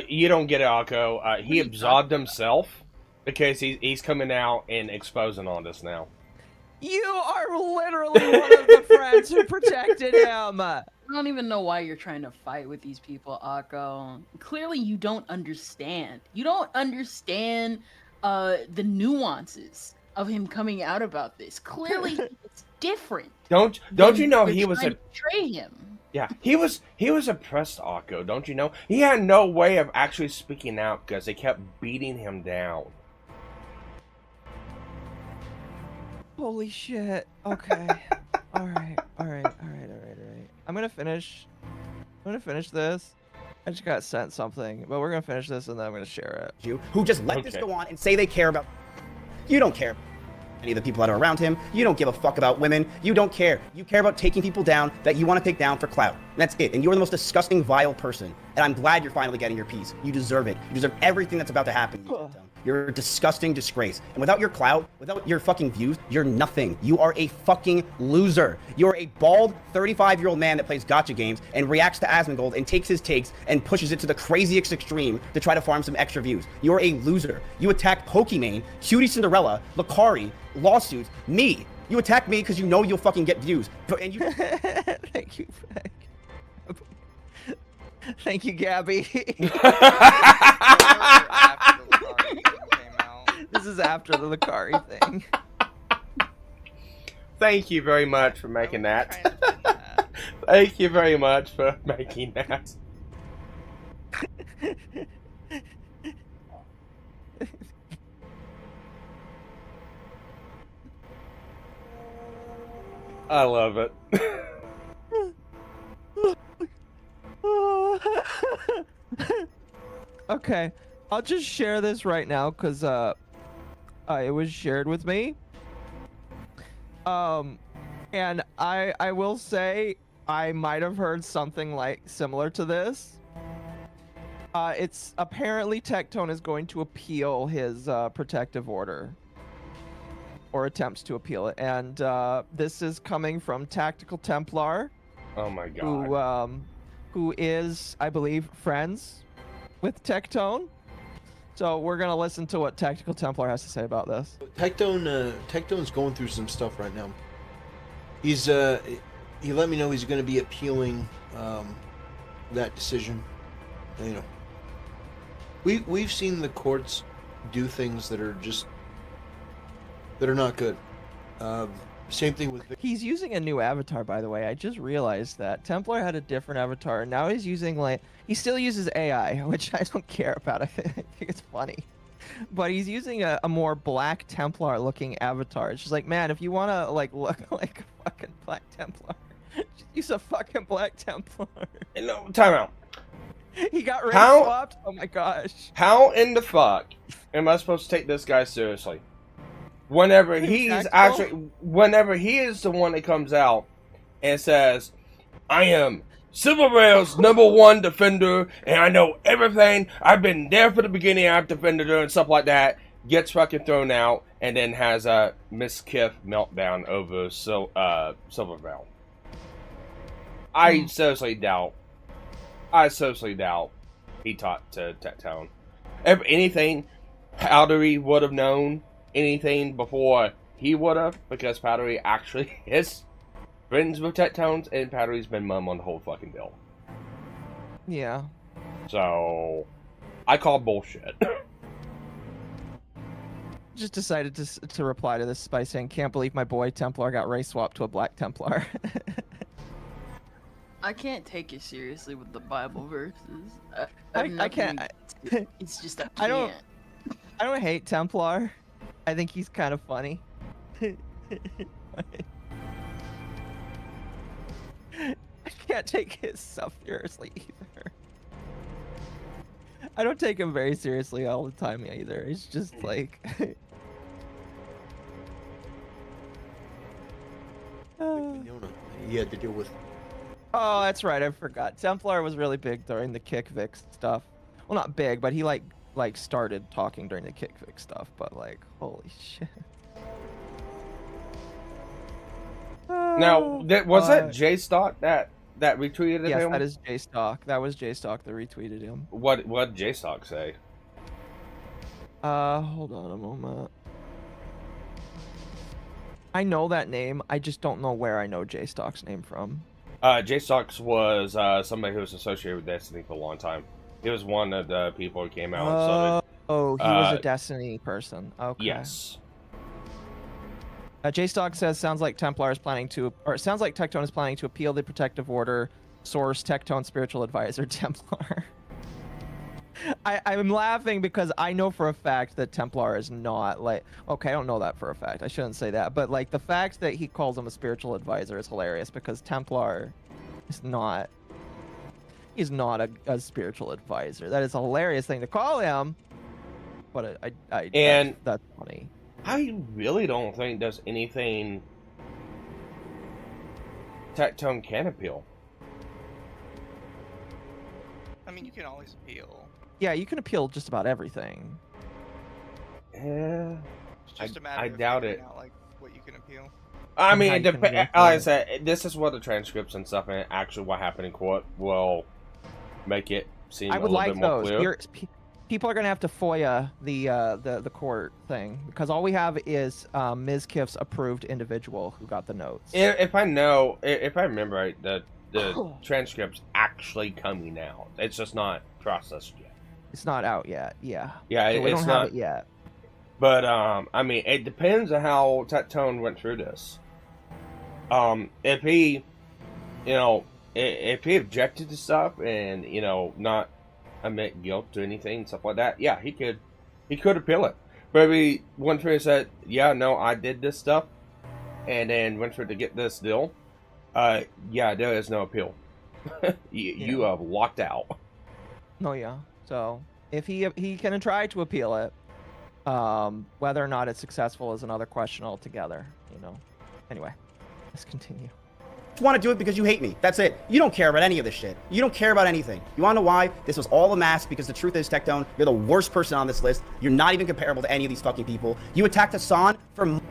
You don't get it, Akko. He absolved himself because he's coming out and exposing all this now. You are literally one of the friends who protected him! I don't even know why you're trying to fight with these people, Akko. Clearly you don't understand. You don't understand the nuances of him coming out about this. Clearly it's different. Don't you know he was to betray him? Yeah, he was oppressed, Akko, don't you know? He had no way of actually speaking out because they kept beating him down. Holy shit. Okay. Alright. I'm gonna finish this. I just got sent something, but we're gonna finish this and then I'm gonna share it. You who just let this go on and say they care about. You don't care any of the people that are around him. You don't give a fuck about women. You don't care. You care about taking people down that you want to take down for clout. That's it. And you're the most disgusting, vile person. And I'm glad you're finally getting your peace. You deserve it. You deserve everything that's about to happen. You're a disgusting disgrace. And without your clout, without your fucking views, you're nothing. You are a fucking loser. You're a bald 35-year-old man that plays gacha games and reacts to Asmongold and takes his takes and pushes it to the craziest extreme to try to farm some extra views. You're a loser. You attack Pokimane, Cutie Cinderella, Lakari, lawsuits, me. You attack me because you know you'll fucking get views. And you Thank you, Frank. Thank you, Gabby. This is after the Lakari thing. Thank you very much for making that. Thank you very much for making that. I love it. Okay, I'll just share this right now because it was shared with me. And I will say I might have heard something like similar to this. It's apparently Tectone is going to appeal his protective order, or attempts to appeal it, and this is coming from Tactical Templar. Oh my god. Who is, I believe, friends with Tectone. So we're gonna listen to what Tactical Templar has to say about this. Tectone's going through some stuff right now. He's he let me know he's going to be appealing that decision. You know, we've seen the courts do things that are not good. Same thing with. He's using a new avatar, by the way. I just realized that Templar had a different avatar. Now he's using he still uses AI, which I don't care about. I think it's funny, but he's using a more Black Templar looking avatar. It's just like, man, if you want to look like a fucking Black Templar, just use a fucking Black Templar. No, time out. He got race swapped. Oh my gosh. How in the fuck am I supposed to take this guy seriously? Whenever he is the one that comes out and says, I am Silver Rail's #1 defender, and I know everything. I've been there for the beginning. I've defended her and stuff like that. Gets fucking thrown out, and then has a Miss Kiff meltdown over Silver Rail. I seriously doubt he talked to Tectone. If anything, Powdery would have known anything before he would have, because Powdery actually is friends with Tectones, and Powdery's been mum on the whole fucking deal. Yeah. So, I call bullshit. Just decided to reply to this by saying, can't believe my boy Templar got race swapped to a Black Templar. I can't take it seriously with the Bible verses. I can't. It's just I can't. I don't hate Templar. I think he's kind of funny. I can't take his stuff seriously either. I don't take him very seriously all the time either. It's just like... He had to deal with Oh, that's right. I forgot. Templar was really big during the Kick Vic stuff. Well, not big, but he like started talking during the Kick Vic stuff. But like, holy shit. Now, was that J-Stock that retweeted him? Yes, that is J-Stock. That was J-Stock that retweeted him. What did J-Stock say? Hold on a moment. I know that name. I just don't know where I know J-Stock's name from. J-Stock was somebody who was associated with Destiny for a long time. He was one of the people who came out and started. Oh, he was a Destiny person. Okay. Yes. J-Stock says, sounds like Templar is planning to, or it sounds like Tectone is planning to appeal the protective order. Source, Tectone spiritual advisor, Templar. I'm laughing because I know for a fact that Templar is not like, okay, I don't know that for a fact. I shouldn't say that. But like the fact that he calls him a spiritual advisor is hilarious because Templar is not, he's not a spiritual advisor. That is a hilarious thing to call him. But that's funny. I really don't think there's anything Tectone can appeal. I mean, you can always appeal. Yeah, you can appeal just about everything. Yeah, It's just a matter I of doubt figuring it. out, like, what you can appeal. I mean, it depends. Like I said, this is what the transcripts and stuff and actually what happened in court will make it seem I would a little like bit more those. clear. People are gonna have to FOIA the court thing because all we have is Ms. Kiff's approved individual who got the notes. If I remember right, the transcript's actually coming out. It's just not processed yet. It's not out yet. Yeah. Yeah, so we it's don't not have it yet. But I mean, it depends on how Tectone went through this. If he, if he objected to stuff and not admit guilt to anything, stuff like that, yeah, he could appeal it. But if he went through and said, yeah, no, I did this stuff, and then went through to get this deal, yeah, there is no appeal. You have locked out. No, yeah. So if he can try to appeal it, whether or not it's successful is another question altogether. Anyway, let's continue. You want to do it because you hate me. That's it. You don't care about any of this shit. You don't care about anything. You want to know why? This was all a mask because the truth is, Tectone, you're the worst person on this list. You're not even comparable to any of these fucking people. You attacked Hassan for nope,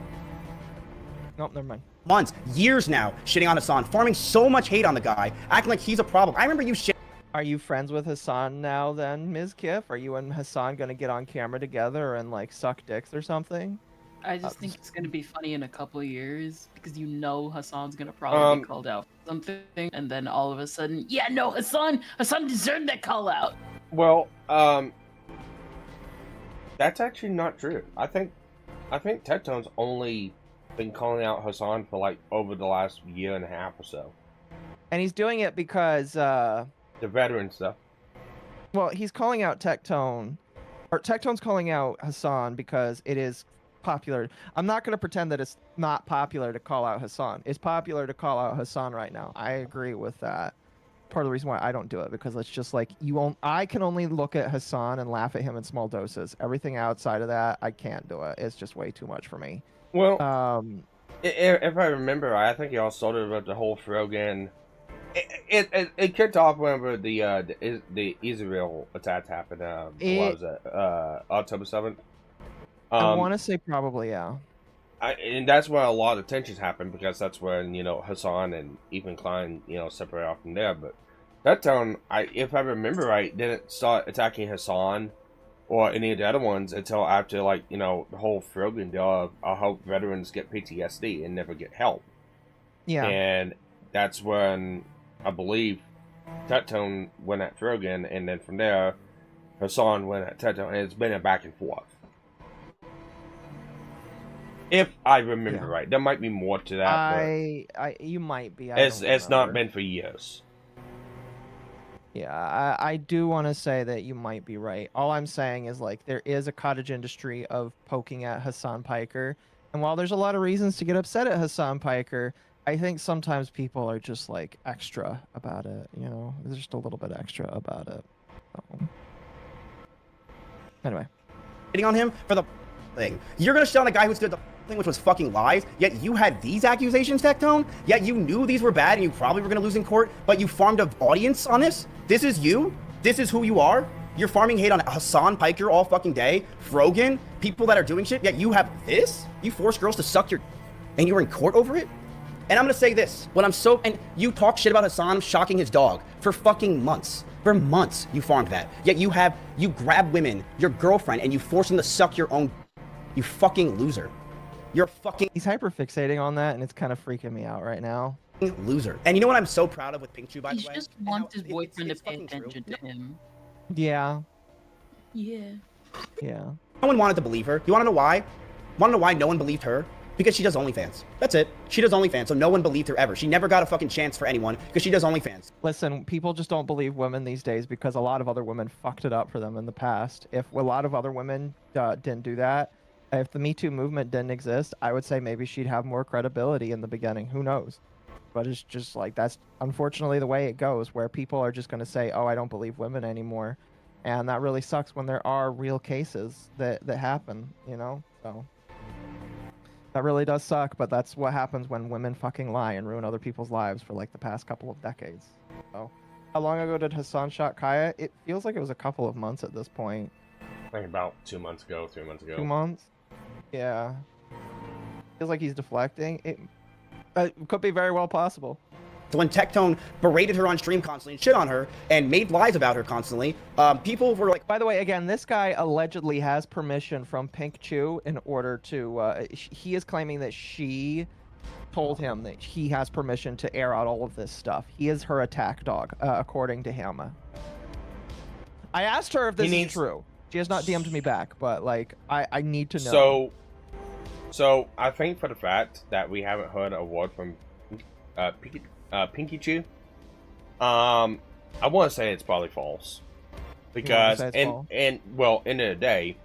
never mind. Months, years now, shitting on Hassan, forming so much hate on the guy, acting like he's a problem. I remember you shit. Are you friends with Hassan now then, Ms. Kiff? Are you and Hassan gonna get on camera together and like suck dicks or something? I just think it's gonna be funny in a couple of years because Hassan's gonna probably be called out for something, and then all of a sudden, yeah, no, Hassan deserved that call out. Well, that's actually not true. I think Tectone's only been calling out Hassan for like over the last year and a half or so. And he's doing it because the veteran stuff. Well, he's calling out Tectone, or Tectone's calling out Hassan because it is popular. I'm not going to pretend that it's not popular to call out Hassan. It's popular to call out Hassan right now. I agree with that. Part of the reason why I don't do it because it's just like I can only look at Hassan and laugh at him in small doses. Everything outside of that, I can't do it. It's just way too much for me. Well, if I remember, I think y'all started about the whole Frogan. It kicked off whenever the Israel attack happened. What was it? October 7th. I want to say probably, yeah. And that's where a lot of tensions happened because that's when Hassan and Ethan Klein separate off from there. But that town, if I remember right, didn't start attacking Hassan or any of the other ones until after the whole Frogan deal of I hope veterans get PTSD and never get help. Yeah. And that's when I believe Tectone went at Frogan, and then from there Hassan went at Tectone, and it's been a back and forth. If I remember right, there might be more to that. You might be. It's not been for years. Yeah, I do want to say that you might be right. All I'm saying is there is a cottage industry of poking at Hassan Piker, and while there's a lot of reasons to get upset at Hassan Piker, I think sometimes people are just extra about it. There's just a little bit extra about it. Anyway, hitting on him for the thing. You're gonna shit on the guy who stood the thing, which was fucking lies. Yet you had these accusations, Tectone. Yet you knew these were bad and you probably were gonna lose in court, but you farmed an audience on this. This is you. This is who you are. You're farming hate on Hassan Piker all fucking day. Frogan, people that are doing shit. Yet you have this. You force girls to suck your, and you were in court over it. And I'm gonna say this, and you talk shit about Hassan shocking his dog for fucking months. For months, you farmed that. Yet you grab women, your girlfriend, and you force them to suck your own, you fucking loser. You're fucking... He's hyper-fixating on that, and it's kind of freaking me out right now. Loser. And you know what I'm so proud of with Pink Chew, by the way? He just wants his boyfriend to pay attention to him. Yeah. Yeah. Yeah. No one wanted to believe her. You wanna know why? Wanna know why no one believed her? Because she does OnlyFans. That's it. She does OnlyFans, so no one believed her ever. She never got a fucking chance for anyone because she does OnlyFans. Listen, people just don't believe women these days because a lot of other women fucked it up for them in the past. If a lot of other women didn't do that, if the Me Too movement didn't exist, I would say maybe she'd have more credibility in the beginning. Who knows? But it's just like, that's unfortunately the way it goes, where people are just going to say, oh, I don't believe women anymore. And that really sucks when there are real cases that happen, you know? So... that really does suck, but that's what happens when women fucking lie and ruin other people's lives for like the past couple of decades. So, how long ago did Hassan shot Kaya? It feels like it was a couple of months at this point. I think about 2 months ago, 3 months ago. 2 months? Yeah. Feels like he's deflecting. It could be very well possible. So when Tectone berated her on stream constantly and shit on her and made lies about her constantly, people were like... By the way, again, this guy allegedly has permission from Pink Chew in order to... he is claiming that she told him that he has permission to air out all of this stuff. He is her attack dog, according to him. I asked her if this is true. She has not DM'd me back, but, like, I need to know. So I think for the fact that we haven't heard a word from Pinky Chew, I want to say it's probably false, because well, end of the day,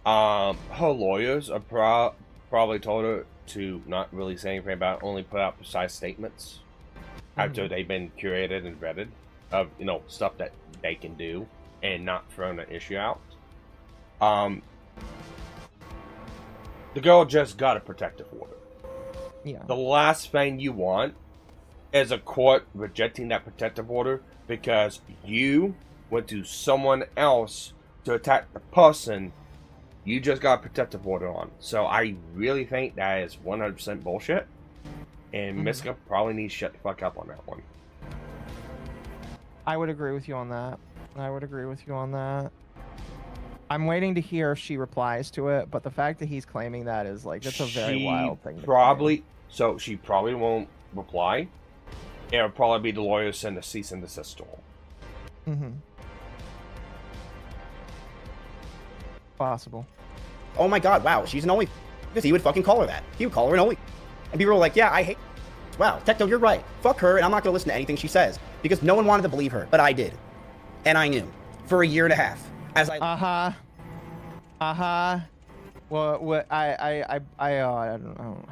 her lawyers are probably told her to not really say anything about it, only put out precise statements after they've been curated and vetted of, you know, stuff that they can do and not throwing an issue out. The girl just got a protective order. Yeah. The last thing you want is a court rejecting that protective order because you went to someone else to attack the person you just got a protective order on. So I really think that is 100% bullshit. And Miska probably needs to shut the fuck up on that one. I would agree with you on that. I'm waiting to hear if she replies to it, but the fact that he's claiming that is like, that's a very wild thing. So she probably won't reply. It'll probably be the lawyer send a cease and desist to him. Possible. Oh my god, wow, she's an only... because he would fucking call her that. He would call her an only... and people were like, yeah, I hate... wow, Tecto, you're right. Fuck her, and I'm not gonna listen to anything she says. Because no one wanted to believe her, but I did. And I knew. For a year and a half. As I... Well, I don't know.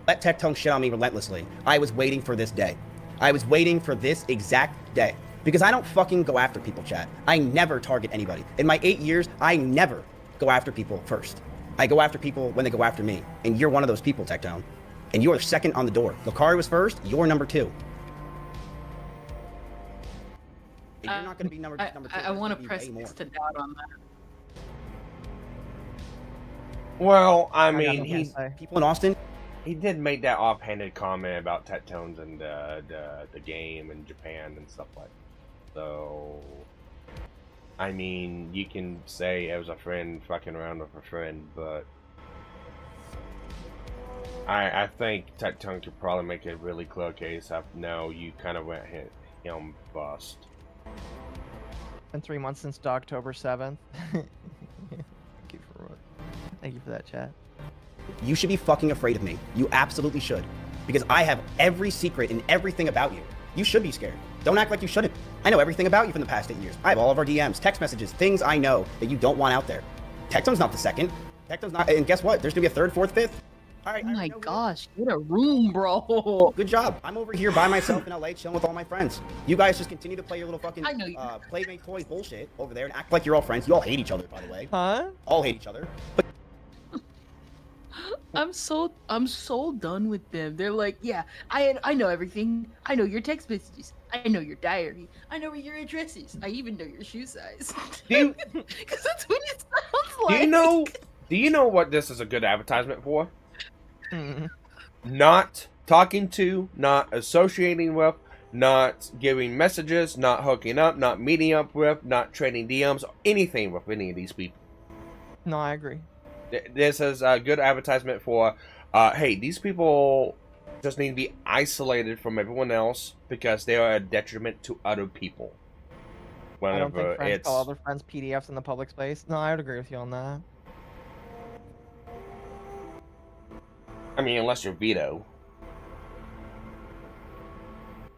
Let Tectone shit on me relentlessly. I was waiting for this day. I was waiting for this exact day. Because I don't fucking go after people, chat. I never target anybody. In my 8 years, I never go after people first. I go after people when they go after me. And you're one of those people, Tectone. And you're second on the door. Lucari was first, you're number 2. You're not going to be number 2. I want to press X to doubt on that. Well, I mean, people in Austin... he did make that offhanded comment about Tectones and the game in Japan and stuff like that. So, I mean, you can say it was a friend fucking around with a friend, but I think Tectone could probably make a really clear case of, no, you kind of went him bust. Been 3 months since October 7th. Thank you for that, chat. You should be fucking afraid of me. You absolutely should. Because I have every secret and everything about you. You should be scared. Don't act like you shouldn't. I know everything about you from the past 8 years. I have all of our DMs, text messages, things I know that you don't want out there. Tectone's not the second. Tectone's not, and guess what? There's gonna be a third, fourth, fifth. All right, oh my gosh, get a room, bro. Good job. I'm over here by myself in LA chilling with all my friends. You guys just continue to play your little fucking Playmate Toys bullshit over there and act like you're all friends. You all hate each other, by the way. Huh? All hate each other. But I'm so done with them. They're like, yeah, I know everything. I know your text messages. I know your diary. I know where your address is. I even know your shoe size. Do Because that's what it sounds do like. you know? Do you know what this is a good advertisement for? Hmm. Not talking to, not associating with, not giving messages, not hooking up, not meeting up with, not trading DMs, or anything with any of these people. No, I agree. This is a good advertisement for, hey, these people just need to be isolated from everyone else because they are a detriment to other people. I don't think Whenever friends it's, call other friends PDFs in the public space. No, I would agree with you on that. I mean, unless you're Vito.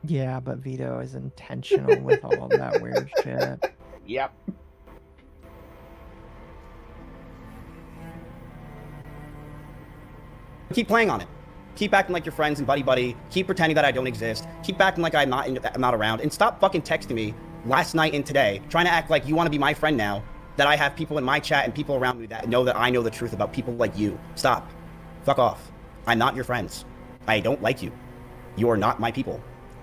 Yeah, but Vito is intentional with all of that weird shit. Yep. Keep playing on it. Keep acting like you're friends and buddy. Keep pretending that I don't exist. Keep acting like I'm not around. And stop fucking texting me last night and today, trying to act like you want to be my friend now, that I have people in my chat and people around me that know that I know the truth about people like you. Stop. Fuck off. I'm not your friends. I don't like you. You are not my people.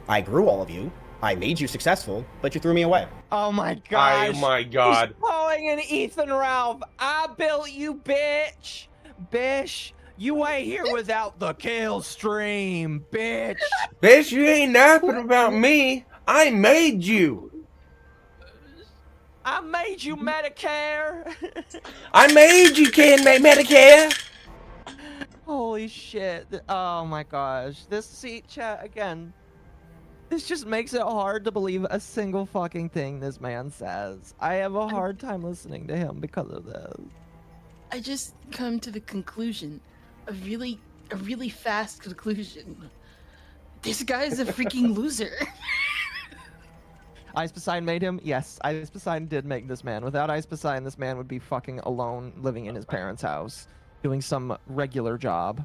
I grew all of you. I made you successful, but you threw me away. Oh my gosh. Oh my god. He's calling an Ethan Ralph. I built you, bitch. Bish. You ain't here without the kill stream, bitch. Bitch, you ain't nothing about me. I made you. I made you Medicare. I made you, Medicare. Holy shit. Oh my gosh. This seat chat again. This just makes it hard to believe a single fucking thing this man says. I have a hard time listening to him because of this. I just come to the conclusion, a really fast conclusion. This guy's a freaking loser. Ice Poseidon made him? Yes, Ice Poseidon did make this man. Without Ice Poseidon, this man would be fucking alone, living in his parents' house, doing some regular job.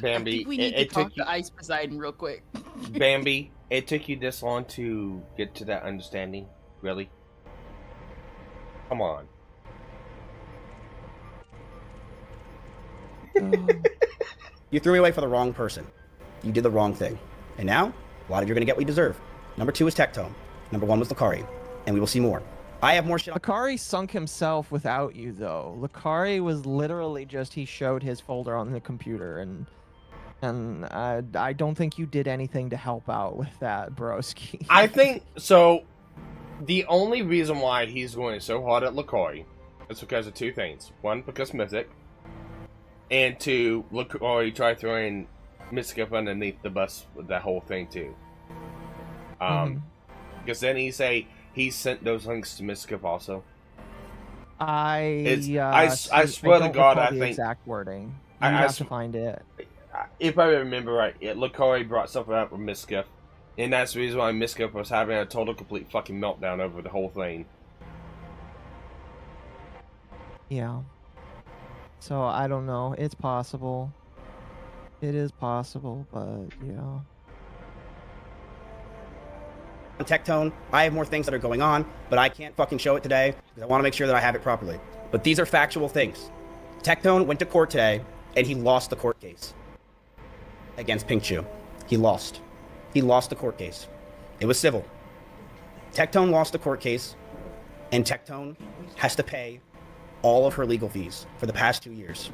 Bambi, I think we need to talk to Ice Poseidon real quick. Bambi, it took you this long to get to that understanding? Really? Come on. You threw me away for the wrong person. You did the wrong thing. And now, a lot of you are going to get what you deserve. Number 2 is Tectone. Number 1 was Lucari. And we will see more. I have more shit on... Lucari sunk himself without you, though. Lucari was literally just, he showed his folder on the computer, and I don't think you did anything to help out with that, broski. I think, so, the only reason why he's going so hard at Lucari is because of 2 things. 1, because Mythic. And 2, Lucari tried throwing Mystic underneath the bus with that whole thing, too. Because then he sent those links to Mystic also. I swear to God, I the think exact wording. You have to find it. If I remember right, Lucari brought something up with Miskiff, and that's the reason why Miskiff was having a total, complete fucking meltdown over the whole thing. Yeah. So, I don't know. It's possible. It is possible, but, yeah. Tectone, I have more things that are going on, but I can't fucking show it today because I want to make sure that I have it properly. But these are factual things. Tectone went to court today, and he lost the court case against Pink Chew. He lost. He lost the court case. It was civil. Tectone lost the court case, and Tectone has to pay all of her legal fees for the past 2 years.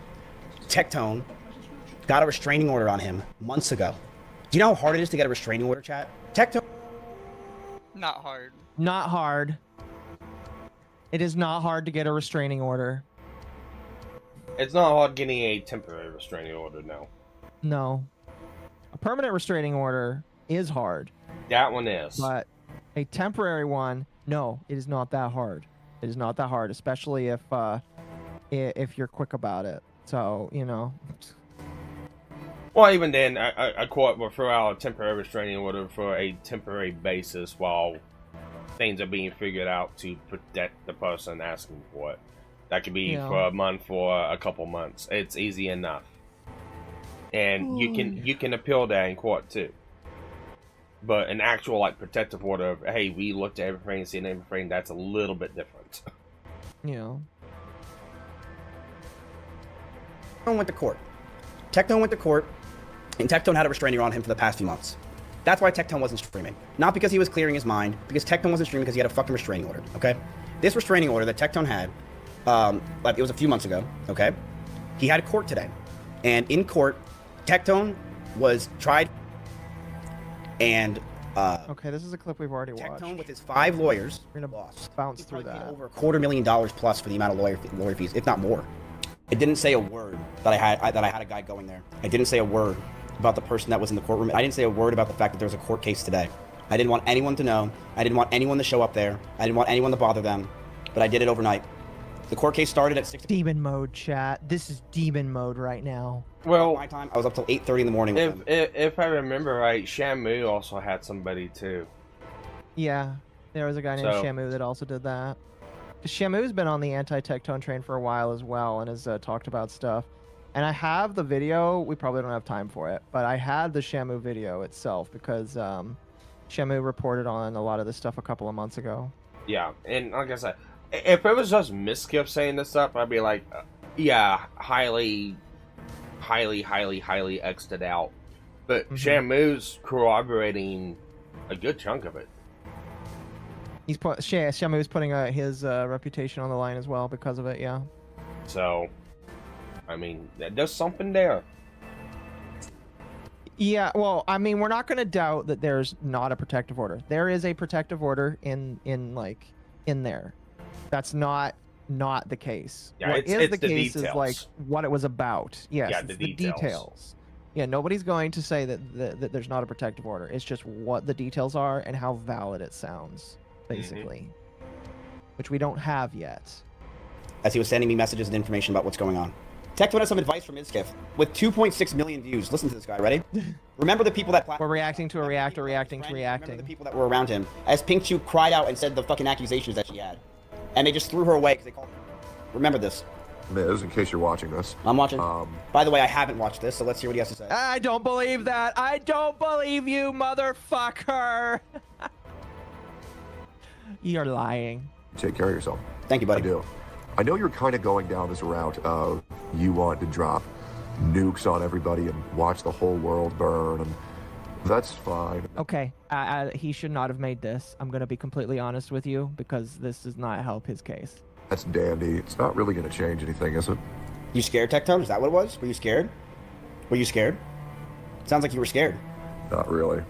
Tectone got a restraining order on him months ago. Do you know how hard it is to get a restraining order, chat? Tectone... Not hard. Not hard. It is not hard to get a restraining order. It's not hard getting a temporary restraining order now. No. A permanent restraining order is hard. That one is. But a temporary one, no, it is not that hard. It is not that hard, especially if you're quick about it. So, you know. Well, even then, a court will throw out a temporary restraining order for a temporary basis while things are being figured out to protect the person asking for it. That could be for a month or a couple months. It's easy enough. And you can appeal that in court too. But an actual like protective order of, hey, we looked at everything, seen everything, that's a little bit different. Yeah. I went to court. Tectone went to court, and Tectone had a restraining order on him for the past few months. That's why Tectone wasn't streaming. Not because he was clearing his mind, because Tectone wasn't streaming because he had a fucking restraining order, okay? This restraining order that Tectone had, like it was a few months ago, okay? He had court today. And in court, Tectone was tried and okay, this is a clip we've already watched. Tectone with his 5 lawyers We're gonna lost. bounce through that. Over $250,000 plus for the amount of lawyer fees, if not more. It didn't say a word that I had a guy going there. I didn't say a word about the person that was in the courtroom. I didn't say a word about the fact that there was a court case today. I didn't want anyone to know. I didn't want anyone to show up there. I didn't want anyone to bother them. But I did it overnight. The court case started at 6. Demon mode, chat. This is demon mode right now. Well, my time, I was up till 8:30 in the morning with them. If I remember right, Shamu also had somebody too. Yeah, there was a guy named Shamu that also did that. Shamu's been on the anti-Tectone train for a while as well and has talked about stuff. And I have the video. We probably don't have time for it, but I had the Shamu video itself because Shamu reported on a lot of this stuff a couple of months ago. Yeah, and like I said, if it was just Miskip saying this stuff, I'd be like, yeah, highly X'd it out. But Shamu's corroborating a good chunk of it. Shamu's putting his reputation on the line as well because of it, yeah. So, I mean, there's something there. Yeah, well, I mean, we're not going to doubt that there's not a protective order. There is a protective order in there. That's not the case. Yeah, what is the case details. Is like what it was about. Yes, yeah, it's the details. Yeah, nobody's going to say that there's not a protective order. It's just what the details are and how valid it sounds, basically, which we don't have yet. As he was sending me messages and information about what's going on. Tectone has some advice from Izkif with 2.6 million views. Listen to this guy. Ready? Remember the people that... We're reacting to a reactor reacting to reacting. Remember the people that were around him. As Pink Chew cried out and said the fucking accusations that she had. And they just threw her away because they called her. Remember this. Miz, in case you're watching this. I'm watching. By the way, I haven't watched this, so let's hear what he has to say. I don't believe that. I don't believe you, motherfucker. You're lying. Take care of yourself. Thank you, buddy. I do. I know you're kind of going down this route of you want to drop nukes on everybody and watch the whole world burn, and that's fine. Okay, he should not have made this. I'm going to be completely honest with you because this does not help his case. That's dandy. It's not really going to change anything, is it? You scared, Tectone? Is that what it was? Were you scared? Were you scared? Sounds like you were scared. Not really.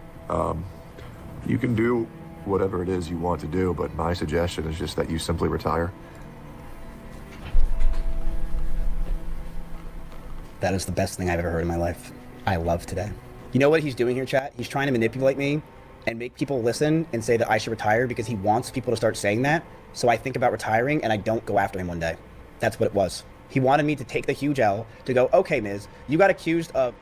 You can do whatever it is you want to do, but my suggestion is just that you simply retire. That is the best thing I've ever heard in my life. I love today. You know what he's doing here, chat? He's trying to manipulate me and make people listen and say that I should retire because he wants people to start saying that. So I think about retiring and I don't go after him one day. That's what it was. He wanted me to take the huge L to go, okay, Miz, you got accused of,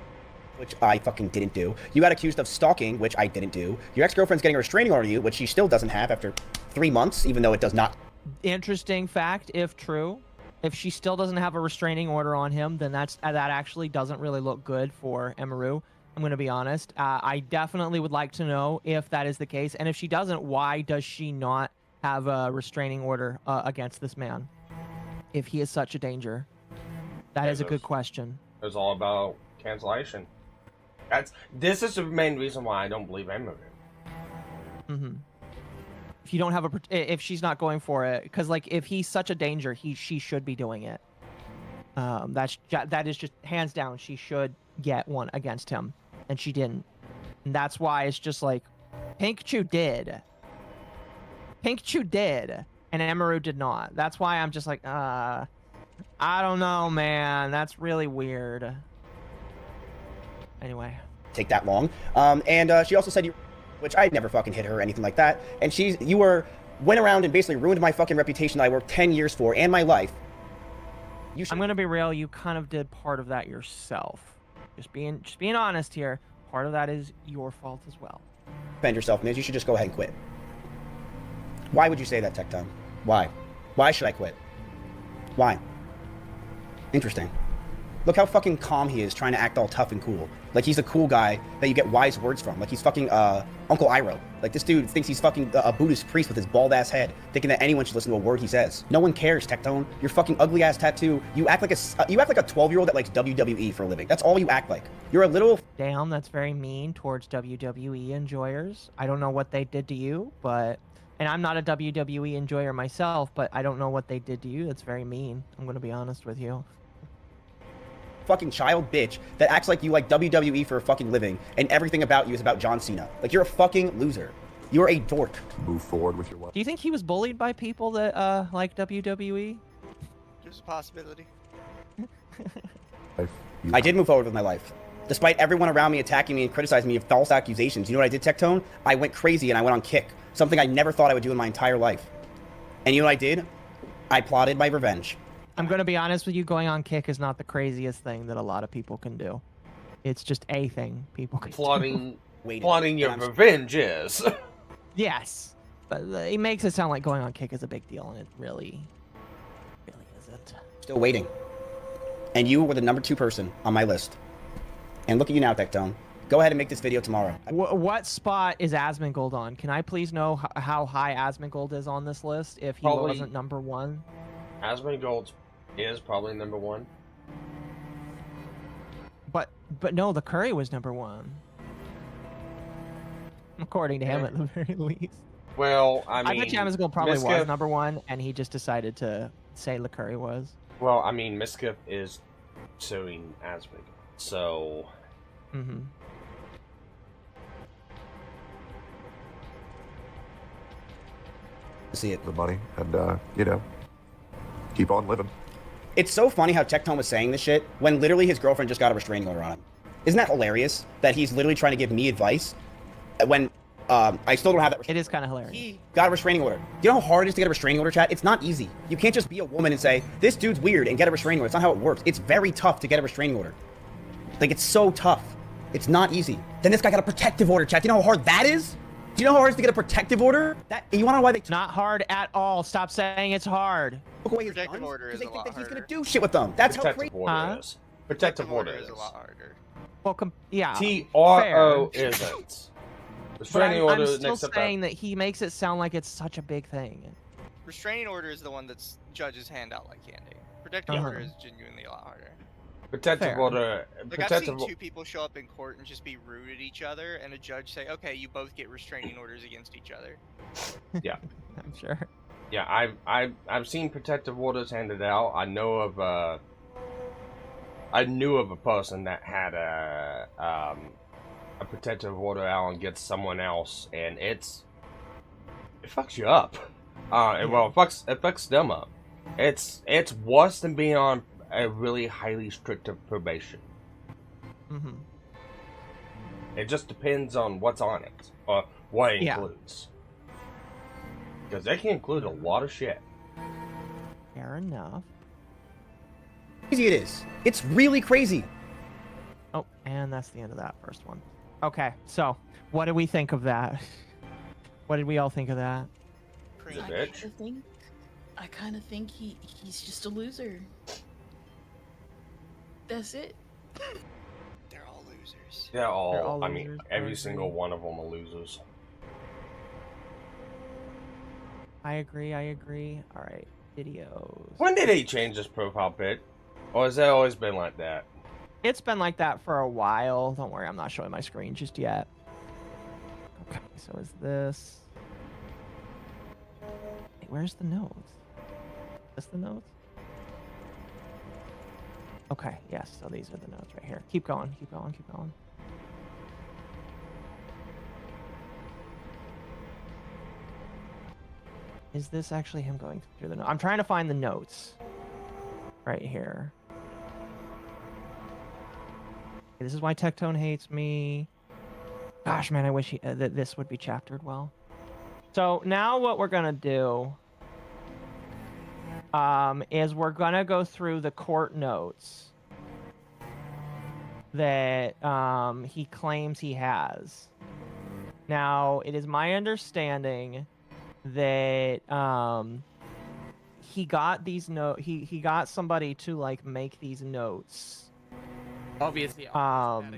which I fucking didn't do. You got accused of stalking, which I didn't do. Your ex-girlfriend's getting a restraining order on you, which she still doesn't have after 3 months, even though it does not. Interesting fact, if true. If she still doesn't have a restraining order on him, then that actually doesn't really look good for Emaru. I'm going to be honest. I definitely would like to know if that is the case. And if she doesn't, why does she not have a restraining order against this man? If he is such a danger. That is a good question. It's all about cancellation. This is the main reason why I don't believe Emaru. If you don't have if she's not going for it, because like if he's such a danger, she should be doing it. That is just hands down. She should get one against him, and she didn't. And that's why it's just like, Pink Chew did, and Emaru did not. That's why I'm just like, I don't know, man. That's really weird. Anyway, take that long. And she also said you. Which I never fucking hit her or anything like that. And you went around and basically ruined my fucking reputation that I worked 10 years for and my life. I'm gonna be real, you kind of did part of that yourself. Just being honest here, part of that is your fault as well. Defend yourself, Miz. You should just go ahead and quit. Why would you say that, Tectone? Why? Why should I quit? Why? Interesting. Look how fucking calm he is, trying to act all tough and cool. Like he's a cool guy that you get wise words from. Like he's fucking Uncle Iroh. Like this dude thinks he's fucking a Buddhist priest with his bald ass head, thinking that anyone should listen to a word he says. No one cares, Tectone. Your fucking ugly ass tattoo. You act like a 12-year-old that likes WWE for a living. That's all you act like. You're a little. Damn, that's very mean towards WWE enjoyers. I don't know what they did to you, but. And I'm not a WWE enjoyer myself, but I don't know what they did to you. That's very mean. I'm going to be honest with you. Fucking child bitch that acts like you like WWE for a fucking living, and everything about you is about John Cena. Like, you're a fucking loser. You're a dork. Move forward with your life. Do you think he was bullied by people that like WWE? There's a possibility. I did move forward with my life. Despite everyone around me attacking me and criticizing me of false accusations, you know what I did, Tectone? I went crazy and I went on Kick. Something I never thought I would do in my entire life. And you know what I did? I plotted my revenge. I'm going to be honest with you, going on Kick is not the craziest thing that a lot of people can do. It's just a thing people can plotting, do. Plotting your revenge is. Yes. But it makes it sound like going on Kick is a big deal, and it really isn't. Still waiting. And you were the #2 person on my list. And look at you now, Tectone. Go ahead and make this video tomorrow. What spot is Asmongold on? Can I please know how high Asmongold is on this list if he wasn't #1? Asmongold is probably #1. But no, the Curry was #1. According to him, at the very least. Well, I bet you Asmongold probably was #1, and he just decided to say LeCurry was. Well, I mean, Miskif is suing Asmongold, so. Mm-hmm. See it. The money, and you know, keep on living. It's so funny how Tectone was saying this shit when literally his girlfriend just got a restraining order on him. Isn't that hilarious? That he's literally trying to give me advice when I still don't have that. It is kind of hilarious. He got a restraining order. You know how hard it is to get a restraining order, chat? It's not easy. You can't just be a woman and say, this dude's weird and get a restraining order. It's not how it works. It's very tough to get a restraining order. Like, it's so tough. It's not easy. Then this guy got a protective order, chat. Do you know how hard that is? Do you know how hard it is to get a protective order? You want to know why they... Not hard at all. Stop saying it's hard. Look away his Protective guns, order is they a think lot that he's harder. gonna do shit with them. That's how crazy. Protective order is a lot harder. Well, yeah. TRO isn't. Restraining order I'm still next up. saying that he makes it sound like it's such a big thing. Restraining order is the one that's judges hand out like candy. Protective order is genuinely a lot harder. Protective order. Like, I've seen 2 people show up in court and just be rude at each other, and a judge say, "Okay, you both get restraining orders against each other." Yeah, I'm sure. Yeah, I've seen protective orders handed out. I knew of a person that had a protective order out against someone else, and it fucks you up. Well, it fucks them up. It's worse than being on a really highly restrictive probation. Mm-hmm. It just depends on what's on it, or what it includes. Because they can include a lot of shit. Fair enough. Crazy it is. It's really crazy. Oh, and that's the end of that first one. Okay, so what did we think of that? What did we all think of that? I kind of think he's just a loser. That's it. They're all losers. They're all losers, I mean, every single one of them are losers. I agree. All right, videos. When did he change his profile pic? Or has it always been like that? It's been like that for a while. Don't worry, I'm not showing my screen just yet. Okay, so is this... Wait, where's the notes? Is this the notes? Okay, yes, so these are the notes right here. Keep going. Is this actually him going through the notes? I'm trying to find the notes. Right here. This is why Tectone hates me. Gosh, man, I wish that this would be chaptered well. So now what we're gonna do is we're gonna go through the court notes that he claims he has. Now, it is my understanding that he got these he got somebody to like make these notes Obviously.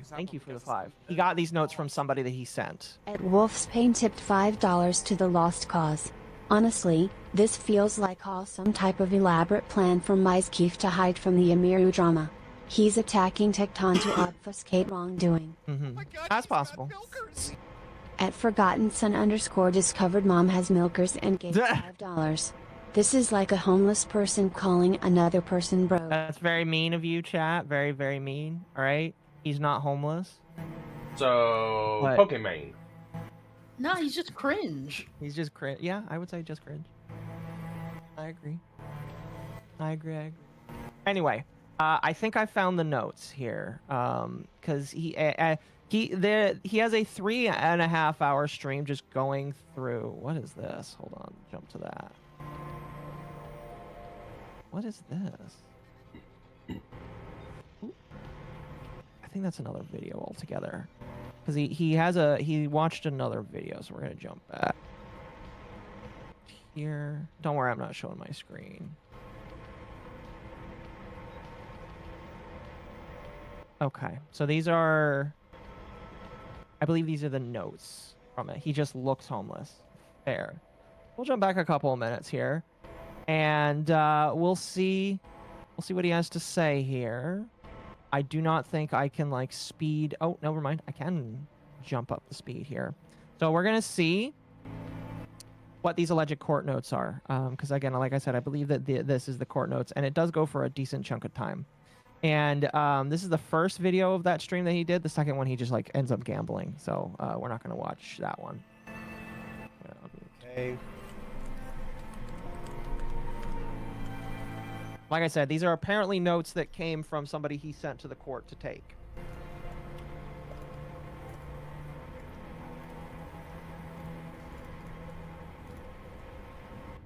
Thank you for the 5. He got these notes from somebody that he sent. At Wolf's Pain tipped $5 to the lost cause. Honestly, this feels like all some type of elaborate plan from Mizkeef to hide from the Amiru drama. He's attacking Tecton to obfuscate wrongdoing. That's possible. At Forgotten Son _ discovered mom has milkers and gave $5. This is like a homeless person calling another person bro. That's very mean of you, chat. Very, very mean. All right? He's not homeless. So, What? Pokemon. No, he's just cringe. He's just cringe. Yeah, I would say just cringe. I agree. I agree. Anyway, I think I found the notes here. Because he has a 3.5 hour stream just going through. What is this? Hold on, jump to that. What is this? Ooh. I think that's another video altogether. Because he watched another video, so we're gonna jump back here. Don't worry, I'm not showing my screen. Okay, so these are, I believe these are the notes from it. He just looks homeless. Fair. We'll jump back a couple of minutes here, and we'll see what he has to say here. I do not think I can like speed. Oh, never mind. I can jump up the speed here. So we're gonna see what these alleged court notes are, because again, like I said, I believe that this is the court notes, and it does go for a decent chunk of time. And this is the first video of that stream that he did. The second one, he just like ends up gambling. So we're not gonna watch that one. Okay. Like I said, these are apparently notes that came from somebody he sent to the court to take.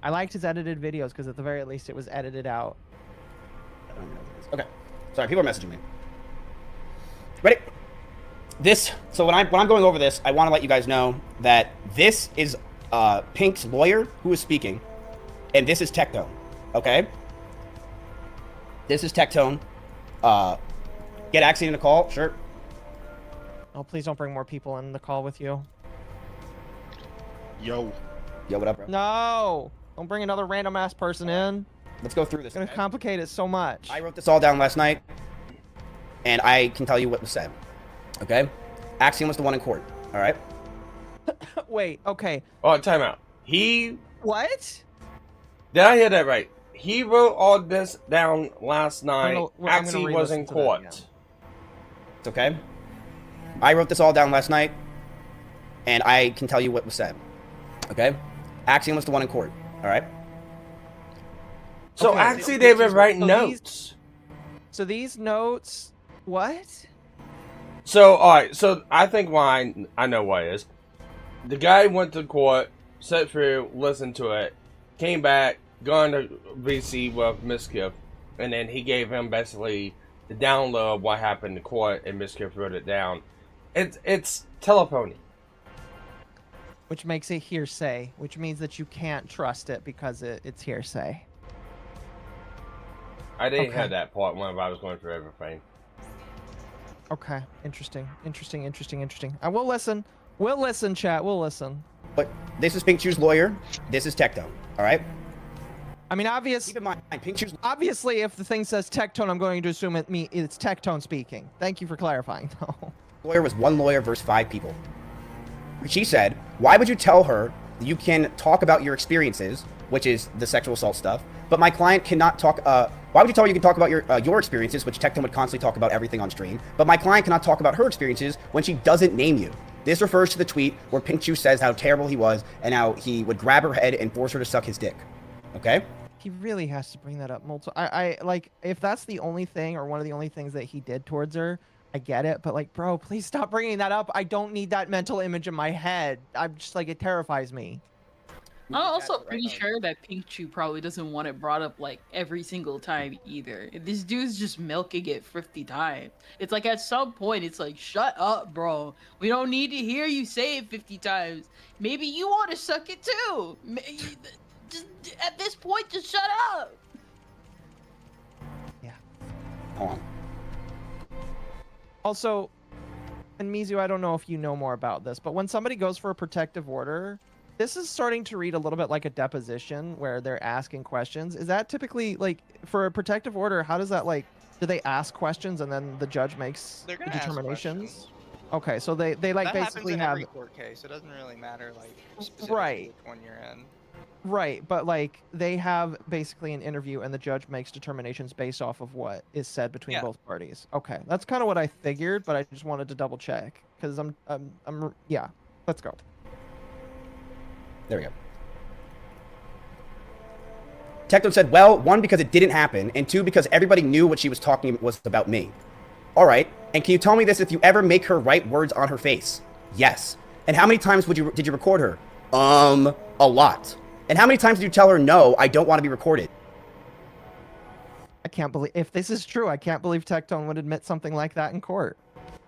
I liked his edited videos because at the very least it was edited out. Okay. Sorry, people are messaging me. Ready? So when I'm going over this, I want to let you guys know that this is Pink's lawyer who is speaking, and this is Tectone. Okay? This is Tectone. Get Axie in the call, sure. Oh, please don't bring more people in the call with you. Yo, what up, bro? No! Don't bring another random ass person in. Let's go through this. It's gonna complicate it so much. I wrote this all down last night, and I can tell you what was said. Okay? Axiom was the one in court. All right? Wait, okay. Oh, time out. He... What? Did I hear that right? He wrote all this down last night. Axie was in court. It's okay. I wrote this all down last night, and I can tell you what was said. Okay? Axiom was the one in court. All right? So okay, Axie didn't write notes. So these notes... What? So, alright. So, I think why... I know why it is. The guy went to court, sat through, listened to it, came back, gone to VC with Miskiff, and then he gave him basically the download of what happened in court, and Miskiff wrote it down. It's telephony. Which makes it hearsay, which means that you can't trust it because it's hearsay. I didn't hear that part when I was going through everything. Okay, interesting. I will listen. We'll listen, chat. We'll listen. But this is Pink Chew's lawyer. This is Tectone. All right? I mean, Keep in mind, Pink Chew's... obviously, if the thing says Tectone, I'm going to assume it's Tectone speaking. Thank you for clarifying, though. Lawyer was one lawyer versus 5 people. She said, why would you tell her that you can talk about your experiences, which is the sexual assault stuff, but my client cannot talk... why would you tell her you can talk about your experiences, which Tectone would constantly talk about everything on stream, but my client cannot talk about her experiences when she doesn't name you? This refers to the tweet where Pink Chew says how terrible he was and how he would grab her head and force her to suck his dick. Okay? He really has to bring that up multiple... I like, if that's the only thing or one of the only things that he did towards her, I get it, but like, bro, please stop bringing that up. I don't need that mental image in my head. I'm just like, it terrifies me. I'm also pretty sure that Pink Chew probably doesn't want it brought up like every single time either. This dude's just milking it 50 times. It's like at some point, it's like, shut up, bro. We don't need to hear you say it 50 times. Maybe you want to suck it too. Just, at this point, just shut up. Yeah. Hold on. Also, and Mizu, I don't know if you know more about this, but when somebody goes for a protective order, this is starting to read a little bit like a deposition where they're asking questions. Is that typically, like, for a protective order, how does that, like, do they ask questions and then the judge makes They're the gonna ask determinations? questions. Okay, so they like That happens basically in have every court case. It doesn't really matter like specifically right. which one you're in. Right, but like they have basically an interview and the judge makes determinations based off of what is said between both parties. Okay, that's kind of what I figured, but I just wanted to double check because I'm yeah. Let's go. There we go. Tecton said, well, one, because it didn't happen, and two, because everybody knew what she was talking was about me. All right, and can you tell me this if you ever make her write words on her face? Yes. And how many times did you record her? A lot. And how many times did you tell her, no, I don't want to be recorded? I can't believe, if this is true, I can't believe Tectone would admit something like that in court.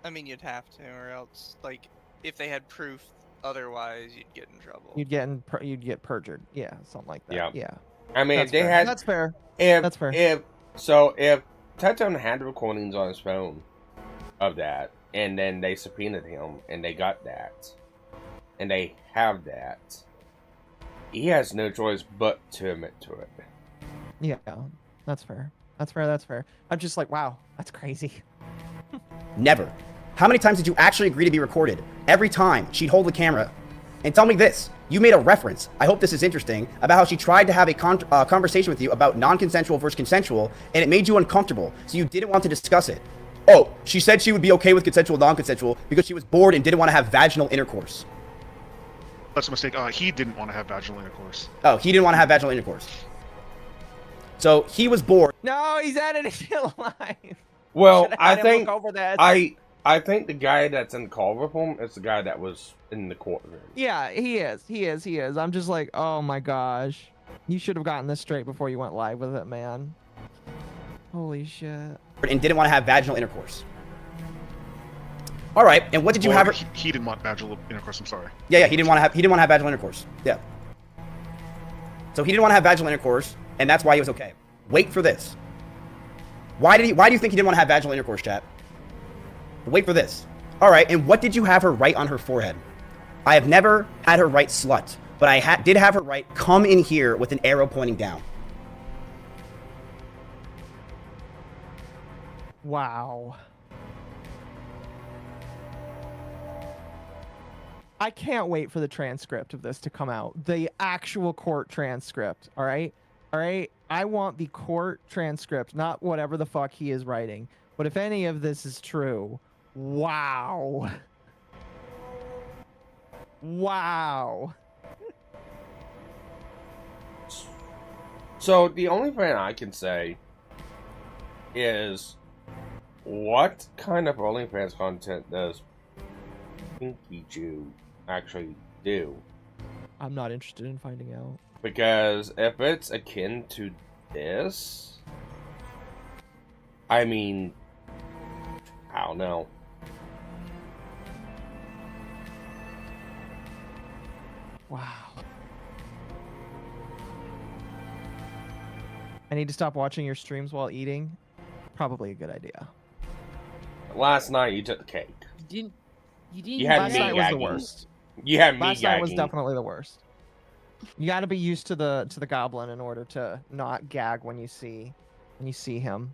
I mean, you'd have to, or else, like, if they had proof otherwise, you'd get in trouble. You'd get perjured. Yeah, something like that. Yeah. Yeah. I mean, That's if they fair. had. That's fair. That's fair. If Tectone had recordings on his phone of that, and then they subpoenaed him, and they got that, and they have that, he has no choice but to admit to it. Yeah, that's fair. That's fair. That's fair. I'm just like, wow, that's crazy. Never. How many times did you actually agree to be recorded? Every time she'd hold the camera. And tell me this. You made a reference, I hope this is interesting, about how she tried to have a conversation with you about non-consensual versus consensual, and it made you uncomfortable, so you didn't want to discuss it. Oh, she said she would be okay with consensual non-consensual because she was bored and didn't want to have vaginal intercourse. That's a mistake. He didn't want to have vaginal intercourse. Oh, he didn't want to have vaginal intercourse. So he was bored. No, he's editing it live. Well, Should've I had him think look over that. I think the guy that's in the call with him is the guy that was in the courtroom. Yeah, he is. I'm just like, oh my gosh. You should have gotten this straight before you went live with it, man. Holy shit. And didn't want to have vaginal intercourse. All right, and what did you have her... He didn't want vaginal intercourse, I'm sorry. Yeah, he didn't want to have vaginal intercourse. Yeah. So he didn't want to have vaginal intercourse, and that's why he was okay. Wait for this. Why do you think he didn't want to have vaginal intercourse, chat? Wait for this. All right, and what did you have her write on her forehead? I have never had her write slut, but I did have her write come in here with an arrow pointing down. Wow. I can't wait for the transcript of this to come out. The actual court transcript, all right? All right? I want the court transcript, not whatever the fuck he is writing. But if any of this is true, wow. Wow. So the only thing I can say is, what kind of OnlyFans content does Pinky Jew actually do? I'm not interested in finding out. Because if it's akin to this, I mean, I don't know. Wow. I need to stop watching your streams while eating. Probably a good idea. Last night you took the cake. You had Last me night was the gagging. worst. You had me Last night was gagging. definitely the worst. You got to be used to the goblin in order to not gag when you see him.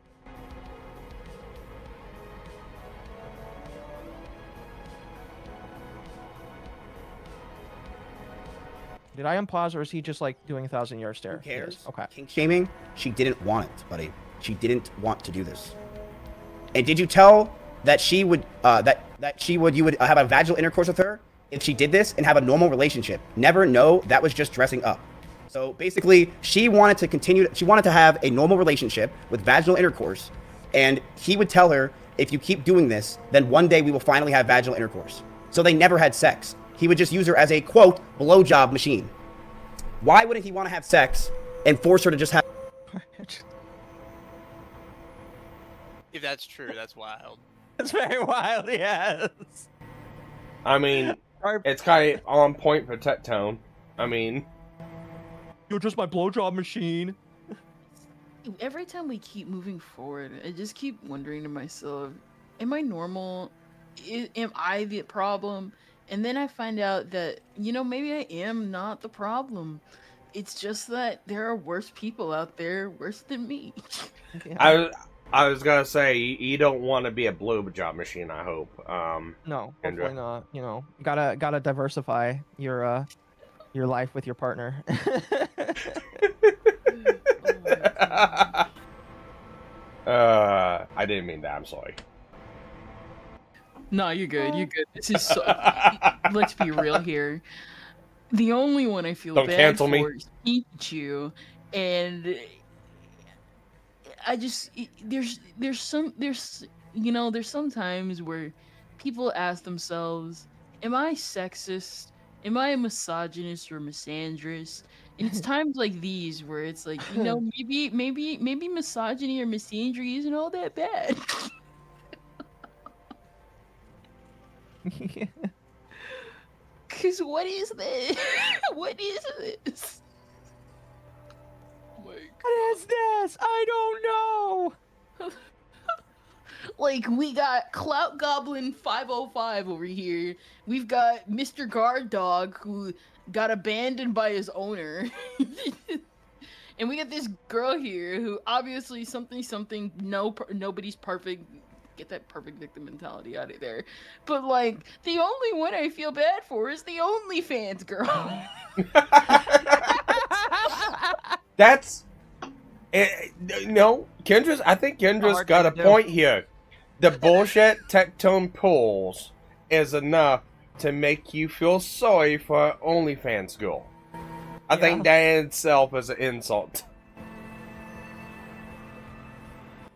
Did I unpause, or is he just like doing 1,000-yard stare? Who cares? Okay. Kink shaming? She didn't want it, buddy. She didn't want to do this. And did you tell that she would you would have a vaginal intercourse with her if she did this and have a normal relationship? Never. No, that was just dressing up. So basically, she wanted to have a normal relationship with vaginal intercourse, and he would tell her, if you keep doing this, then one day we will finally have vaginal intercourse. So they never had sex. He would just use her as a, quote, blowjob machine. Why wouldn't he want to have sex and force her to just have... If that's true, that's wild. That's very wild, yes. I mean, it's kind of on point for Tectone. I mean... You're just my blowjob machine. Every time we keep moving forward, I just keep wondering to myself, am I normal? Am I the problem? And then I find out that, you know, maybe I am not the problem. It's just that there are worse people out there, worse than me. I was gonna say you don't want to be a blowjob machine. I hope. No, Kendra. hopefully not. You know, gotta diversify your life with your partner. I didn't mean that. I'm sorry. No, you're good. You're good. This is so. Let's be real here. The only one I feel Don't bad cancel for me. is Pikachu, and I just there's you know, there's some times where people ask themselves, am I sexist? Am I a misogynist or misandrist? And it's times like these where it's like, you know, maybe misogyny or misandry isn't all that bad. Cause what is this? What is this? What is this? I don't know. Like, we got Clout Goblin 505 over here. We've got Mr. Guard Dog, who got abandoned by his owner. And we got this girl here who obviously something, nobody's perfect. Get that perfect victim mentality out of there. But, like, the only one I feel bad for is the OnlyFans girl. That's... no, Kendra's... I think Kendra's got a point here. The bullshit Tectone pulls is enough to make you feel sorry for OnlyFans girl. I think that in itself is an insult.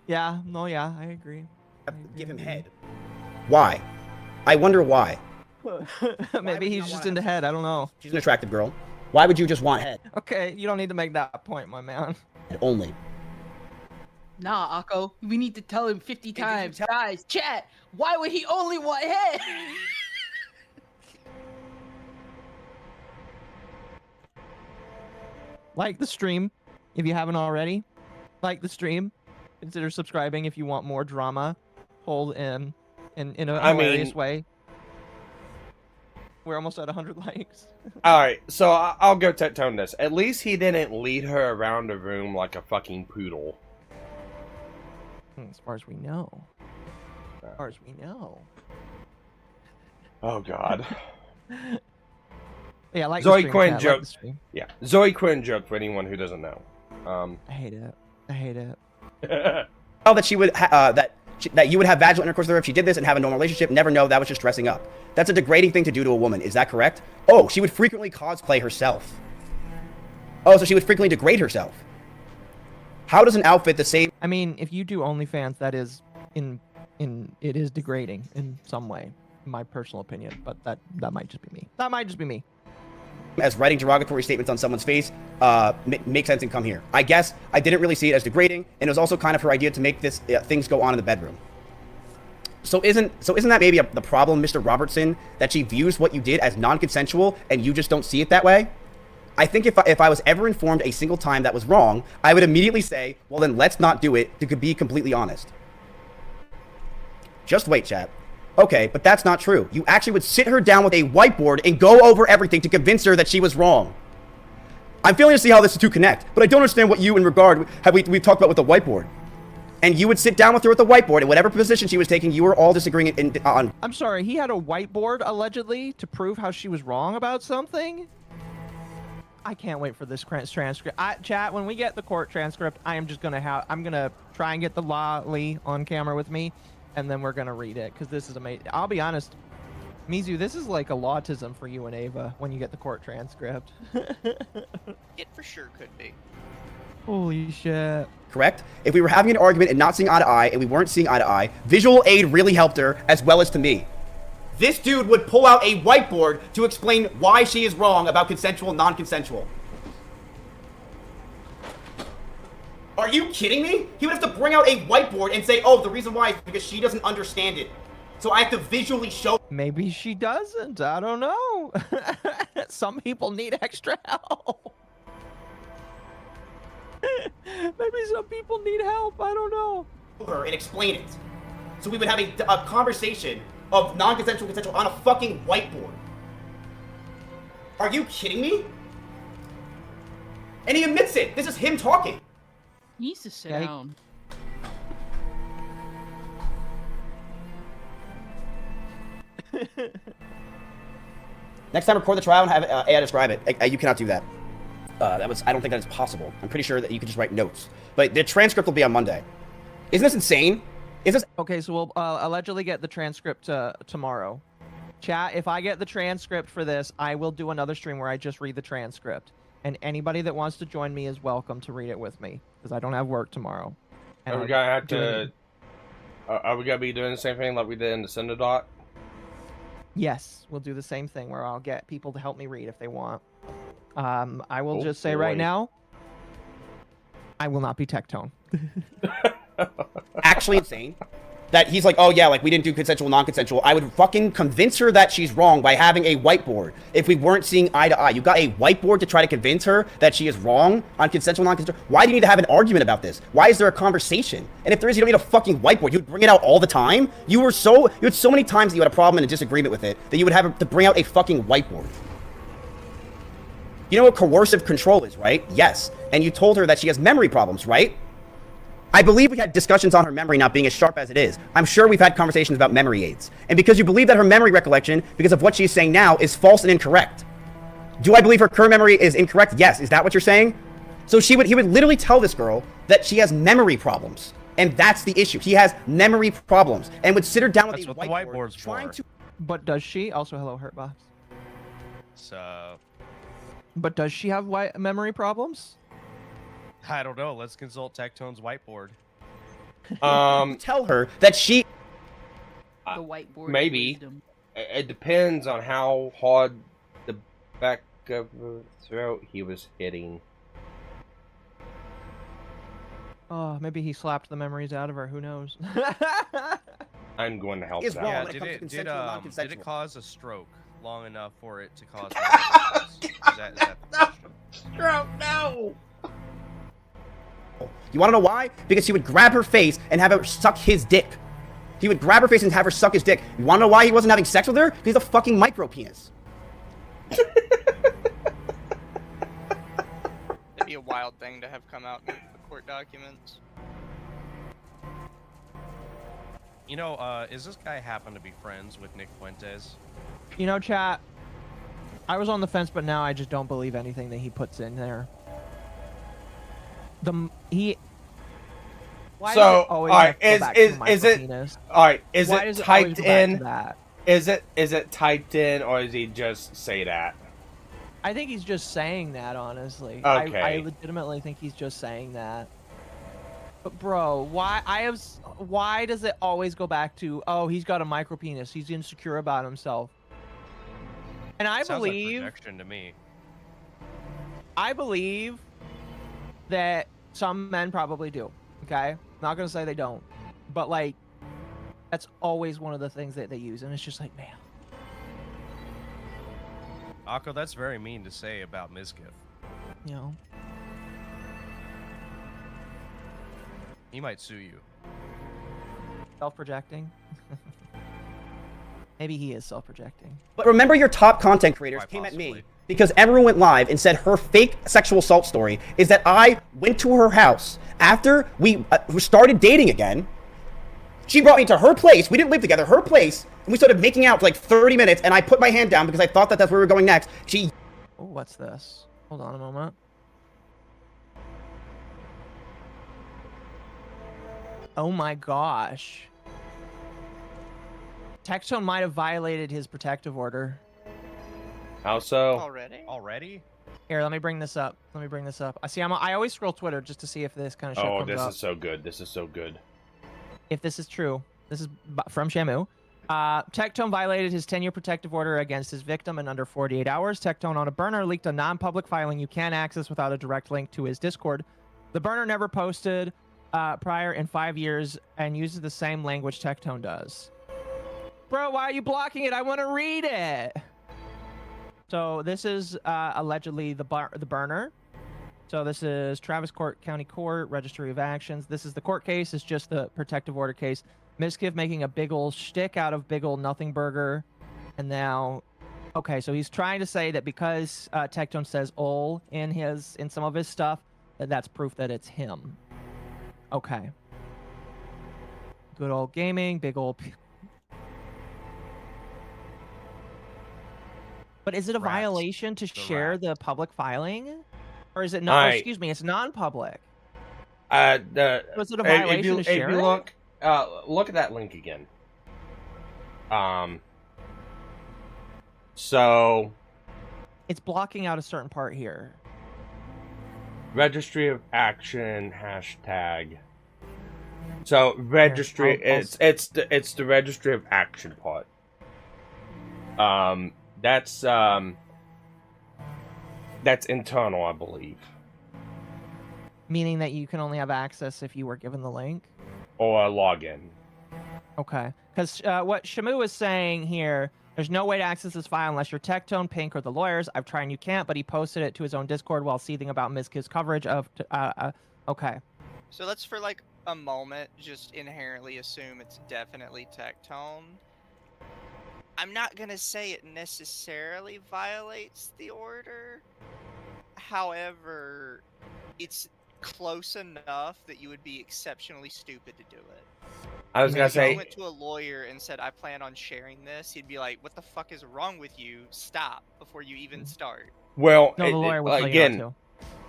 Yeah, no, yeah, I agree. Give him head. Why? I wonder why. Maybe he's just into head, I don't know. She's an attractive girl. Why would you just want head? Okay, you don't need to make that point, my man. Only. Nah, Akko, we need to tell him 50 times. Guys, chat, why would he only want head? Like the stream, if you haven't already. Like the stream. Consider subscribing if you want more drama. Hold in a hilarious way. We're almost at 100 likes. Alright, so I'll go Tectone this. At least he didn't lead her around the room like a fucking poodle. As far as we know. As far as we know. Oh god. Yeah, like Zoe the stream, Quinn chat, joke. like the stream. Yeah, Zoe Quinn joke for anyone who doesn't know. I hate it. I hate it. Oh, that she would that you would have vaginal intercourse with her if she did this and have a normal relationship. Never know, that was just dressing up. That's a degrading thing to do to a woman. Is that correct? Oh, she would frequently cosplay herself. Oh, so she would frequently degrade herself. How does an outfit the same? I mean, if you do OnlyFans, that is it is degrading in some way, in my personal opinion. But that might just be me. That might just be me. As writing derogatory statements on someone's face make sense and come here. I guess I didn't really see it as degrading, and it was also kind of her idea to make this things go on in the bedroom. So isn't that maybe the problem, Mr. Robertson, that she views what you did as non-consensual and you just don't see it that way? I think if I was ever informed a single time that was wrong, I would immediately say, well then let's not do it, to be completely honest. Just wait, chat. Okay, but that's not true. You actually would sit her down with a whiteboard and go over everything to convince her that she was wrong. I'm failing to see how this two connect, but I don't understand what you in regard we've talked about with the whiteboard. And you would sit down with her at the whiteboard, and whatever position she was taking, you were all disagreeing on. I'm sorry, he had a whiteboard allegedly to prove how she was wrong about something? I can't wait for this transcript. Chat, when we get the court transcript, I'm gonna try and get the Lolly on camera with me, and then we're gonna read it, because this is amazing. I'll be honest, Mizu, this is like a lautism for you and Ava when you get the court transcript. It for sure could be. Holy shit. Correct? If we were having an argument and not seeing eye to eye, and we weren't seeing eye to eye, visual aid really helped her, as well as to me. This dude would pull out a whiteboard to explain why she is wrong about consensual, non-consensual. Are you kidding me? He would have to bring out a whiteboard and say, oh, the reason why is because she doesn't understand it. So I have to visually show. Maybe she doesn't. I don't know. Some people need extra help. Maybe some people need help. I don't know. Her and explain it. so we would have a conversation of non-consensual, consensual on a fucking whiteboard. Are you kidding me? And he admits it. This is him talking. He needs to sit down. Next time, record the trial and have AI describe it. You cannot do that. I don't think that is possible. I'm pretty sure that you could just write notes. But the transcript will be on Monday. Isn't this insane? Is this okay? So we'll allegedly get the transcript tomorrow. Chat, if I get the transcript for this, I will do another stream where I just read the transcript. And anybody that wants to join me is welcome to read it with me, because I don't have work tomorrow. And Are we gonna have to? Are we gonna be doing the same thing like we did in the Syndodot? Yes, we'll do the same thing where I'll get people to help me read if they want. I will just say right now, I will not be Tectone. actually insane? That he's like, oh yeah, like we didn't do consensual, non-consensual. I would fucking convince her that she's wrong by having a whiteboard if we weren't seeing eye to eye. You got a whiteboard to try to convince her that she is wrong on consensual, non-consensual. Why do you need to have an argument about this? Why is there a conversation? And if there is, you don't need a fucking whiteboard. You'd bring it out all the time. You had so many times that you had a problem and a disagreement with it that you would have to bring out a fucking whiteboard. You know what coercive control is, right? Yes. And you told her that she has memory problems, right? I believe we had discussions on her memory not being as sharp as it is. I'm sure we've had conversations about memory aids. And because you believe that her memory recollection, because of what she's saying now, is false and incorrect. Do I believe her current memory is incorrect? Yes. Is that what you're saying? So he would literally tell this girl that she has memory problems. And that's the issue. He has memory problems. And would sit her down with a whiteboard trying to... But does she? Also, hello, Hurtbox. So... But does she have memory problems? I don't know. Let's consult Tectone's whiteboard. Tell her that she... The whiteboard. Maybe. It depends on how hard the back of the throat he was hitting. Oh, maybe he slapped the memories out of her. Who knows? I'm going to help that. Yeah, did it cause a stroke long enough for it to cause... is that the question? Stroke, no! You want to know why? Because he would grab her face and have her suck his dick. He would grab her face and have her suck his dick. You want to know why he wasn't having sex with her? Because he's a fucking micro penis. That'd be a wild thing to have come out in the court documents. You know, is this guy happen to be friends with Nick Fuentes? You know, chat, I was on the fence, but now I just don't believe anything that he puts in there. Why so all right, is it all right? Is it typed in? Is it typed in, or does he just say that? I think he's just saying that, honestly. Okay. I legitimately think he's just saying that. But bro, why does it always go back to, oh, he's got a micro penis, he's insecure about himself? And I believe, like projection to me. I believe that some men probably do. Okay, not gonna say they don't, but like, that's always one of the things that they use, and it's just like, man. Akko, that's very mean to say about Mizkif. You know. He might sue you. Self-projecting. Maybe he is self-projecting. But remember, your top content creators came at me because everyone went live and said her fake sexual assault story is that I went to her house after we started dating again. She brought me to her place. We didn't live together. Her place. And we started making out for like 30 minutes. And I put my hand down because I thought that that's where we were going next. She... Oh, what's this? Hold on a moment. Oh my gosh. Tectone might have violated his protective order. How so? Already? Here, let me bring this up. I see. I always scroll Twitter just to see if this kind of shit comes up. Oh, this is so good. This is so good. If this is true, this is from Shamu. Tectone violated his 10-year protective order against his victim in under 48 hours. Tectone on a burner leaked a non-public filing you can't access without a direct link to his Discord. The burner never posted prior in 5 years and uses the same language Tectone does. Bro, why are you blocking it? I want to read it. So this is allegedly the burner. So this is Travis Court County Court Registry of Actions. This is the court case. It's just the protective order case. Miskiv making a big ol' shtick out of big ol' nothing burger. And now, okay, so he's trying to say that because Tectone says "ol" in some of his stuff, that's proof that it's him. Okay. Good old gaming, big old. But is it a violation to share the public filing, or is it not? Excuse me, it's non-public. Was it a violation to share if you it? look at that link again. So it's blocking out a certain part here. Registry of Action hashtag. So registry, it's the Registry of Action part. That's internal, I believe. Meaning that you can only have access if you were given the link? Or a login. Okay. Because what Shamu is saying here, there's no way to access this file unless you're Tectone, Pink, or the lawyers. I've tried and you can't, but he posted it to his own Discord while seething about Miskiv's coverage of... okay. So let's, for like a moment, just inherently assume it's definitely Tectone. I'm not going to say it necessarily violates the order. However, it's close enough that you would be exceptionally stupid to do it. I was gonna say, if you went to a lawyer and said, I plan on sharing this, he'd be like, what the fuck is wrong with you? Stop before you even start. Well, no, the lawyer would again,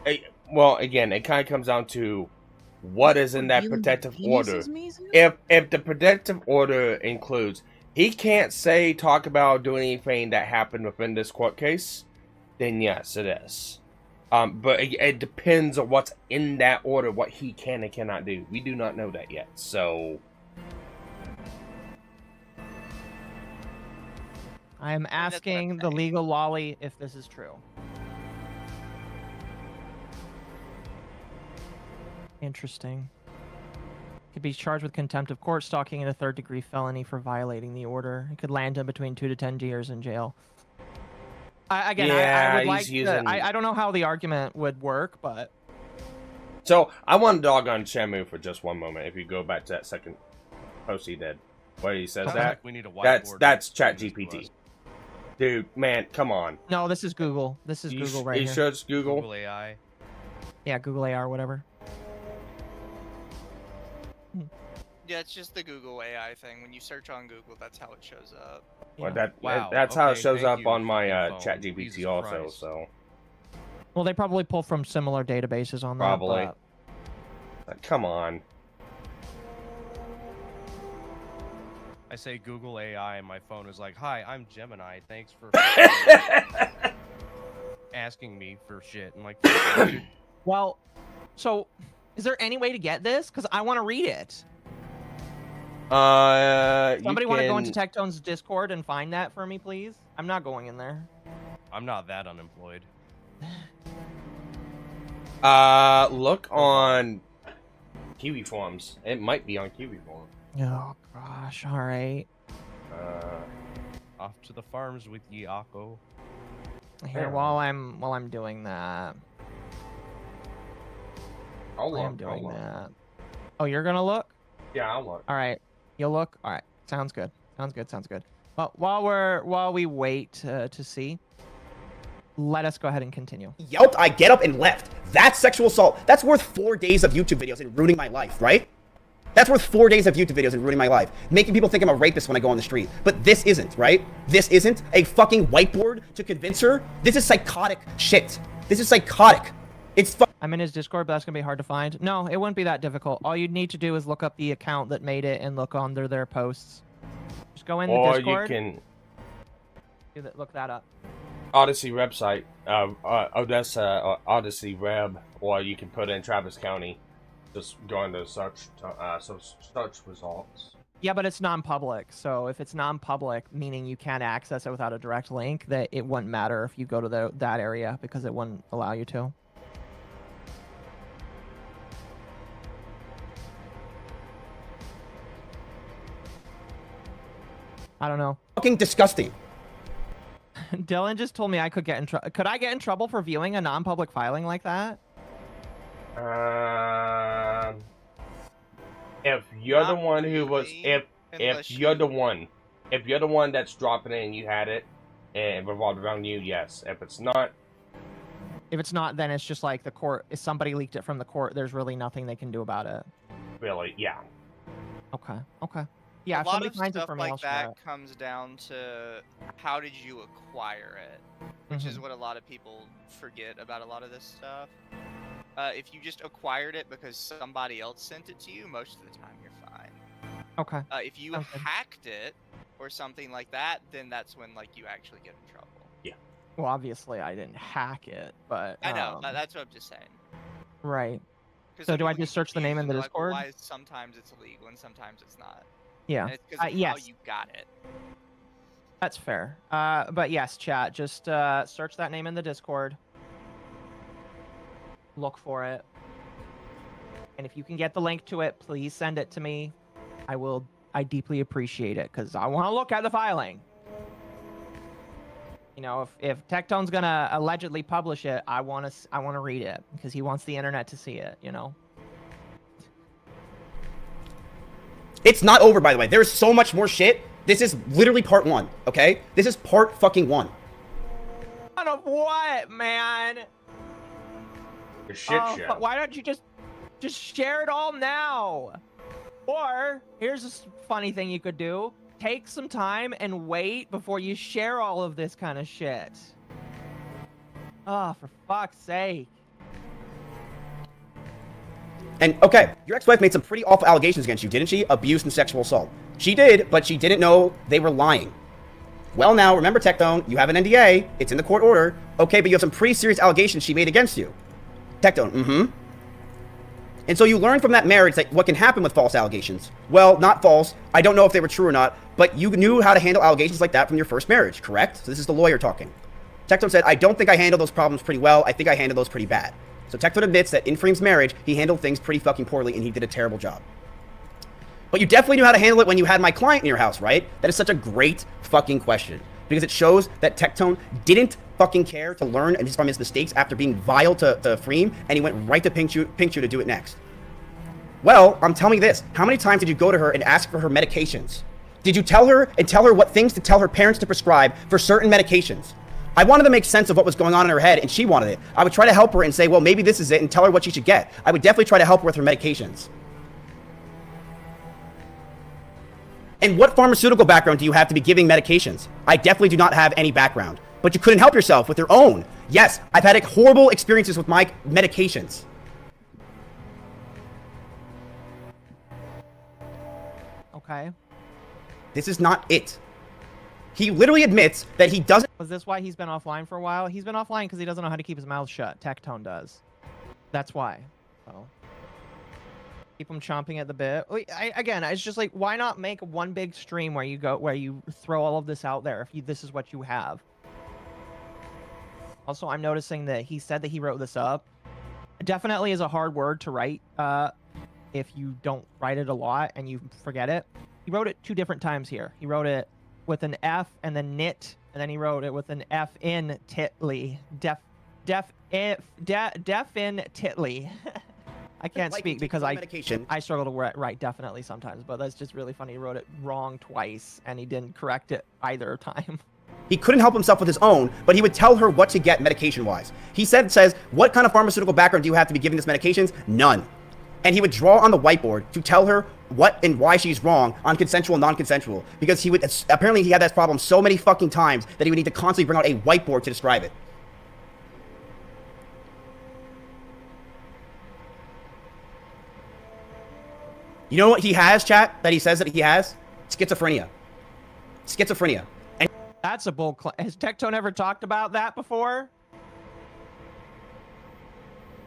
it kind of comes down to what is in that protective order. If the protective order includes, he can't talk about doing anything that happened within this court case, then yes, it is. But it depends on what's in that order, what he can and cannot do. We do not know that yet, so... I am asking the legal lolly if this is true. Interesting. Could be charged with contempt of court, stalking, and a third-degree felony for violating the order. It could land him between 2 to 10 years in jail. I would like to, I don't know how the argument would work, but... So, I want to dog on Shamu for just one moment, if you go back to that second post he did, where he says we need a that's ChatGPT. Dude, man, come on. No, this is Google. This is Google right here. You sure it's Google? Google AI. Yeah, Google AI or whatever. Yeah, it's just the Google AI thing. When you search on Google, that's how it shows up. Well, that's how it shows up on my ChatGPT also, so... Well, they probably pull from similar databases on that. Probably. Come on. I say Google AI and my phone is like, hi, I'm Gemini. Thanks for asking me for shit. I'm like, well, so is there any way to get this? Because I want to read it. Somebody want to go into Tectone's Discord and find that for me, please? I'm not going in there. I'm not that unemployed. Look on Kiwi Forums. It might be on Kiwi Forums. Oh gosh, all right. Off to the farms with Yako. Here, while I'm doing that. I'm doing that. Oh, you're gonna look? Yeah, I'll look. All right, you'll look. All right, sounds good. Sounds good. Well, while we wait to see, let us go ahead and continue. Yelped, I get up and left. That's sexual assault. That's worth 4 days of YouTube videos and ruining my life, right? That's worth 4 days of YouTube videos and ruining my life. Making people think I'm a rapist when I go on the street. But this isn't, right? This isn't a fucking whiteboard to convince her. This is psychotic shit. This is psychotic. It's I'm in his Discord, but that's going to be hard to find. No, it wouldn't be that difficult. All you'd need to do is look up the account that made it and look under their posts. Just go in the Discord. Or you can... Look that up. Odyssey website, Odessa, Odyssey Web, or you can put in Travis County. Just go into search results. Yeah, but it's non-public. So if it's non-public, meaning you can't access it without a direct link, that it wouldn't matter if you go to that area because it wouldn't allow you to. I don't know. Fucking disgusting. Dylan just told me I could get in trouble. Could I get in trouble for viewing a non-public filing like that? If you're the Not one who was, if unless you're the one that's dropping it and you had it and it revolved around you, yes. If it's not, then it's just like the court. If somebody leaked it from the court, there's really nothing they can do about it. really, yeah. Okay. Yeah, a if lot somebody of finds it stuff for me, I'll like share that it. comes down to how did you acquire it, which is what a lot of people forget about a lot of this stuff. If you just acquired it because somebody else sent it to you, most of the time you're fine. Okay. If you Sounds good. hacked it or something like that, then that's when like you actually get in trouble. Yeah. Well, obviously I didn't hack it, but I know. That's what I'm just saying. Right. 'Cause So some do I people just get search the name in confused the and they're Discord? like, well, why sometimes it's illegal and sometimes it's not. Yeah. And it's because of how Yes. you got it. That's fair. But yes, chat, just search that name in the Discord. Look for it. And if you can get the link to it, please send it to me. I deeply appreciate it because I want to look at the filing. You know, if Tectone's gonna allegedly publish it, I want to read it because he wants the internet to see it, you know. It's not over, by the way. There's so much more shit. This is literally part 1, okay? This is part fucking 1. Out of what, man? The shit show. Why don't you just share it all now? Or here's a funny thing you could do: take some time and wait before you share all of this kind of shit. Oh, for fuck's sake. And, okay, your ex-wife made some pretty awful allegations against you, didn't she? Abuse and sexual assault. She did, but she didn't know they were lying. Well, now, remember, Tectone, you have an NDA. It's in the court order. Okay, but you have some pretty serious allegations she made against you. Tectone, And so you learned from that marriage that what can happen with false allegations. Well, not false. I don't know if they were true or not, but you knew how to handle allegations like that from your first marriage, correct? So this is the lawyer talking. Tectone said, I don't think I handled those problems pretty well. I think I handled those pretty bad. So Tectone admits that in Freem's marriage, he handled things pretty fucking poorly and he did a terrible job. But you definitely knew how to handle it when you had my client in your house, right? That is such a great fucking question. Because it shows that Tectone didn't fucking care to learn from his mistakes after being vile to Freem, and he went right to Pinkchu to do it next. Well, I'm telling you this. How many times did you go to her and ask for her medications? Did you tell her what things to tell her parents to prescribe for certain medications? I wanted to make sense of what was going on in her head, and she wanted it. I would try to help her and say, well, maybe this is it, and tell her what she should get. I would definitely try to help her with her medications. And what pharmaceutical background do you have to be giving medications? I definitely do not have any background. But you couldn't help yourself with your own. Yes, I've had horrible experiences with my medications. Okay. This is not it. He literally admits that he doesn't... Was this why he's been offline for a while? He's been offline because he doesn't know how to keep his mouth shut. Tectone does. That's why. So... keep him chomping at the bit. Again, it's just like, why not make one big stream where you throw all of this out there if this is what you have. Also, I'm noticing that he said that he wrote this up. It definitely is a hard word to write if you don't write it a lot and you forget it. He wrote it 2 different times here. He wrote it with an F and then knit, and then he wrote it with an F in titly. Deaf in titly. I can't speak because I struggle to write definitely sometimes, but that's just really funny. He wrote it wrong twice, and he didn't correct it either time. He couldn't help himself with his own, but he would tell her what to get medication-wise. He says, what kind of pharmaceutical background do you have to be giving this medications? None. And he would draw on the whiteboard to tell her what and why she's wrong on consensual and non-consensual, because apparently he had that problem so many fucking times that he would need to constantly bring out a whiteboard to describe it. You know what he has, chat, that he says that he has? Schizophrenia. Schizophrenia. And that's a bold claim. Has Tectone ever talked about that before?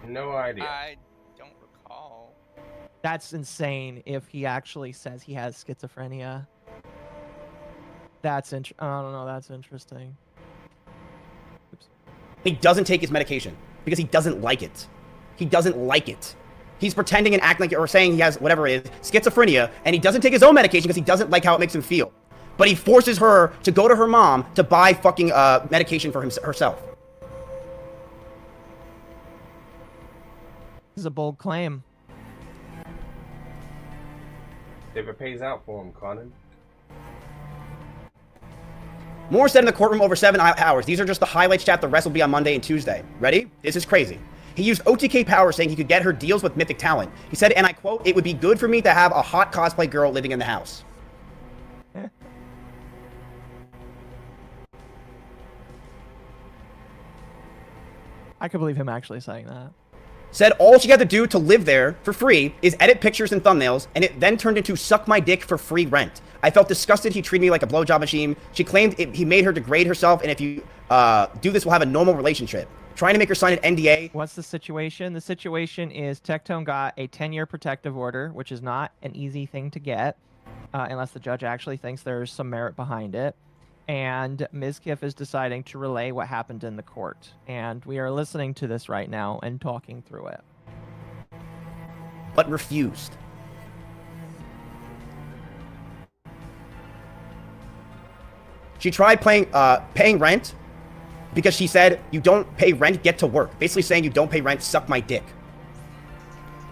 No idea. I don't recall. That's insane if he actually says he has schizophrenia. That's I don't know, that's interesting. Oops. He doesn't take his medication because he doesn't like it. He doesn't like it. He's pretending and acting like, or saying he has whatever it is, schizophrenia, and he doesn't take his own medication because he doesn't like how it makes him feel. But he forces her to go to her mom to buy fucking medication for herself. This is a bold claim. If it pays out for him, Conan. More said in the courtroom over 7 hours. These are just the highlights, chat. The rest will be on Monday and Tuesday. Ready? This is crazy. He used OTK power, saying he could get her deals with mythic talent. He said, and I quote, "It would be good for me to have a hot cosplay girl living in the house." I could believe him actually saying that. Said all she had to do to live there for free is edit pictures and thumbnails, and it then turned into suck my dick for free rent. I felt disgusted. He treated me like a blowjob machine. She claimed he made her degrade herself, and if you do this, we'll have a normal relationship. Trying to make her sign an NDA. What's the situation? The situation is Tectone got a 10-year protective order, which is not an easy thing to get, unless the judge actually thinks there's some merit behind it. And Ms. Kiff is deciding to relay what happened in the court. And we are listening to this right now and talking through it. But refused. She tried paying rent because she said, "You don't pay rent, get to work." Basically saying, "You don't pay rent, suck my dick."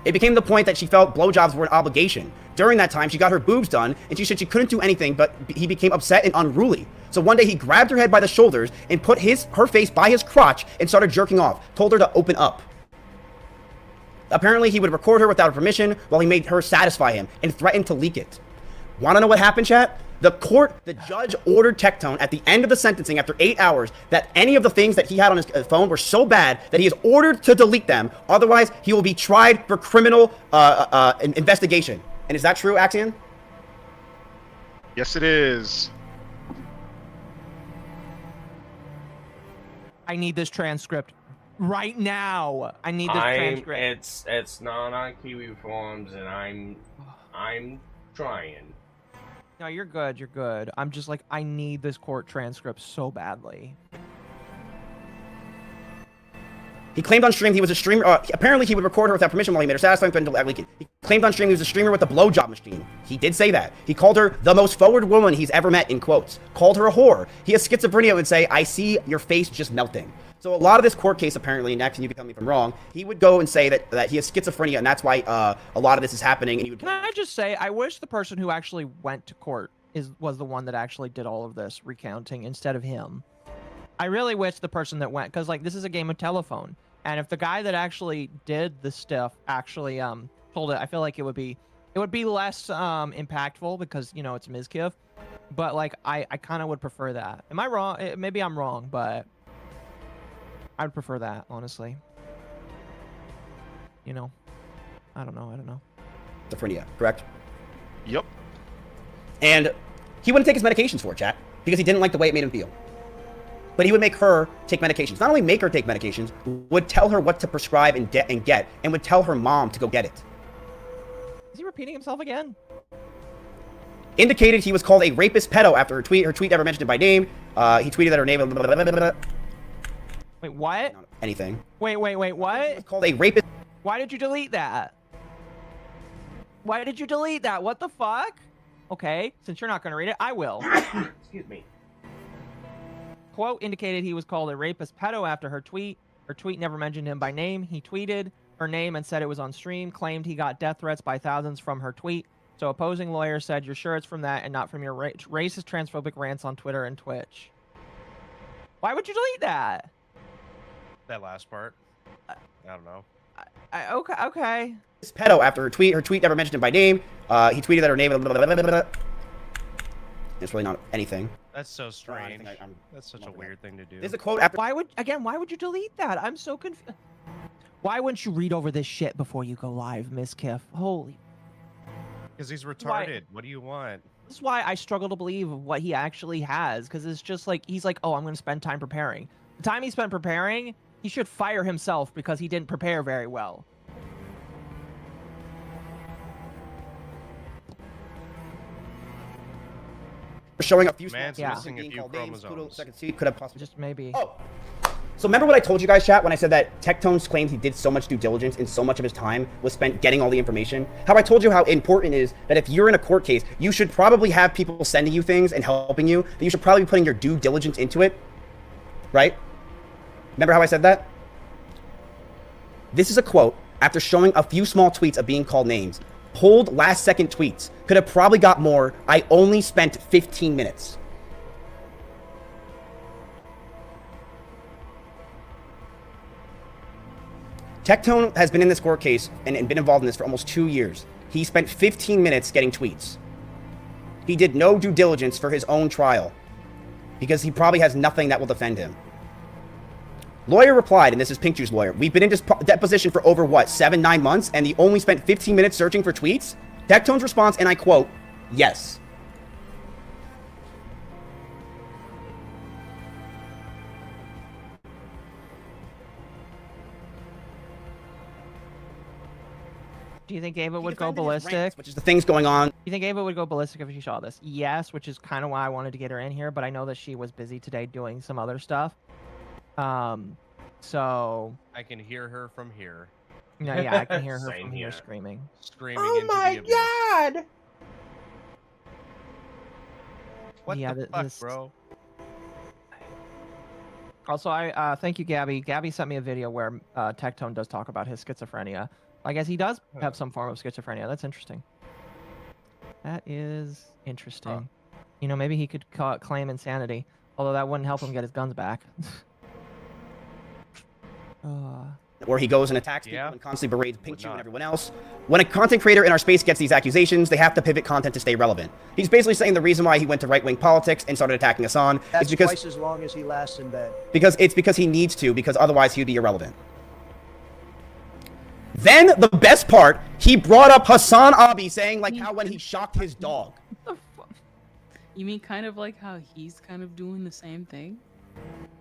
It became the point that she felt blowjobs were an obligation. During that time, she got her boobs done, and she said she couldn't do anything, but he became upset and unruly. So one day he grabbed her head by the shoulders and put her face by his crotch and started jerking off, told her to open up. Apparently, he would record her without her permission while he made her satisfy him and threatened to leak it. Want to know what happened, chat? The judge ordered Tectone at the end of the sentencing after 8 hours that any of the things that he had on his phone were so bad that he is ordered to delete them. Otherwise, he will be tried for criminal investigation. And is that true, Axion? Yes, it is. I need this transcript right now. I need this transcript. It's not on Kiwi Forums, and I'm trying. No, you're good. You're good. I'm just like, I need this court transcript so badly. He claimed on stream he was a streamer. Apparently, he would record her without permission while he made her satisfy and threatened to leak it. He claimed on stream he was a streamer with a blowjob machine. He did say that. He called her the most forward woman he's ever met, in quotes. Called her a whore. He has schizophrenia and would say, "I see your face just melting." So a lot of this court case, apparently, next, and you can tell me if I'm wrong, he would go and say that he has schizophrenia, and that's why a lot of this is happening. And he would. Can I just say, I wish the person who actually went to court was the one that actually did all of this recounting instead of him. I really wish the person that went, because like this is a game of telephone. And if the guy that actually did the stuff actually told it, I feel like it would be less impactful because, you know, it's Ms. Kiff. But like I kind of would prefer that. Am I wrong? Maybe I'm wrong, but I would prefer that, honestly. You know, I don't know. Schizophrenia, correct? Yep. And he wouldn't take his medications for it, chat, because he didn't like the way it made him feel. But he would make her take medications. Not only make her take medications, would tell her what to prescribe and get, and would tell her mom to go get it. Is he repeating himself again? Indicated he was called a rapist pedo after her tweet. Her tweet never mentioned it by name. He tweeted that her name... Wait, what? Not anything. Wait, what? He was called a rapist... Why did you delete that? Why did you delete that? What the fuck? Okay, since you're not going to read it, I will. Excuse me. Quote indicated he was called a rapist pedo after her tweet. Her tweet never mentioned him by name. He tweeted her name and said it was on stream. Claimed he got death threats by thousands from her tweet. So opposing lawyer said, "You're sure it's from that and not from your racist, transphobic rants on Twitter and Twitch." Why would you delete that? That last part. I don't know. Okay. This pedo after her tweet. Her tweet never mentioned him by name. He tweeted that her name... It's really not anything. That's so strange. That's such a weird thing to do. There's a quote after... Why would you delete that? I'm so confused. Why wouldn't you read over this shit before you go live, Miss Kiff? Holy... Because he's retarded. What do you want? This is why I struggle to believe what he actually has, because it's just like, he's like, oh, I'm going to spend time preparing. The time he spent preparing, he should fire himself because he didn't prepare very well. Showing a few Man's missing a few chromosomes. Could have possibly... Just maybe. Oh. So remember what I told you guys, chat, when I said that Tectone's claimed he did so much due diligence and so much of his time was spent getting all the information? How I told you how important it is that if you're in a court case, you should probably have people sending you things and helping you, that you should probably be putting your due diligence into it, right? Remember how I said that? This is a quote after showing a few small tweets of being called names. pulled last-second tweets. Could have probably got more. I only spent 15 minutes. Tectone has been in this court case and been involved in this for almost 2 years. He spent 15 minutes getting tweets. He did no due diligence for his own trial because he probably has nothing that will defend him. Lawyer replied, and this is Pink Juice lawyer, we've been in deposition for over, what, 7-9 months, and he only spent 15 minutes searching for tweets? Tectone's response, and I quote, yes. Do you think Ava would go ballistic? Which is the things going on. Do you think Ava would go ballistic if she saw this? Yes, which is kind of why I wanted to get her in here, but I know that she was busy today doing some other stuff. So I can hear her from here. No, yeah, I can hear her Same from here here. screaming. Screaming Oh into my the abyss. god! What Yeah, the fuck, bro? Also, I thank you, Gabby. Gabby sent me a video where Tectone does talk about his schizophrenia. I guess he does have some form of schizophrenia. That's interesting. That is interesting. You know, maybe he could claim insanity, although that wouldn't help him get his guns back. Where he goes and attacks people and constantly berates Pink Chew and everyone else. When a content creator in our space gets these accusations, they have to pivot content to stay relevant. He's basically saying the reason why he went to right-wing politics and started attacking Hassan is because twice as long as he lasts in bed. because he needs to, because otherwise he'd be irrelevant. Then the best part, he brought up Hassan Abi saying like how when he shocked his dog. You mean kind of like how he's kind of doing the same thing?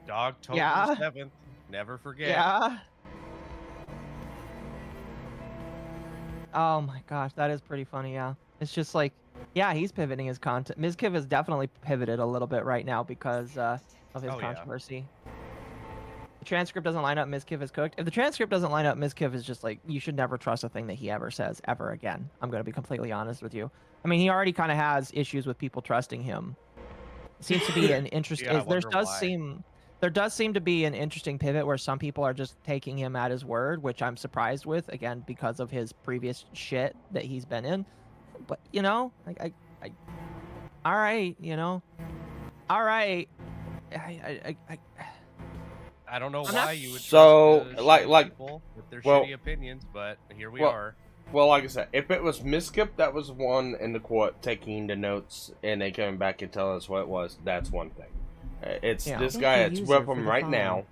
Dog told Yeah. 7th. Never forget. Yeah. Oh my gosh, that is pretty funny, yeah. It's just like, yeah, he's pivoting his content. Mizkiv has definitely pivoted a little bit right now because of his controversy. The transcript doesn't line up, Mizkiv is cooked. If the transcript doesn't line up, Mizkiv is just like, you should never trust a thing that he ever says, ever again. I'm going to be completely honest with you. I mean, he already kind of has issues with people trusting him. Seems to be an interesting... There does seem to be an interesting pivot where some people are just taking him at his word, which I'm surprised with, again, because of his previous shit that he's been in. But, you know, all right, you know, all right. I don't know why you would So, trust the like shitty people with their well- shitty opinions, but here we well, are. Well, like I said, if it was Miskip that was one in the court taking the notes and they coming back and tell us what it was, that's one thing. It's this guy that's with him right now.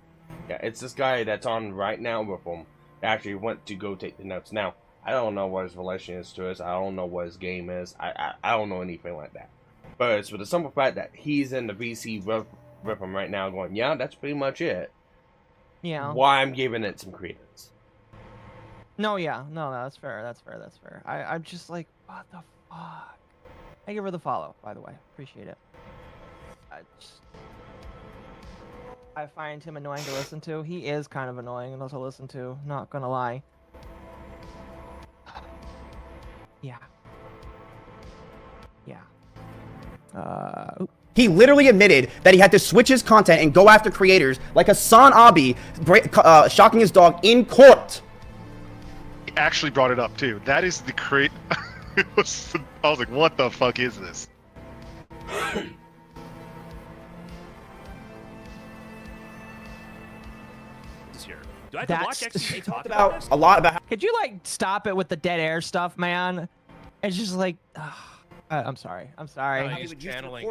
Yeah, it's this guy that's on right now with him that actually went to go take the notes. Now, I don't know what his relation is to us. I don't know what his game is. I don't know anything like that. But it's for the simple fact that he's in the VC with him right now going, yeah, that's pretty much it. Yeah. Why I'm giving it some credence. No, yeah. No, that's fair. That's fair. That's fair. I'm just like, what the fuck? I give her the follow, by the way. Appreciate it. I find him annoying to listen to. He is kind of annoying to listen to, not gonna lie. Yeah. Yeah. He literally admitted that he had to switch his content and go after creators like Hassan Abi shocking his dog in court. He actually brought it up too. That is the I was like, what the fuck is this? Do I have to watch XTK talk about a lot about? Could you like stop it with the dead air stuff, man? It's just like, I'm sorry. I'm sorry. No, he's channeling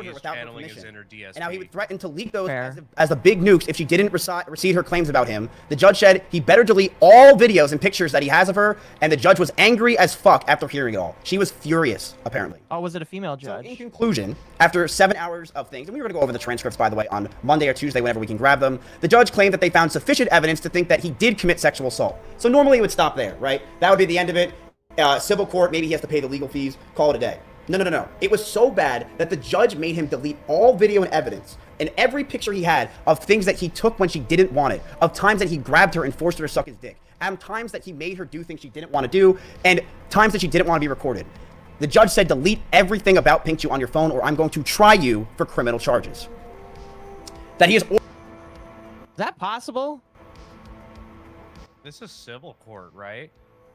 his inner DSP. And now he would threaten to leak those as the big nukes if she didn't recede her claims about him. The judge said he better delete all videos and pictures that he has of her, and the judge was angry as fuck after hearing it all. She was furious, apparently. Oh, was it a female judge? So in conclusion, after 7 hours of things, and we were going to go over the transcripts, by the way, on Monday or Tuesday, whenever we can grab them, the judge claimed that they found sufficient evidence to think that he did commit sexual assault. So normally it would stop there, right? That would be the end of it. Civil court, maybe he has to pay the legal fees, call it a day. No. It was so bad that the judge made him delete all video and evidence and every picture he had of things that he took when she didn't want it, of times that he grabbed her and forced her to suck his dick, and times that he made her do things she didn't want to do, and times that she didn't want to be recorded. The judge said, delete everything about Pink Chew on your phone or I'm going to try you for criminal charges. That he is... Is that possible? This is civil court, right?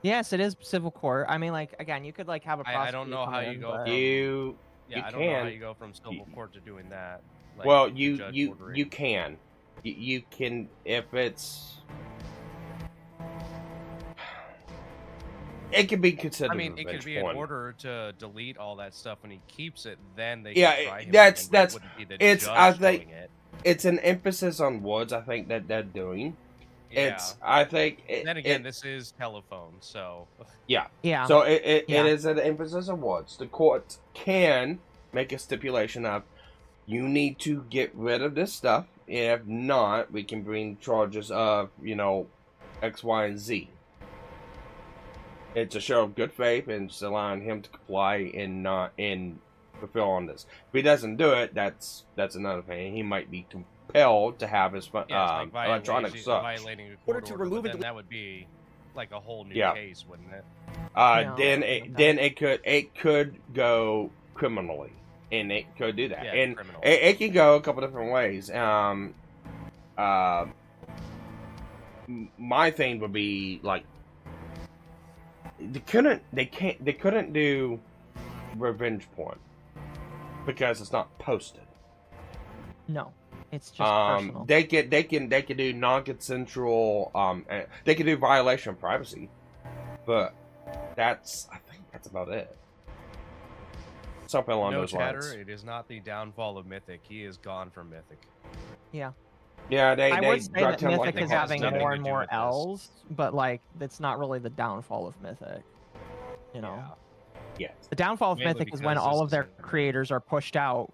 Yes, it is civil court. I mean, like, again, you could like have a prosecutor I don't know come how you in, go but- from You I don't know how can. you go from civil court to doing that. Like, Well, the you judge you ordering. you can, you can if it's. It could be considered. I mean, it could be an point. order to delete all that stuff when he keeps it. Then they Yeah, can try him. that's again, but it that's. wouldn't be the It's judge I think doing it. it's an emphasis on words. I think that they're doing. Yeah. It's I think. Then again, this is telephone, so. Yeah. Yeah. So it is an emphasis on words. The court can make a stipulation of you need to get rid of this stuff. If not, we can bring charges of, X, Y, and Z. It's a show of good faith and it's allowing him to comply and not fulfill on this. If he doesn't do it, that's another thing. He might be compelled to have his electronic search. Violating a court order, but then that would be like a whole new case, wouldn't it? Then it could go criminally, and it could do that, and it can go a couple different ways. My thing would be like they couldn't do revenge porn because it's not posted. No, it's just personal. They could do non-consensual. They could do violation of privacy, but I think that's about it. Something along those lines. It is not the downfall of Mythic. He is gone from Mythic. Yeah. Yeah, I would say that Mythic like is having more and more L's, but like it's not really the downfall of Mythic. You know. Yeah. The downfall of Mainly Mythic is when because all this of their creators are pushed out.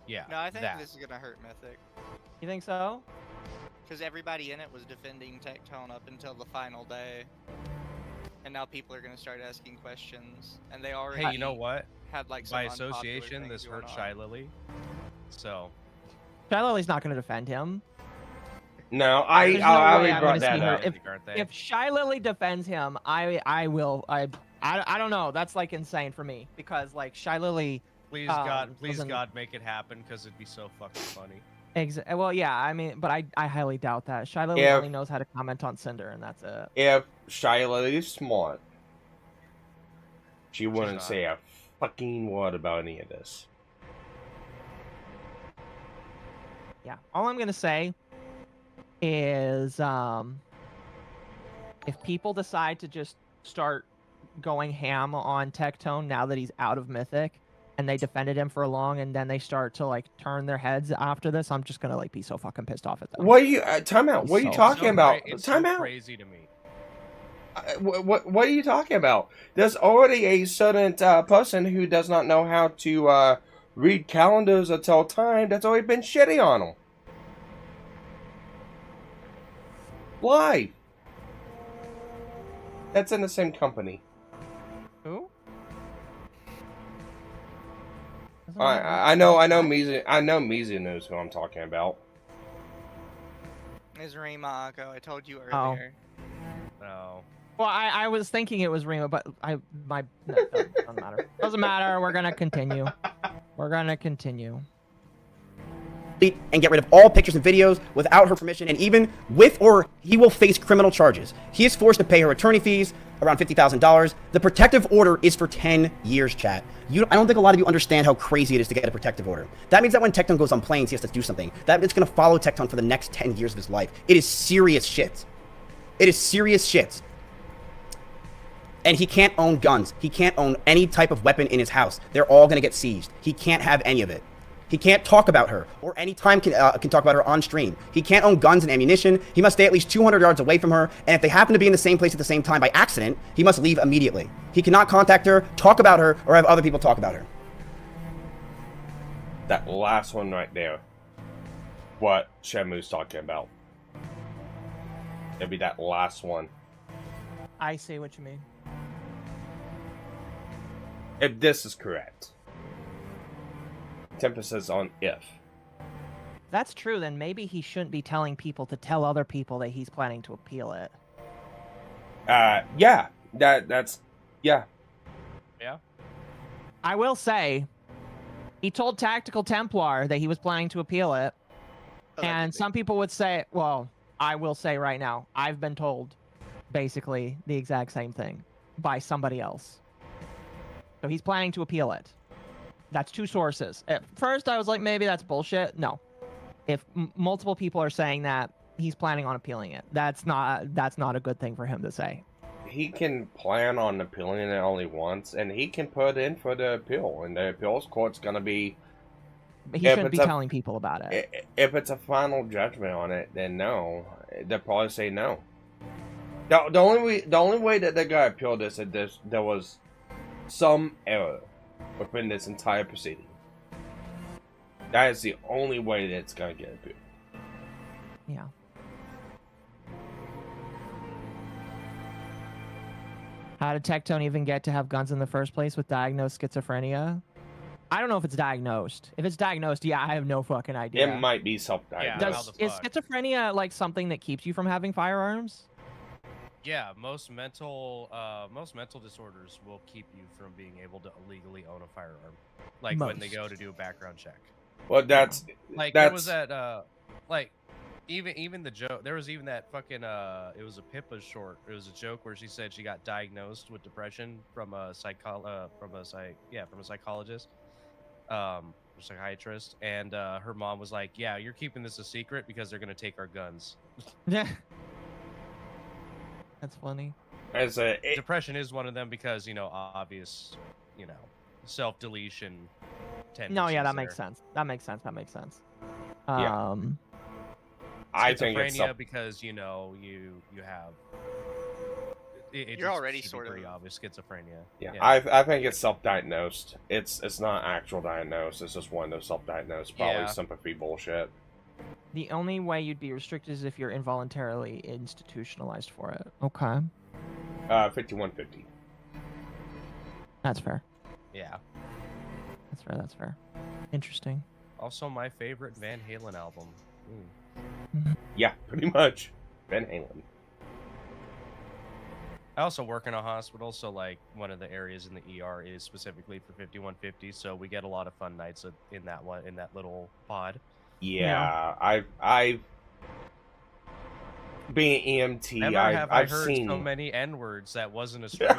Yeah. No, I think this is gonna hurt Mythic. You think so? Because everybody in it was defending Tectone up until the final day, and now people are gonna start asking questions, and they already. Hey, you know what? Had like by some association, this hurt Shy Lily. So. Shy Lily's not going to defend him. No, I brought that up. If Shy Lily defends him, I will. I don't know. That's like insane for me because like Shy Lily. Please God, make it happen because it'd be so fucking funny. Well, yeah, I mean, but I highly doubt that. Shy Lily only knows how to comment on Cinder, and that's it. If Shy Lily's smart, she wouldn't say a fucking word about any of this. Yeah, all I'm gonna say is if people decide to just start going ham on Tectone now that he's out of Mythic and they defended him for long and then they start to like turn their heads after this, I'm just gonna like be so fucking pissed off at them. What are you time out? What are you talking about? Time out. Crazy to me. What are you talking about? There's already a certain person who does not know how to read calendars or tell time that's already been shitty on them. Live. That's in the same company. Who? I know Mizu knows who I'm talking about. It's Rima Akko. I told you earlier. No. Well, I was thinking it was Rima, but no, doesn't matter. Doesn't matter. We're gonna continue. And get rid of all pictures and videos without her permission, and even with or he will face criminal charges. He is forced to pay her attorney fees, around $50,000. The protective order is for 10 years, chat. I don't think a lot of you understand how crazy it is to get a protective order. That means that when Tectone goes on planes, he has to do something. That it's going to follow Tectone for the next 10 years of his life. It is serious shit. It is serious shit. And he can't own guns. He can't own any type of weapon in his house. They're all going to get seized. He can't have any of it. He can't talk about her, or any time can talk about her on stream. He can't own guns and ammunition. He must stay at least 200 yards away from her, and if they happen to be in the same place at the same time by accident, he must leave immediately. He cannot contact her, talk about her, or have other people talk about her. That last one right there. What Shamu's talking about. It'd be that last one. I see what you mean. If this is correct. Emphasis on if. That's true, then maybe he shouldn't be telling people to tell other people that he's planning to appeal it. Yeah. That's yeah. Yeah. I will say, he told Tactical Templar that he was planning to appeal it. And some people would say, well, I will say right now, I've been told, basically the exact same thing by somebody else. So he's planning to appeal it. That's 2 sources. At first, I was like, maybe that's bullshit. No. If multiple people are saying that, he's planning on appealing it. That's not a good thing for him to say. He can plan on appealing it only once, and he can put in for the appeal, and the appeals court's going to be... But he shouldn't be telling people about it. If it's a final judgment on it, then no. They'll probably say no. The only way that they got appealed is that there was some error within this entire proceeding. That is the only way that it's going to get appealed. Yeah. How did Tectone even get to have guns in the first place with diagnosed schizophrenia? I don't know if it's diagnosed. If it's diagnosed, yeah, I have no fucking idea. It might be self-diagnosed. Is schizophrenia like something that keeps you from having firearms? Yeah, most mental disorders will keep you from being able to illegally own a firearm. Like when they go to do a background check. Well, that's there was that even the joke. There was even that fucking it was a Pippa short. It was a joke where she said she got diagnosed with depression from a psychologist, psychiatrist, and her mom was like, "Yeah, you're keeping this a secret because they're gonna take our guns." Yeah. That's funny. Depression is one of them because, obvious, self-deletion tendencies. No, yeah, that makes sense. That makes sense. Yeah. I think it's because, you have... You're already sort of obvious schizophrenia. Yeah. I think it's self-diagnosed. It's not actual diagnosed. It's just one of those self-diagnosed, probably sympathy bullshit. The only way you'd be restricted is if you're involuntarily institutionalized for it. Okay. 5150. That's fair. Yeah. That's fair. Interesting. Also, my favorite Van Halen album. Yeah, pretty much. Van Halen. I also work in a hospital, so like one of the areas in the ER is specifically for 5150, so we get a lot of fun nights in that little pod. Yeah. I've being EMT. I've heard seen so many N-words that wasn't a streamer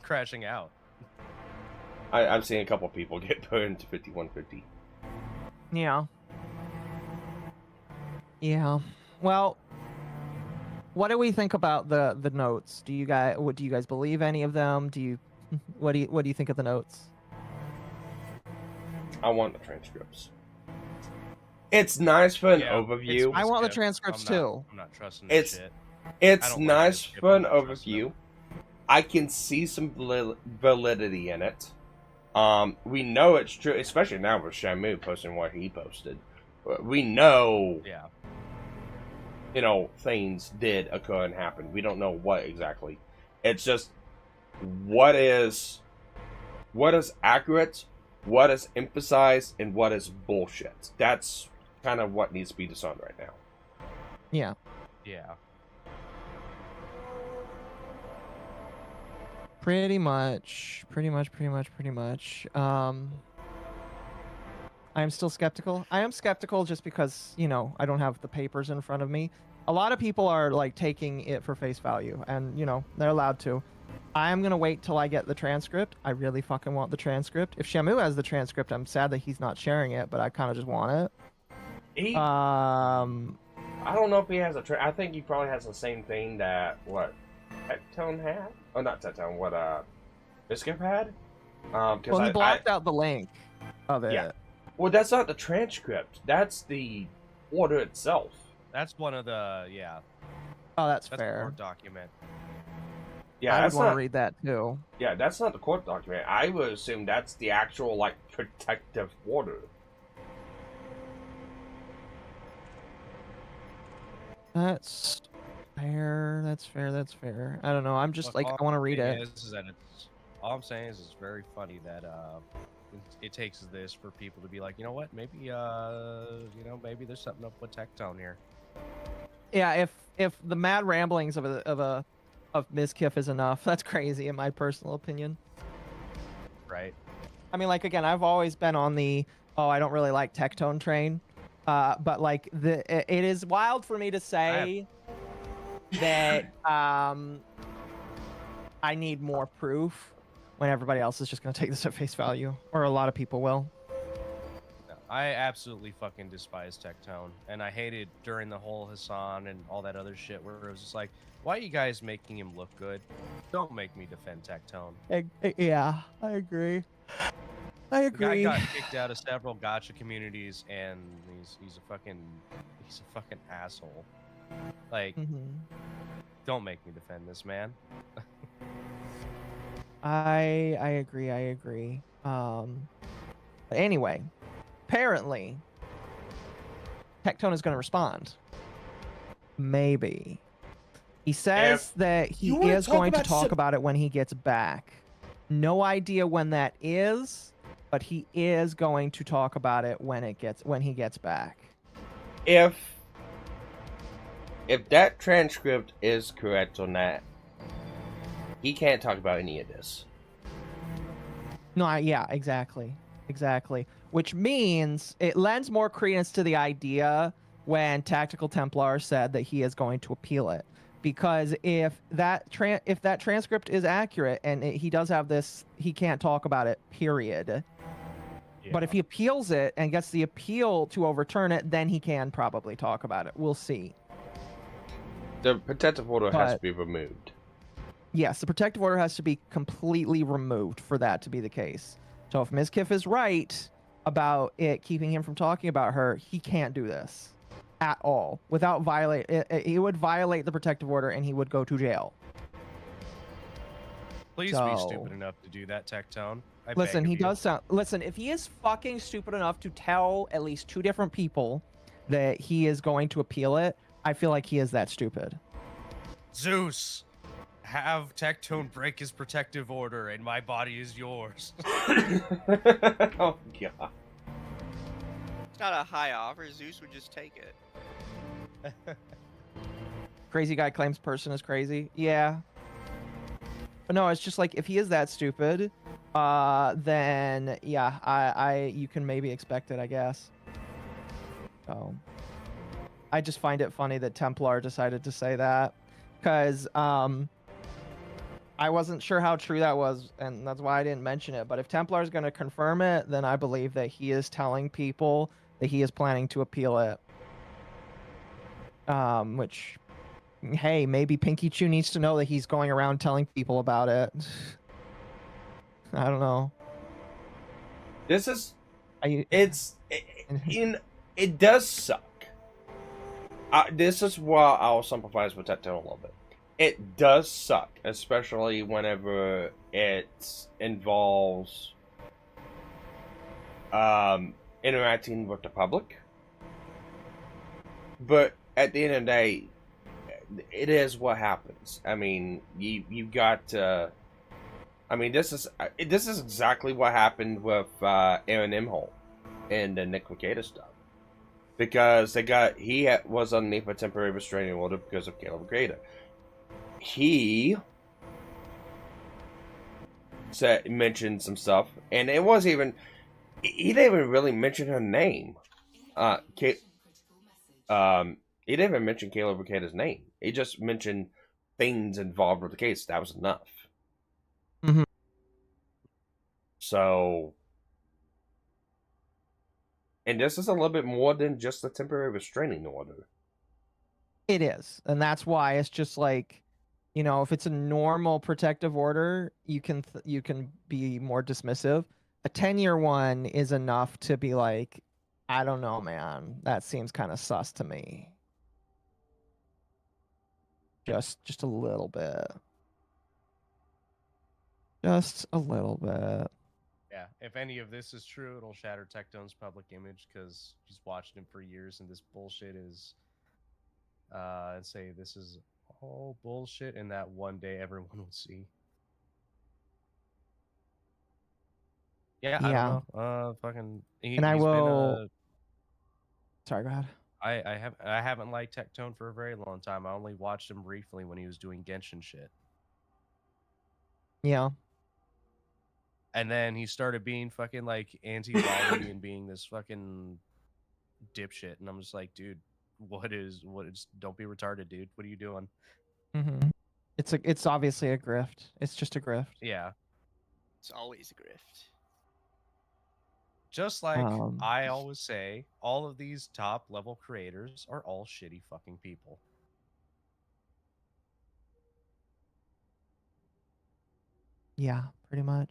crashing out. I've seen a couple people get put into 5150. Yeah. Yeah. Well, what do we think about the notes? Do you guys believe any of them? What do you think of the notes? I want the transcripts. It's nice for an overview. I want the transcripts too. I'm not trusting this shit. It's nice for an overview. I can see some validity in it. We know it's true, especially now with Shamu posting what he posted. We know, things did occur and happen. We don't know what exactly. It's just what is accurate, what is emphasized, and what is bullshit. That's kind of what needs to be discerned right now. Yeah. Yeah. Pretty much. I'm still skeptical. I am skeptical just because, I don't have the papers in front of me. A lot of people are like taking it for face value, and they're allowed to. I am gonna wait till I get the transcript. I really fucking want the transcript. If Shamu has the transcript, I'm sad that he's not sharing it, but I kind of just want it. I don't know if he has I think he probably has the same thing that Tectone had? Oh, not Tectone. What Biscuit had? Well, he blocked out the link of it. Yeah. Well, that's not the transcript. That's the order itself. That's one of the Oh, that's fair. A court document. Yeah, I would want to read that too. Yeah, that's not the court document. I would assume that's the actual protective order. That's fair. That's fair. I don't know. I'm just I want to read it. All I'm saying is it's very funny that it takes this for people to be like, you know what, maybe maybe there's something up with Tectone here. Yeah, if the mad ramblings of Ms. Kiff is enough, that's crazy in my personal opinion. Right. I mean, again, I've always been on the I don't really like Tectone train, but it is wild for me to say that I need more proof when everybody else is just going to take this at face value, or a lot of people will. I absolutely fucking despise Tectone, and I hated during the whole Hassan and all that other shit where it was just like, why are you guys making him look good? Don't make me defend Tectone. Yeah, I agree. I agree. The guy got kicked out of several gacha communities, and he's a fucking asshole. Like, don't make me defend this man. I agree. I agree. But anyway, apparently, Tectone is going to respond. Maybe. He says that he is going to talk about it when he gets back. No idea when that is, but he is going to talk about it when he gets back. If that transcript is correct on that, he can't talk about any of this. No, yeah, exactly. Which means it lends more credence to the idea when Tactical Templar said that he is going to appeal it. Because if that transcript is accurate and he does have this, he can't talk about it, period. Yeah. But if he appeals it and gets the appeal to overturn it, then he can probably talk about it. We'll see. The protective order has to be removed. Yes, the protective order has to be completely removed for that to be the case. So if Ms. Kiff is right about it keeping him from talking about her, he can't do this at all without he would violate the protective order and he would go to jail. Please be stupid enough to do that, Tectone. Listen, he does sound. Listen, if he is fucking stupid enough to tell at least 2 different people that he is going to appeal it, I feel like he is that stupid. Zeus, have Tectone break his protective order, and my body is yours. Oh god. It's not a high offer. Zeus would just take it. Crazy guy claims person is crazy. Yeah. But no, it's just like if he is that stupid, then yeah, you can maybe expect it, I guess. So I just find it funny that Templar decided to say that, because I wasn't sure how true that was, and that's why I didn't mention it. But if Templar is going to confirm it, then I believe that he is telling people that he is planning to appeal it. Which, hey, maybe Pinky Chew needs to know that he's going around telling people about it. I don't know. This is, it does suck. This is why I'll sympathize with Tectone a little bit. It does suck, especially whenever it involves interacting with the public. But at the end of the day, it is what happens. I mean, you got. I mean, this is exactly what happened with Aaron Imholt and the Nick Ricada stuff, because he was underneath a temporary restraining order because of Caleb Ricada. He mentioned some stuff, and it wasn't even. He didn't even really mention her name. He didn't even mention Caleb Ricada's name. He just mentioned things involved with the case. That was enough. Mm-hmm. So, and this is a little bit more than just a temporary restraining order. It is, and that's why it's just like, you know, if it's a normal protective order, you can be more dismissive. A 10-year one is enough to be like, I don't know, man. That seems kind of sus to me. Just a little bit. Just a little bit. Yeah, if any of this is true, it'll shatter Tectone's public image, because he's watched him for years, and this bullshit is, say this is all bullshit, and that one day everyone will see. Yeah, I don't know. Fucking. Sorry, go ahead. I haven't liked Tectone for a very long time. I only watched him briefly when he was doing Genshin shit. Yeah. And then he started being fucking like anti-volley and being this fucking dipshit, and I'm just like, dude, what is don't be retarded, dude. What are you doing? Mm-hmm. It's obviously a grift. It's just a grift. Yeah. It's always a grift. Just like I always say, all of these top level creators are all shitty fucking people. Yeah, pretty much.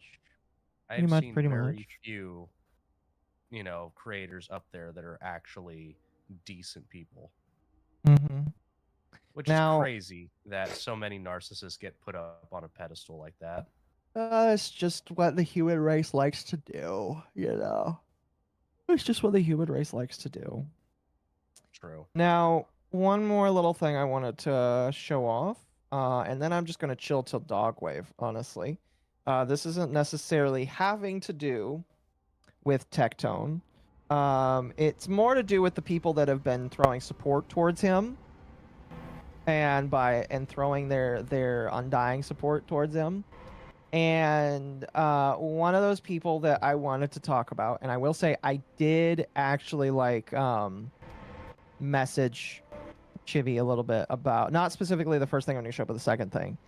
I've seen very few, you know, creators up there that are actually decent people. Mm-hmm. Which is crazy that so many narcissists get put up on a pedestal like that. It's just what the human race likes to do, you know. It's just what the human race likes to do. True. Now, one more little thing I wanted to show off, and then I'm just going to chill till Dogwave, honestly. This isn't necessarily having to do with Tectone. It's more to do with the people that have been throwing support towards him and throwing their undying support towards him. And one of those people that I wanted to talk about, and I will say I did actually message Chibi a little bit about, not specifically the first thing on your show, but the second thing,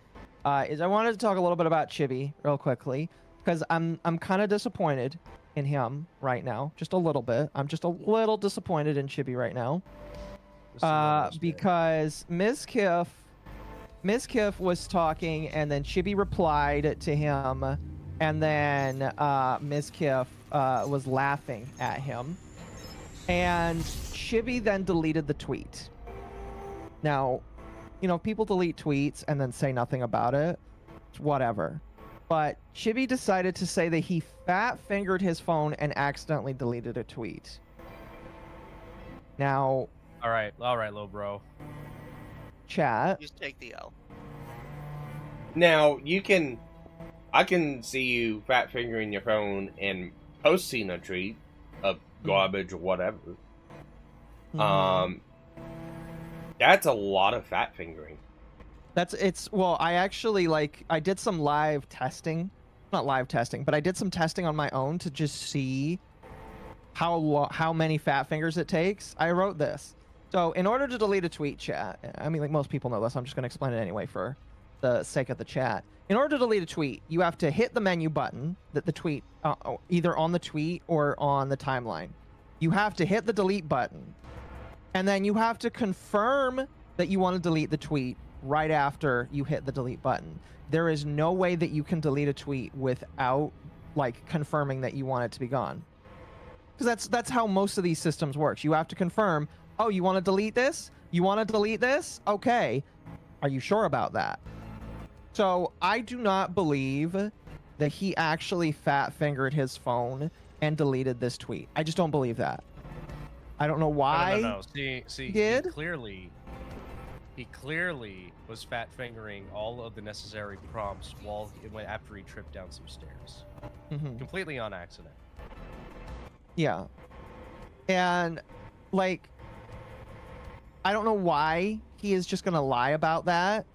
is I wanted to talk a little bit about Chibi real quickly, because I'm kind of disappointed in him right now, just a little bit. I'm just a little disappointed in Chibi right now, because Ms. Kiff was talking, and then Chibi replied to him, and then Ms. Kiff was laughing at him, and Chibi then deleted the tweet. Now, you know, people delete tweets and then say nothing about it. It's whatever. But Chibi decided to say that he fat-fingered his phone and accidentally deleted a tweet. Now... All right, little bro. Chat. Just take the L. Now, I can see you fat fingering your phone and posting a tweet of garbage or whatever. That's a lot of fat fingering. Well, I actually, I did some live testing. Not live testing, but I did some testing on my own to just see how many fat fingers it takes. I wrote this. So, in order to delete a tweet, chat, I mean, like, most people know this, I'm just going to explain it anyway for the sake of the chat. In order to delete a tweet, you have to hit the menu button that the tweet, either on the tweet or on the timeline. You have to hit the delete button, and then you have to confirm that you want to delete the tweet right after you hit the delete button. There is no way that you can delete a tweet without, confirming that you want it to be gone. Because that's how most of these systems works. You have to confirm, oh, you want to delete this? You want to delete this? Okay. Are you sure about that? So I do not believe that he actually fat-fingered his phone and deleted this tweet. I just don't believe that. I don't know why. No. See, he did? He clearly was fat-fingering all of the necessary prompts after he tripped down some stairs. Completely on accident. Yeah. And, I don't know why he is just going to lie about that.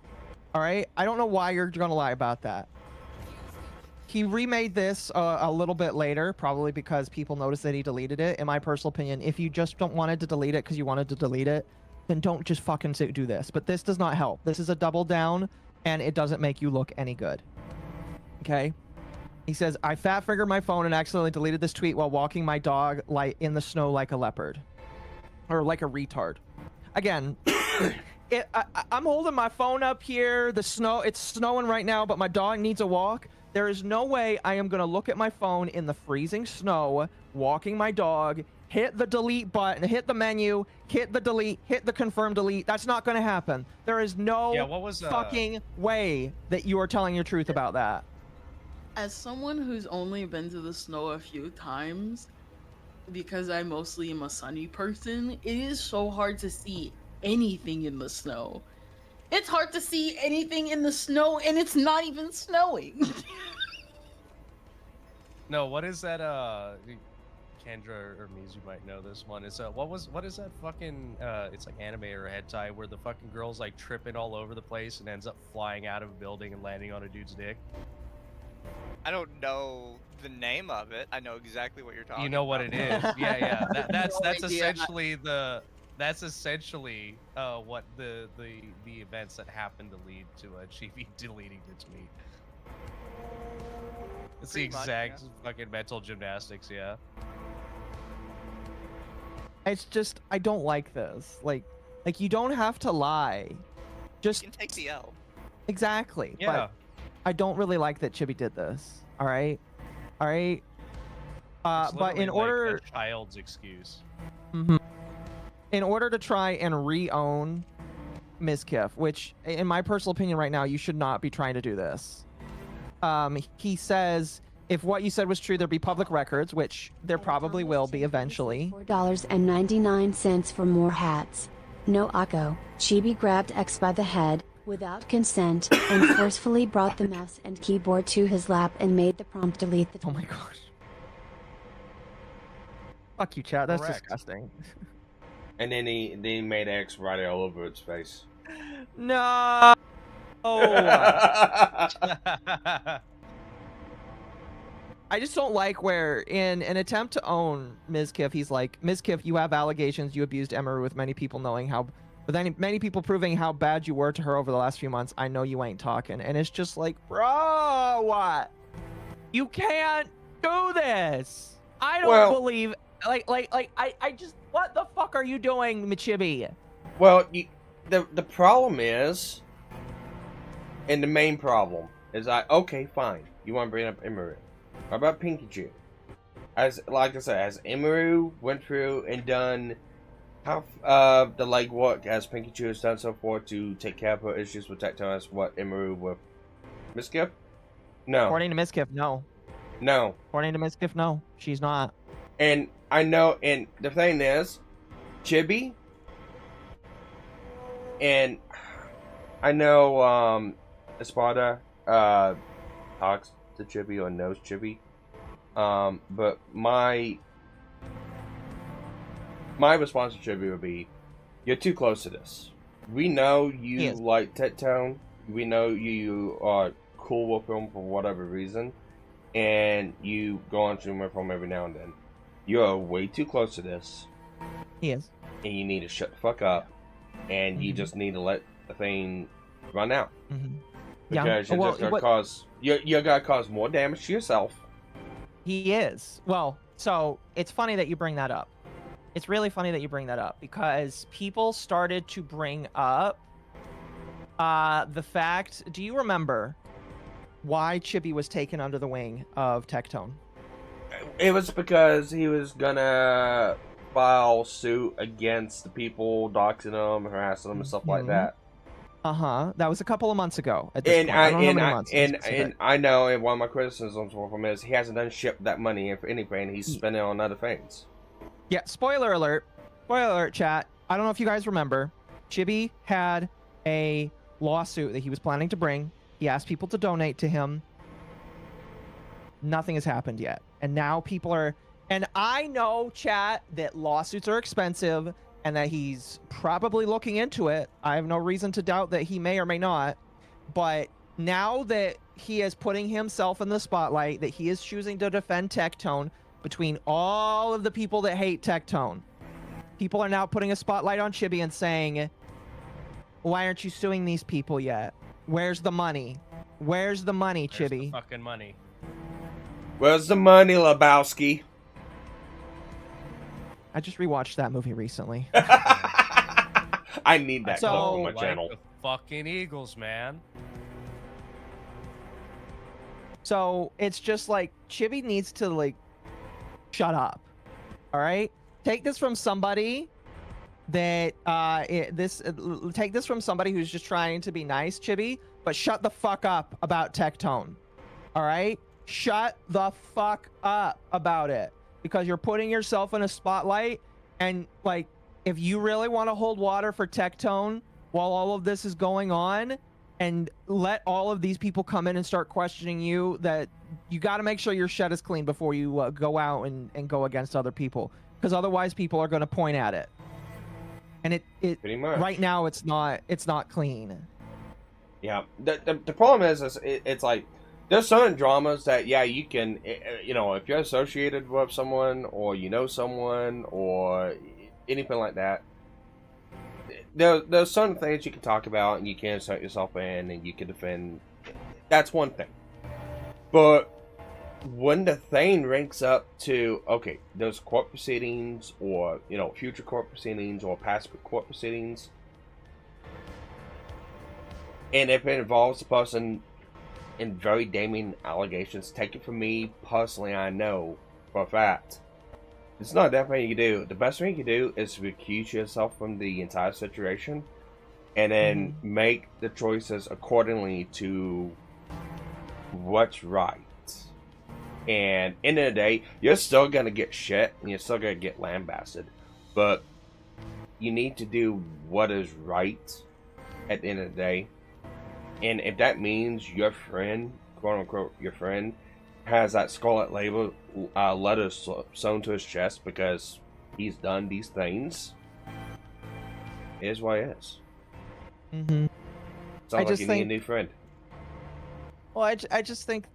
All right? I don't know why you're going to lie about that. He remade this a little bit later, probably because people noticed that he deleted it. In my personal opinion, if you just wanted to delete it because you wanted to delete it, then don't just fucking do this. But this does not help. This is a double down, and it doesn't make you look any good. Okay? He says, I fat-fingered my phone and accidentally deleted this tweet while walking my dog in the snow like a leopard. Or like a retard. Again, I'm holding my phone up here. It's snowing right now, but my dog needs a walk. There is no way I am going to look at my phone in the freezing snow, walking my dog, hit the delete button, hit the menu, hit the delete, hit the confirm delete. That's not going to happen. There is no fucking way that you are telling your truth about that. As someone who's only been to the snow a few times, because I mostly am a sunny person, it is so hard to see anything in the snow. It's hard to see anything in the snow, and it's not even snowing. No, what is that? Kendra or Mizu might know this one. It's what is that fucking? It's like anime or hentai where the fucking girl's like tripping all over the place and ends up flying out of a building and landing on a dude's dick. I don't know the name of it. I know exactly what you're talking about. You know what it is. Yeah. That's idea. essentially the That's essentially what the events that happened to lead to Chibi deleting the tweet. It's the Pretty much, exact yeah. fucking mental gymnastics, yeah. It's just I don't like this. Like you don't have to lie. Just You can take the L. exactly. Yeah. But I don't really like that Chibi did this. All right. All right. It's But in literally like order, a child's excuse. in order to try and re-own Mizkif, which in my personal opinion right now, you should not be trying to do this. He says if what you said was true, there'd be public records, which there probably will be eventually. $4.99 for more hats. No Akko. Chibi grabbed X by the head, without consent, and forcefully brought the mouse and keyboard to his lap and made the prompt delete the. Oh my gosh. Fuck you, chat. That's Correct. disgusting. And then he made X write it all over its face. No. I just don't like where, in an attempt to own Mizkif, he's like, Mizkif, you have allegations you abused Emery with many people knowing how, with many people proving how bad you were to her over the last few months. I know you ain't talking. And it's just like, bro, what? You can't do this. I don't believe, I just, what the fuck are you doing, Michibi? Well, the problem is, and the main problem is, okay, fine, you want to bring up Emery. How about Pikachu? Like I said, as Emery went through and done half of the legwork as Pikachu has done so far to take care of her issues with Tectone as what Emery with Mizkif? No. According to Mizkif, no. No. According to Mizkif, no. She's not. And I know, and the thing is, Chibi, and I know Espada talks to Chibi or knows Chibi, but my response to Chibi would be, you're too close to this. We know you like Tectone, we know you are cool with him for whatever reason, and you go on stream with him every now and then. You are way too close to this. He is. And you need to shut the fuck up, and you just need to let the thing run out. Because you're just gonna cause you're gonna cause more damage to yourself. He is. Well, so it's funny that you bring that up. It's really funny that you bring that up because people started to bring up the fact. Do you remember why Chibi was taken under the wing of Tectone? It was because he was gonna file suit against the people doxing them, harassing them, and stuff like that. That was a couple of months ago. At this point. I don't know how many months. And I know, and one of my criticisms for him is he hasn't done shit with that money, and for anything, he's spending it on other things. Yeah, spoiler alert. Spoiler alert, chat. I don't know if you guys remember. Chibi had a lawsuit that he was planning to bring. He asked people to donate to him. Nothing has happened yet. And now people are... And I know, chat, that lawsuits are expensive and that he's probably looking into it. I have no reason to doubt that he may or may not. But now that he is putting himself in the spotlight, that he is choosing to defend Tectone between all of the people that hate Tectone, people are now putting a spotlight on Chibi and saying, why aren't you suing these people yet? Where's the money? Where's the money, Chibi? Where's the fucking money? Where's the money, Lebowski? I just rewatched that movie recently. I need that clip on my channel. The fucking Eagles, man. So it's just like Chibi needs to like shut up. All right, take this from somebody that take this from somebody who's just trying to be nice, Chibi, but shut the fuck up about Tectone. All right, shut the fuck up about it. Because you're putting yourself in a spotlight, and like, if you really want to hold water for Tectone while all of this is going on, and let all of these people come in and start questioning you, that you got to make sure your shit is clean before you go out and go against other people, because otherwise people are going to point at it. And it pretty much right now it's not clean. Yeah, the problem is it's like, there's certain dramas that, yeah, you can, you know, if you're associated with someone or you know someone or anything like that, there's certain things you can talk about and you can insert yourself in and you can defend. That's one thing. But when the thing ranks up to, okay, there's court proceedings or, you know, future court proceedings or past court proceedings, and if it involves a person in very damning allegations, take it from me personally, I know for a fact, it's not that thing you can do. The best thing you can do is recuse yourself from the entire situation and then make the choices accordingly to what's right. And end of the day, you're still gonna get shit and you're still gonna get lambasted, but you need to do what is right at the end of the day. And if that means your friend, quote unquote, your friend, has that scarlet letter sewn to his chest because he's done these things, it is what it is. Mm-hmm. Sounds like you need a new friend. Well, I just think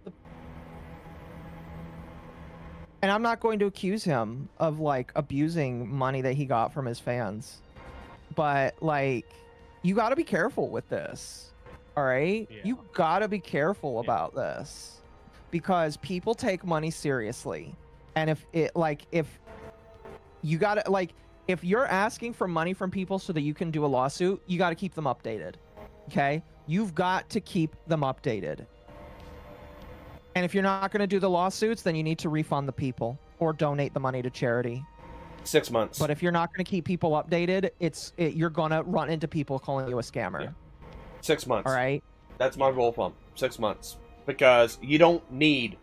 and I'm not going to accuse him of, like, abusing money that he got from his fans. But, like, you got to be careful with this. All right? Yeah. You got to be careful about this. Because people take money seriously. And if you got to, like, if you're asking for money from people so that you can do a lawsuit, you got to keep them updated. Okay? You've got to keep them updated. And if you're not going to do the lawsuits, then you need to refund the people or donate the money to charity. 6 months. But if you're not going to keep people updated, you're going to run into people calling you a scammer. Yeah. 6 months. All right? That's my rule of thumb. 6 months. Because you don't need...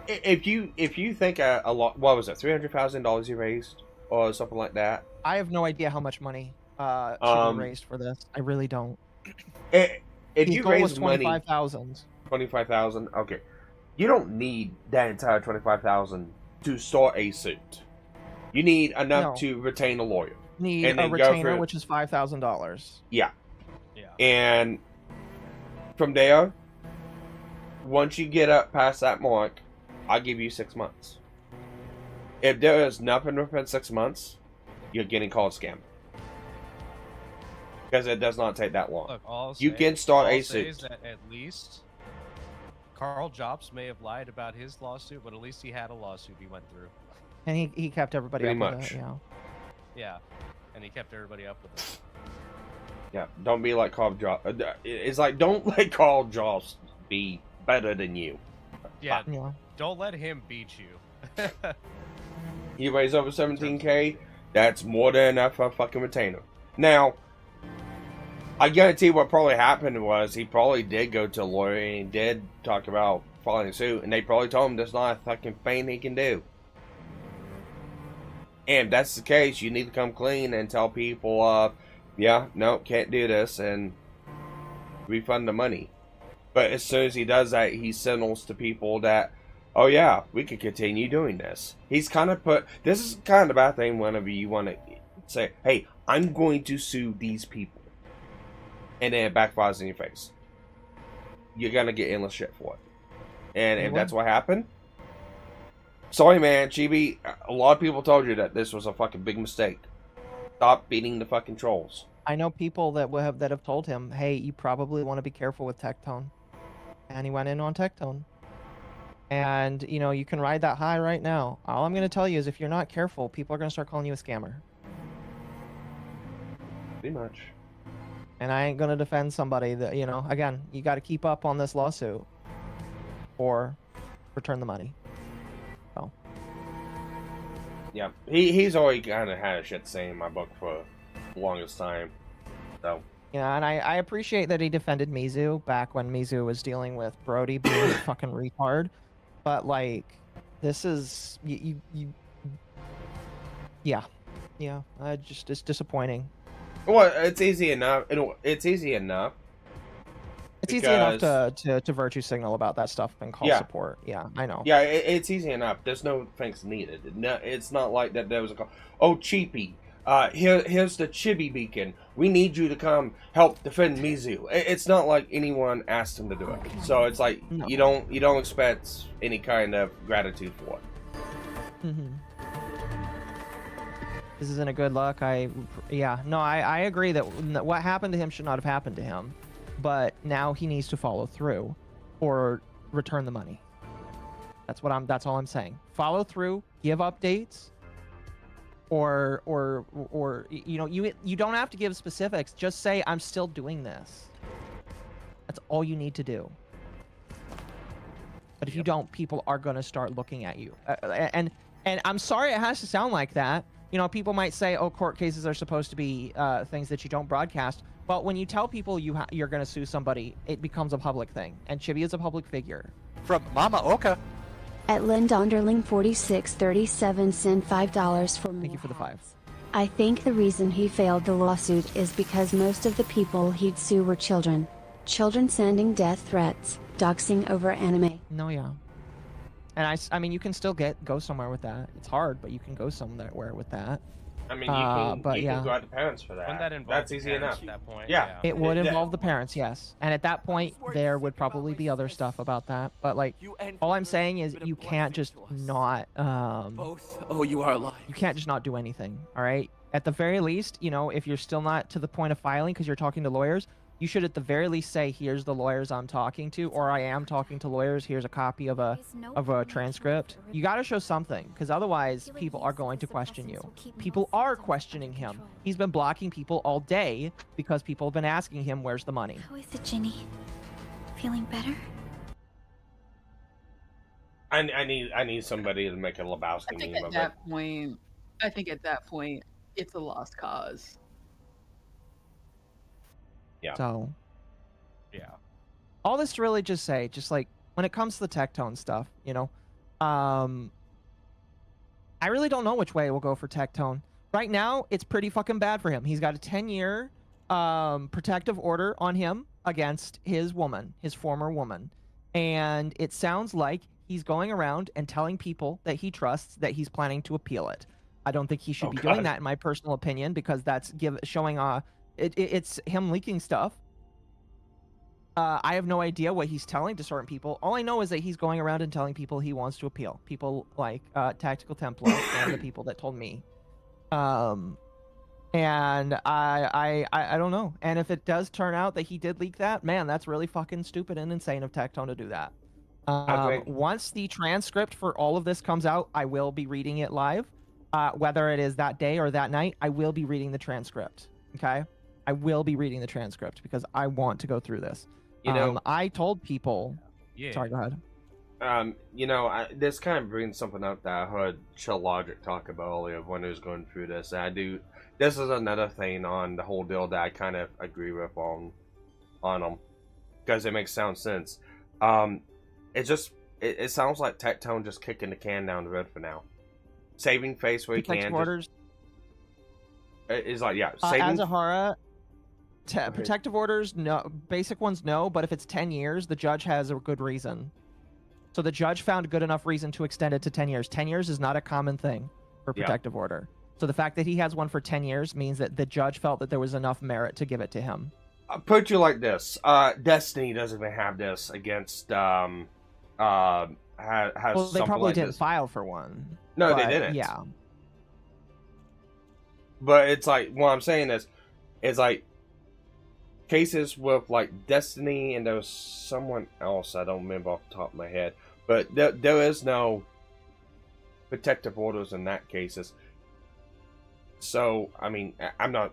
If you think a lot... What was it? $300,000 you raised? Or something like that? I have no idea how much money should be raised for this. I really don't. If His you goal raise was money... 25,000. 25,000. Okay, you don't need that entire 25,000 to start a suit. You need enough to retain a lawyer. Need a retainer, which is $5,000. Yeah. And from there, once you get up past that mark, I'll give you 6 months. If there is nothing within 6 months, you're getting called a scammer. Because it does not take that long. Look, you can start a suit. That at least Carl Jobs may have lied about his lawsuit, but at least he had a lawsuit he went through. And he kept everybody Pretty up much. with it, Yeah, and he kept everybody up with it. Yeah, don't be like Carl Jobs. It's like, don't let Carl Jobs be better than you. Yeah, don't let him beat you. You raise over 17K, that's more than enough for a fucking retainer. Now, I guarantee what probably happened was he probably did go to a lawyer and he did talk about filing a suit, and they probably told him there's not a fucking thing he can do. And if that's the case, you need to come clean and tell people, yeah, no, can't do this, and refund the money. But as soon as he does that, he signals to people that, oh yeah, we could continue doing this. He's kind of this is kind of the bad thing whenever you want to say, hey, I'm going to sue these people. And then it backfires in your face. You're gonna get endless shit for it. And if that's what happened, sorry man, Chibi, a lot of people told you that this was a fucking big mistake. Stop beating the fucking trolls. I know people that have told him, hey, you probably want to be careful with Tectone. And he went in on Tectone. And, you know, you can ride that high right now. All I'm going to tell you is if you're not careful, people are going to start calling you a scammer. Pretty much. And I ain't going to defend somebody that, you know, again, you got to keep up on this lawsuit or return the money. So. Yeah, he's already kind of had a shit saying in my book for the longest time. So. Yeah, and I appreciate that he defended Mizu back when Mizu was dealing with Brody being a fucking retard. But, like, this is... Yeah. Yeah, it's disappointing. Well, it's easy enough. It's easy enough. It's easy enough to virtue signal about that stuff and call support. Yeah, I know. Yeah, it's easy enough. There's no things needed. It's not like that there was a call. Oh, Cheapy, here's the Chibi beacon. We need you to come help defend Mizu. It's not like anyone asked him to do it. So it's like you don't expect any kind of gratitude for it. Mm-hmm. this isn't a good look. Yeah, no, I agree that what happened to him should not have happened to him, but now he needs to follow through, or return the money. That's all I'm saying. Follow through, give updates, or you know, you don't have to give specifics. Just say I'm still doing this. That's all you need to do. But if you don't, people are going to start looking at you. And I'm sorry it has to sound like that. You know, people might say, oh, court cases are supposed to be things that you don't broadcast. But when you tell people you're going to sue somebody, it becomes a public thing. And Chibi is a public figure. From Mama Oka. At Lindonderling4637 send $5 for more. Thank you for the 5. I think the reason he failed the lawsuit is because most of the people he'd sue were children. Children sending death threats, doxing over anime. No, yeah. And I mean, you can still go somewhere with that. It's hard, but you can go somewhere with that. I mean, you can go out to parents for that. That's easy enough. At that point, yeah. It would involve the parents, yes. And at that point, there would probably be other stuff about that. But like, all I'm saying is you can't just not. Oh, you are lying. You can't just not do anything. All right. At the very least, you know, if you're still not to the point of filing because you're talking to lawyers, you should at the very least say, here's the lawyers I'm talking to, or I am talking to lawyers. Here's a copy of a transcript. You got to show something, because otherwise people are going to question you. People are questioning him. He's been blocking people all day because people have been asking him, where's the money? How is it, Ginny? Feeling better? I need somebody to make a Lebowski meme of it. I think at that point, it's a lost cause. Yeah. So, yeah. All this to really just say, just like when it comes to the Tectone stuff, you know, I really don't know which way it will go for Tectone. Right now, it's pretty fucking bad for him. He's got a 10-year protective order on him against his former woman. And it sounds like he's going around and telling people that he trusts that he's planning to appeal it. I don't think he should be doing that, in my personal opinion, because that's showing it's him leaking stuff. I have no idea what he's telling to certain people. All I know is that he's going around and telling people he wants to appeal. People like Tactical Templar and the people that told me. And I don't know. And if it does turn out that he did leak that, man, that's really fucking stupid and insane of Tectone to do that. Once the transcript for all of this comes out, I will be reading it live. Whether it is that day or that night, I will be reading the transcript. Okay? I will be reading the transcript because I want to go through this. You know, I told people. Yeah. Sorry, go ahead. You know, this kind of brings something up that I heard Chill Logic talk about earlier when he was going through this. And this is another thing on the whole deal that I kind of agree with on them, because it makes sound sense. It sounds like Tectone just kicking the can down the road for now, saving face where he can. Orders. It's like, yeah, saving. Azahara, protective orders, no. Basic ones, no. But if it's 10 years, the judge has a good reason. So the judge found good enough reason to extend it to 10 years. 10 years is not a common thing for protective order. So the fact that he has one for 10 years means that the judge felt that there was enough merit to give it to him. I'll put you like this. Destiny doesn't even have this against, has well, they probably like didn't this. file for one. No, they didn't. Yeah. But it's like, what I'm saying is, it's like, cases with, like, Destiny, and there was someone else, I don't remember off the top of my head, but there is no protective orders in that cases. So, I mean, I'm not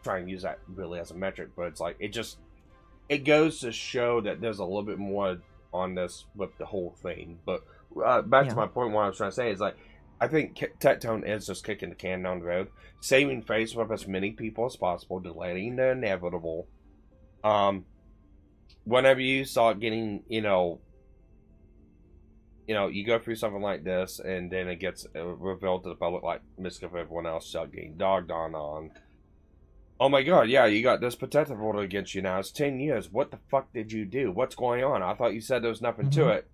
trying to use that really as a metric, but it's like, it goes to show that there's a little bit more on this with the whole thing. But back to my point, what I was trying to say is, like, I think Tectone is just kicking the can down the road, saving face with as many people as possible, delaying the inevitable. Whenever you start getting, you go through something like this, and then it gets revealed to the public, like Miska for everyone else, start getting dogged on. Oh my god, yeah, you got this protective order against you now. It's 10 years. What the fuck did you do? What's going on? I thought you said there was nothing to it.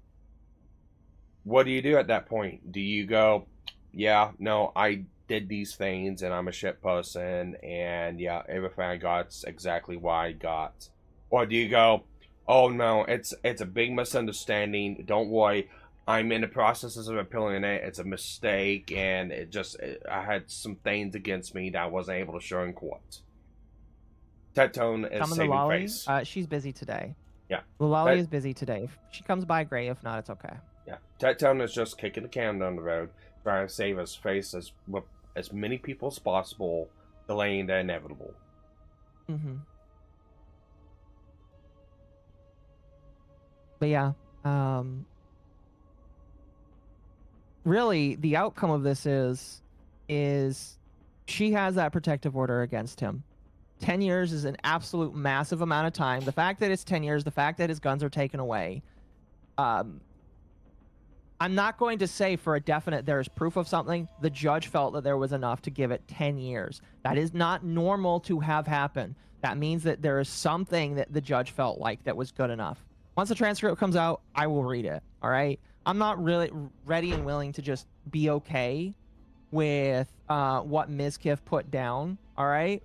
What do you do at that point? Do you go, yeah, no, I did these things, and I'm a shit person, and yeah, everything I got's exactly what I got? Or do you go, oh no, it's a big misunderstanding, don't worry, I'm in the process of appealing it. It's a mistake, and I had some things against me that I wasn't able to show in court. Tectone is saving face. She's busy today. Yeah. Lolly is busy today. If she comes by, great. If not, it's okay. Yeah. Tectone is just kicking the can down the road, trying to save his face with as many people as possible, delaying the inevitable. Mm-hmm. But yeah, really, the outcome of this is she has that protective order against him. 10 years is an absolute massive amount of time. The fact that it's 10 years, the fact that his guns are taken away, I'm not going to say for a definite there is proof of something. The judge felt that there was enough to give it 10 years. That is not normal to have happen. That means that there is something that the judge felt like that was good enough. Once the transcript comes out, I will read it, all right? I'm not really ready and willing to just be okay with what Mizkif put down, all right?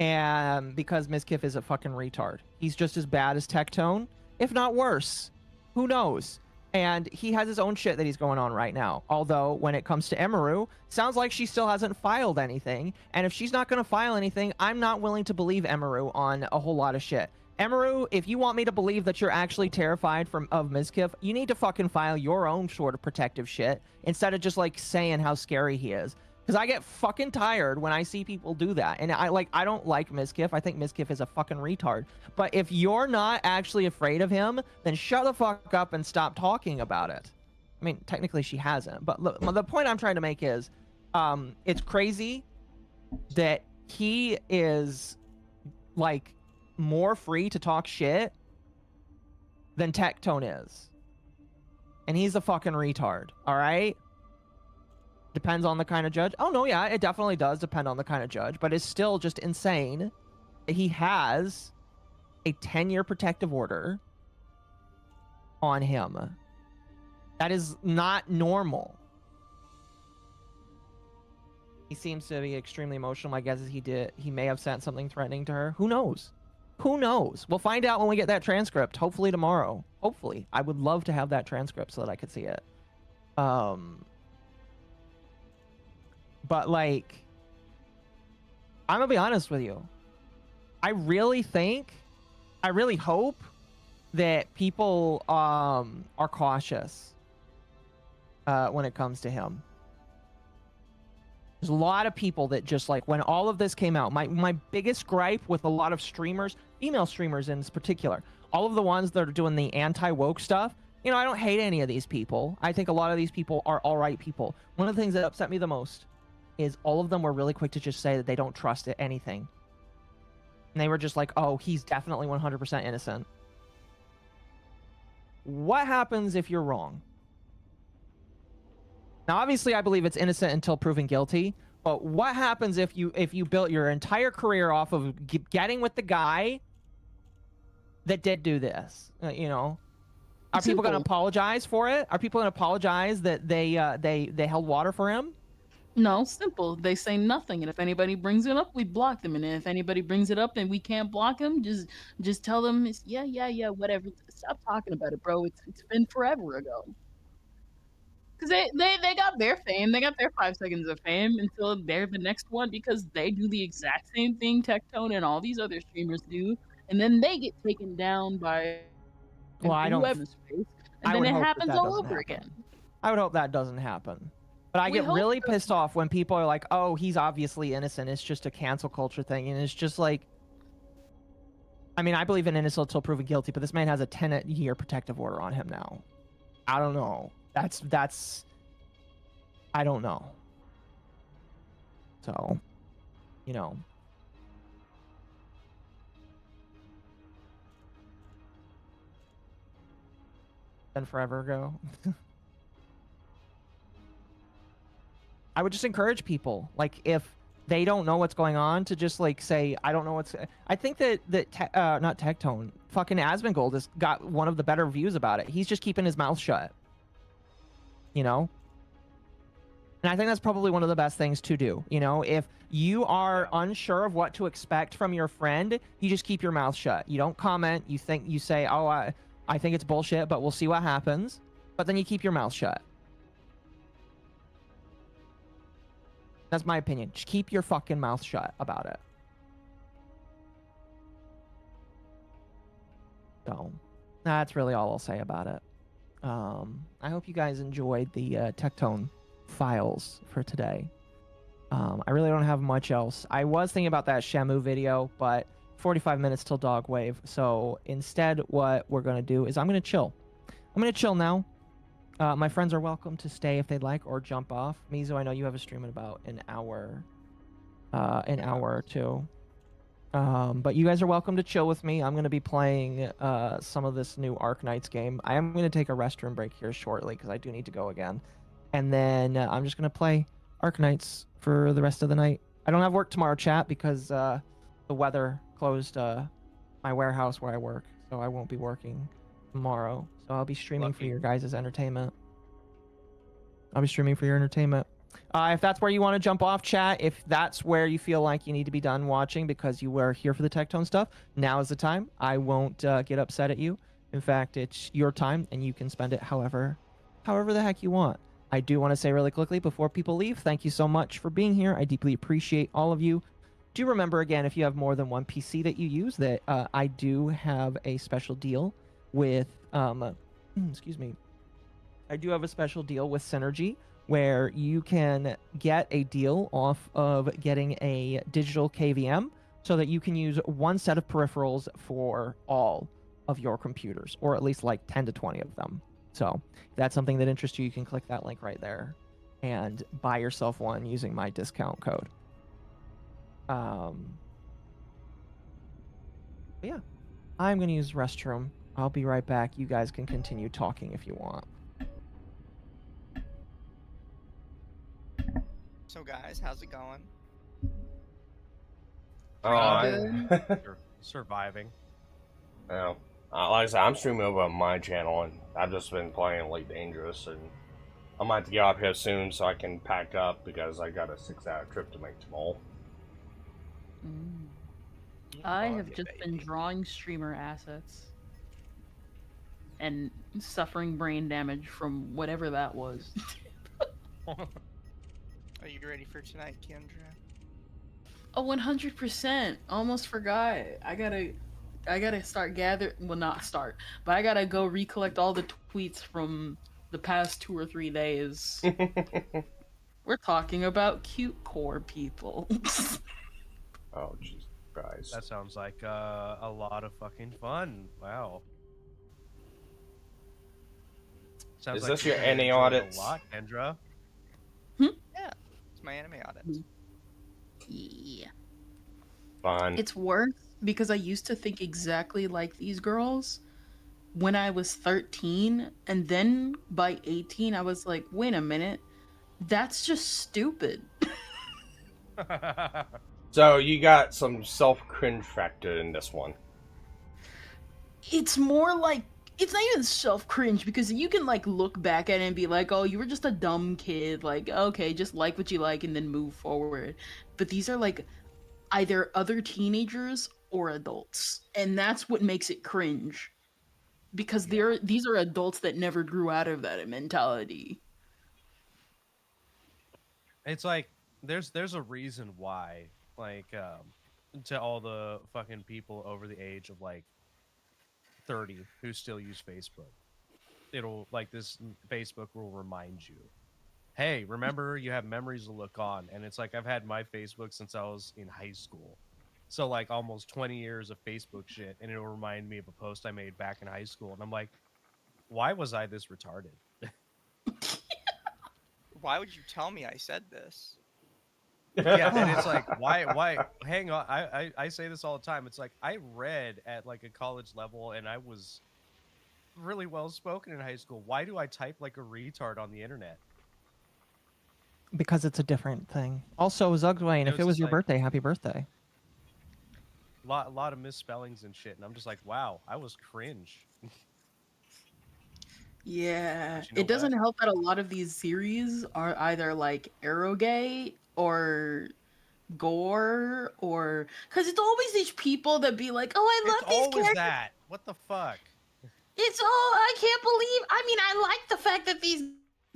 And because Mizkif is a fucking retard. He's just as bad as Tectone, if not worse. Who knows? And he has his own shit that he's going on right now. Although, when it comes to Emiru, sounds like she still hasn't filed anything. And if she's not going to file anything, I'm not willing to believe Emiru on a whole lot of shit. Emiru, if you want me to believe that you're actually terrified of Mizkif, you need to fucking file your own sort of protective shit instead of just, like, saying how scary he is. Because I get fucking tired when I see people do that. And I don't like Mizkif. I think Mizkif is a fucking retard. But if you're not actually afraid of him, then shut the fuck up and stop talking about it. I mean, technically she hasn't. But look, the point I'm trying to make is, it's crazy that he is, like, more free to talk shit than Tectone is. And he's a fucking retard, all right? Depends on the kind of judge. Oh, no, yeah, it definitely does depend on the kind of judge, but it's still just insane that he has a 10-year protective order on him. That is not normal. He seems to be extremely emotional. My guess is he may have sent something threatening to her. Who knows? Who knows? We'll find out when we get that transcript. Hopefully tomorrow. Hopefully. I would love to have that transcript so that I could see it. But, like, I'm gonna be honest with you. I really hope that people are cautious when it comes to him. There's a lot of people that just, like, when all of this came out, my biggest gripe with a lot of streamers, female streamers in particular, all of the ones that are doing the anti-woke stuff, you know, I don't hate any of these people. I think a lot of these people are all right people. One of the things that upset me the most is all of them were really quick to just say that they don't trust anything. And they were just like, oh, he's definitely 100% innocent. What happens if you're wrong? Now, obviously, I believe it's innocent until proven guilty. But what happens if you built your entire career off of getting with the guy that did do this? You know, are people going to apologize for it? Are people going to apologize that they held water for him? No, simple. They say nothing, and if anybody brings it up, we block them. And if anybody brings it up and we can't block them, just tell them, yeah, whatever. Stop talking about it, bro. It's been forever ago. Because they got their fame. They got their 5 seconds of fame until they're the next one because they do the exact same thing Tectone and all these other streamers do. And then they get taken down by whoever's face. And then it happens all over again. I would hope that doesn't happen. But I get really pissed off when people are like, oh, he's obviously innocent. It's just a cancel culture thing. And it's just like, I mean, I believe in innocent until proven guilty, but this man has a 10-year protective order on him now. I don't know. That's, I don't know. So, you know. Then forever ago. I would just encourage people, like, if they don't know what's going on, to just, like, say, I don't know what's... I think that not Tectone, fucking Asmongold has got one of the better views about it. He's just keeping his mouth shut. You know? And I think that's probably one of the best things to do. You know, if you are unsure of what to expect from your friend, you just keep your mouth shut. You don't comment. You say, oh, I think it's bullshit, but we'll see what happens. But then you keep your mouth shut. That's my opinion. Just keep your fucking mouth shut about it. So, that's really all I'll say about it. I hope you guys enjoyed the Tectone files for today. I really don't have much else. I was thinking about that Shamu video, but 45 minutes till Dog Wave. So instead, what we're going to do is I'm going to chill. I'm going to chill now. My friends are welcome to stay if they'd like or jump off. Mizo, I know you have a stream in about an hour or two. But you guys are welcome to chill with me. I'm going to be playing some of this new Arknights game. I am going to take a restroom break here shortly because I do need to go again. And then I'm just going to play Arknights for the rest of the night. I don't have work tomorrow, chat, because the weather closed my warehouse where I work. So I won't be working tomorrow. So I'll be streaming for your guys' entertainment. If that's where you want to jump off, chat, if that's where you feel like you need to be done watching because you were here for the Tectone stuff, now is the time. I won't get upset at you. In fact, it's your time, and you can spend it however the heck you want. I do want to say really quickly before people leave, thank you so much for being here. I deeply appreciate all of you. Do remember, again, if you have more than one PC that you use, that I do have a special deal with, excuse me. I do have a special deal with Synergy where you can get a deal off of getting a digital KVM so that you can use one set of peripherals for all of your computers, or at least like 10 to 20 of them. So if that's something that interests you, you can click that link right there and buy yourself one using my discount code. Yeah, I'm going to use the restroom. I'll be right back. You guys can continue talking if you want. So guys, how's it going? You're surviving. Yeah. Like I said, I'm streaming over on my channel, and I've just been playing Elite Dangerous, and I might have to get off here soon so I can pack up because I got a 6-hour trip to make tomorrow. I have just been drawing streamer assets and suffering brain damage from whatever that was. Are you ready for tonight, Kendra? Oh, 100%. Almost forgot. I gotta start not start, but I gotta go recollect all the tweets from the past 2 or 3 days. We're talking about cute core people. Oh, Jesus Christ. That sounds like a lot of fucking fun. Wow. Sounds Is like this your you any enjoyed audits? A lot, Kendra. Yeah, it's my anime audits. Yeah. Fun. It's worse because I used to think exactly like these girls when I was 13, and then by 18 I was like, wait a minute, that's just stupid. So you got some self-cringe factor in this one. It's more like, it's not even self-cringe because you can like look back at it and be like, oh, you were just a dumb kid, like, okay, just like what you like and then move forward. But these are like either other teenagers or adults, and that's what makes it cringe, because these are adults that never grew out of that mentality. It's like there's a reason why, like, to all the fucking people over the age of like 30 who still use Facebook, it'll like this Facebook will remind you, hey, remember you have memories to look on. And it's like I've had my Facebook since I was in high school, so like almost 20 years of Facebook shit, and it'll remind me of a post I made back in high school, and I'm like, why was I this retarded? Why would you tell me I said this? Yeah, and it's like, why? Hang on, I say this all the time. It's like I read at like a college level, and I was really well spoken in high school. Why do I type like a retard on the internet? Because it's a different thing. Also, Zugwayne, if it was your birthday, happy birthday. A lot of misspellings and shit, and I'm just like, wow, I was cringe. Yeah, You know it doesn't help that a lot of these series are either like Arrogate or Gore, or because it's always these people that be like, oh, I love It's these always characters. that. What the fuck? It's all I can't believe. I mean, I like the fact that these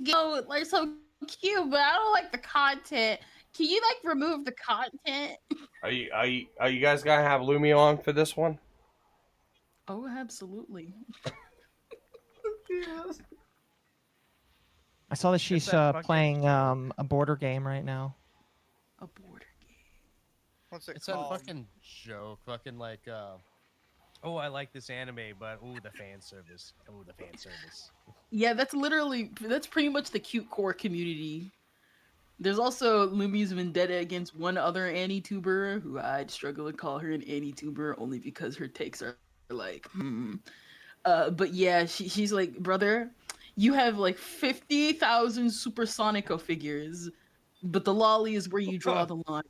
go like so cute, but I don't like the content. Can you like remove the content? Are you guys gonna have Lumi on for this one? Oh, absolutely. I saw that she's playing a border game right now. A border game. What's it It's called? that fucking joke, fucking like, oh, I like this anime, but ooh, the fan service. Oh, the fan service. Yeah, that's pretty much the cute core community. There's also Lumi's vendetta against one other Annie-tuber, who I'd struggle to call her an Annie-tuber only because her takes are like, but yeah, she's like, brother, you have like 50,000 Supersonico figures, but the lolly is where you draw the line.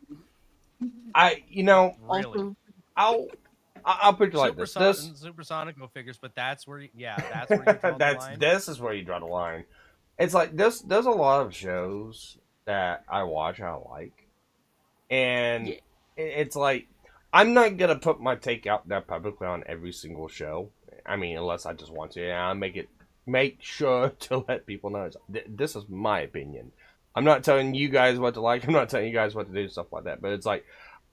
Really? I'll put it like this. Supersonico figures, but that's where, that's where you draw the line. This is where you draw the line. It's like there's a lot of shows that I watch I like, and it's like I'm not gonna put my take out there publicly on every single show. I mean, unless I just want to. And I make sure to let people know this is my opinion. I'm not telling you guys what to like. I'm not telling you guys what to do, stuff like that. But it's like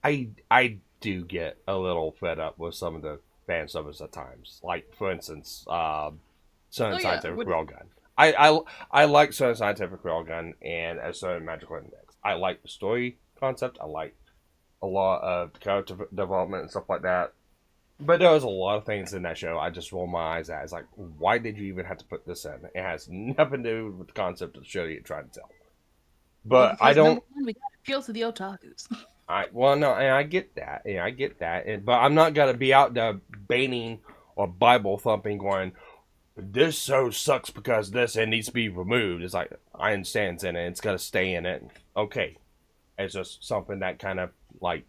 I do get a little fed up with some of the fan service at times. Like, for instance, Certain Scientific Railgun. I like Certain Scientific Railgun and a Certain Magical Index. I like the story concept. I like a lot of character development and stuff like that. But there was a lot of things in that show I just roll my eyes at. It's like, why did you even have to put this in? It has nothing to do with the concept of the show you're trying to tell. But I don't... We gotta appeal to the otakus. I get that. Yeah, I get that. But I'm not gonna be out there baiting or Bible thumping, going, "This show sucks because this and needs to be removed." It's like, I understand it's in it. It's gotta stay in it. Okay, it's just something that kind of like,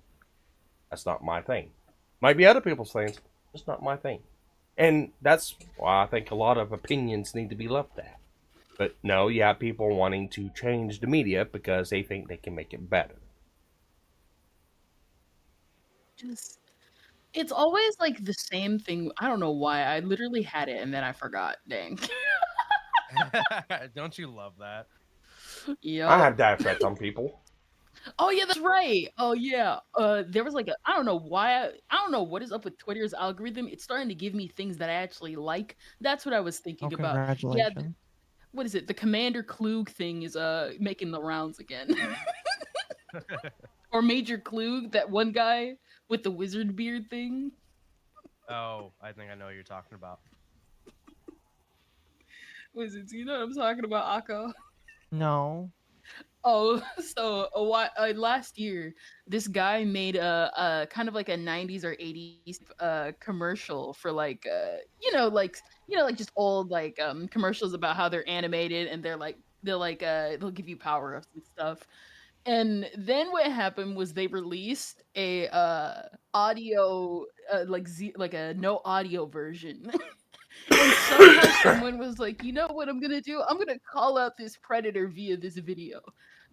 that's not my thing. Might be other people's things. It's not my thing, and that's why I think a lot of opinions need to be left at. But no, you have people wanting to change the media because they think they can make it better. It's always like the same thing. I don't know why. I literally had it and then I forgot. Dang. Don't you love that? Yeah. I have that effect on people. Oh yeah, that's right. Oh yeah. There was like I don't know why. I don't know what is up with Twitter's algorithm. It's starting to give me things that I actually like. That's what I was thinking about. Congratulations. Yeah. What is it? The Commander Klug thing is making the rounds again. Or Major Klug, that one guy with the wizard beard thing. Oh, I think I know what you're talking about. Wizards, you know what I'm talking about, Akko? No. Oh, so last year, this guy made a kind of like a 90s or 80s commercial for like just old like commercials about how they're animated and they'll give you power ups and stuff. And then what happened was they released a audio like a no audio version. And somehow someone was like, you know what I'm gonna do? I'm gonna call out this predator via this video.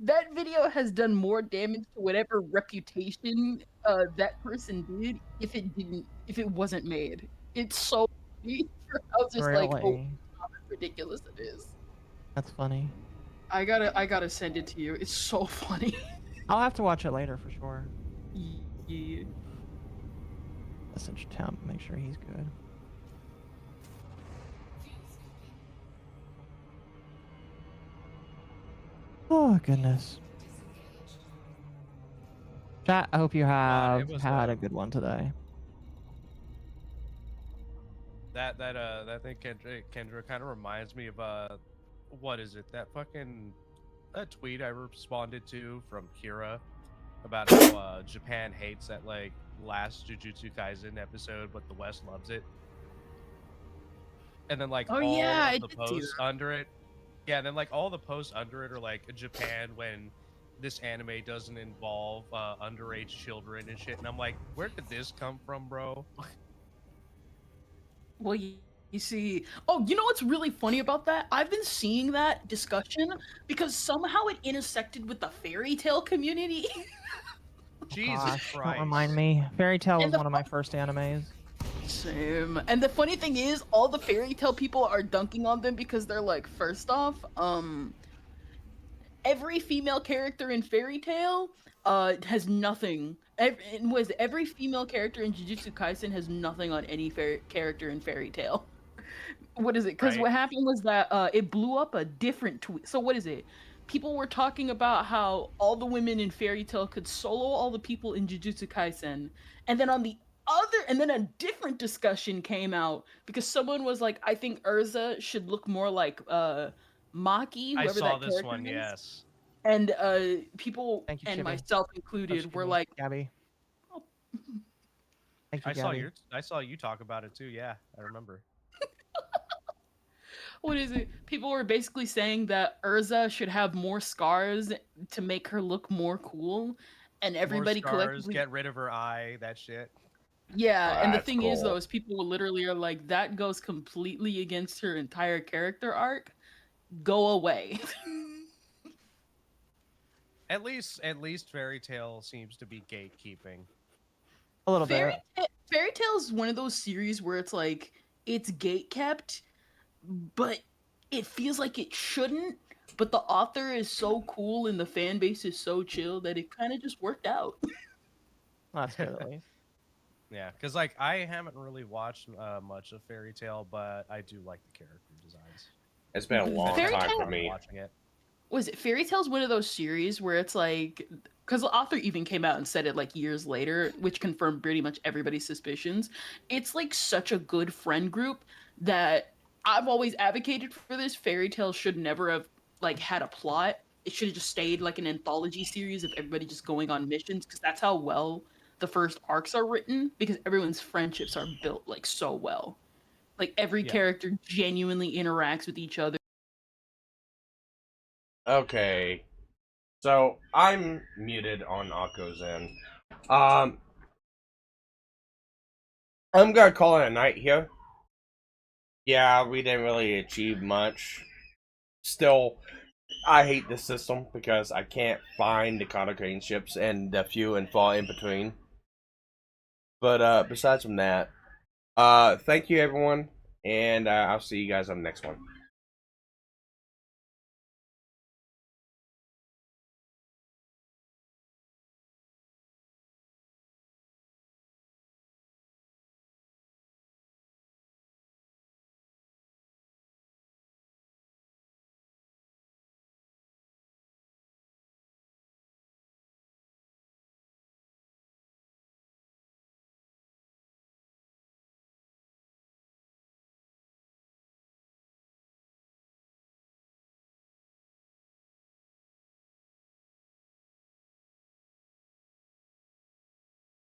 That video has done more damage to whatever reputation that person did if it wasn't made. It's so funny. I was just like, oh, how ridiculous it is. That's funny. I gotta send it to you. It's so funny. I'll have to watch it later for sure. Yeah. Message Temp, make sure he's good. Oh goodness. Chat, I hope you have had a good one today. That thing, Kendra kind of reminds me of what is it? That tweet I responded to from Kira about how Japan hates that like last Jujutsu Kaisen episode, but the West loves it. And then like all the posts under it. Yeah, and then like all the posts under it are like Japan when this anime doesn't involve underage children and shit. And I'm like, where did this come from, bro? Well, you see, you know what's really funny about that? I've been seeing that discussion because somehow it intersected with the fairy tale community. Jesus Christ. Don't remind me. Fairy Tail was one of my first animes. Same. And the funny thing is, all the fairy tale people are dunking on them because they're like, first off, every female character in fairy tale has nothing. Every female character in Jujutsu Kaisen has nothing on any character in fairy tale. What is it? Because Right. what happened was that it blew up a different tweet. So what is it? People were talking about how all the women in fairy tale could solo all the people in Jujutsu Kaisen, and then a different discussion came out because someone was like, I think Urza should look more like Maki, I whoever saw that this character one, is. yes. And people, Thank you, and Chibi. myself included, were like, Gabby. Thank you, I Gabby. saw you talk about it too. Yeah, I remember. what is it? People were basically saying that Urza should have more scars to make her look more cool, and everybody More scars, collectively get rid of her eye, that shit. Yeah, and the That's thing is, though, cool. is people literally are like, that goes completely against her entire character arc. Go away. At least Fairy Tail seems to be gatekeeping. A little Fairy, bit. Fairy Tail is one of those series where it's like, it's gate kept, but it feels like it shouldn't. But the author is so cool and the fan base is so chill that it kind of just worked out. That's good at least. Yeah, because like I haven't really watched much of Fairy Tail, but I do like the character designs. It's been a long Fairy time Tail- for me. Watching it. Was it Fairy Tail's one of those series where it's like, because the author even came out and said it like years later, which confirmed pretty much everybody's suspicions. It's like such a good friend group that I've always advocated for this. Fairy Tail should never have like had a plot. It should have just stayed like an anthology series of everybody just going on missions, because that's how well the first arcs are written, because everyone's friendships are built like so well. Like every character genuinely interacts with each other. Okay. So, I'm muted on Akko's end. I'm gonna call it a night here. Yeah, we didn't really achieve much. Still, I hate this system because I can't find the Kanokane ships and the few and far in between. But besides from that, thank you everyone, and I'll see you guys on the next one.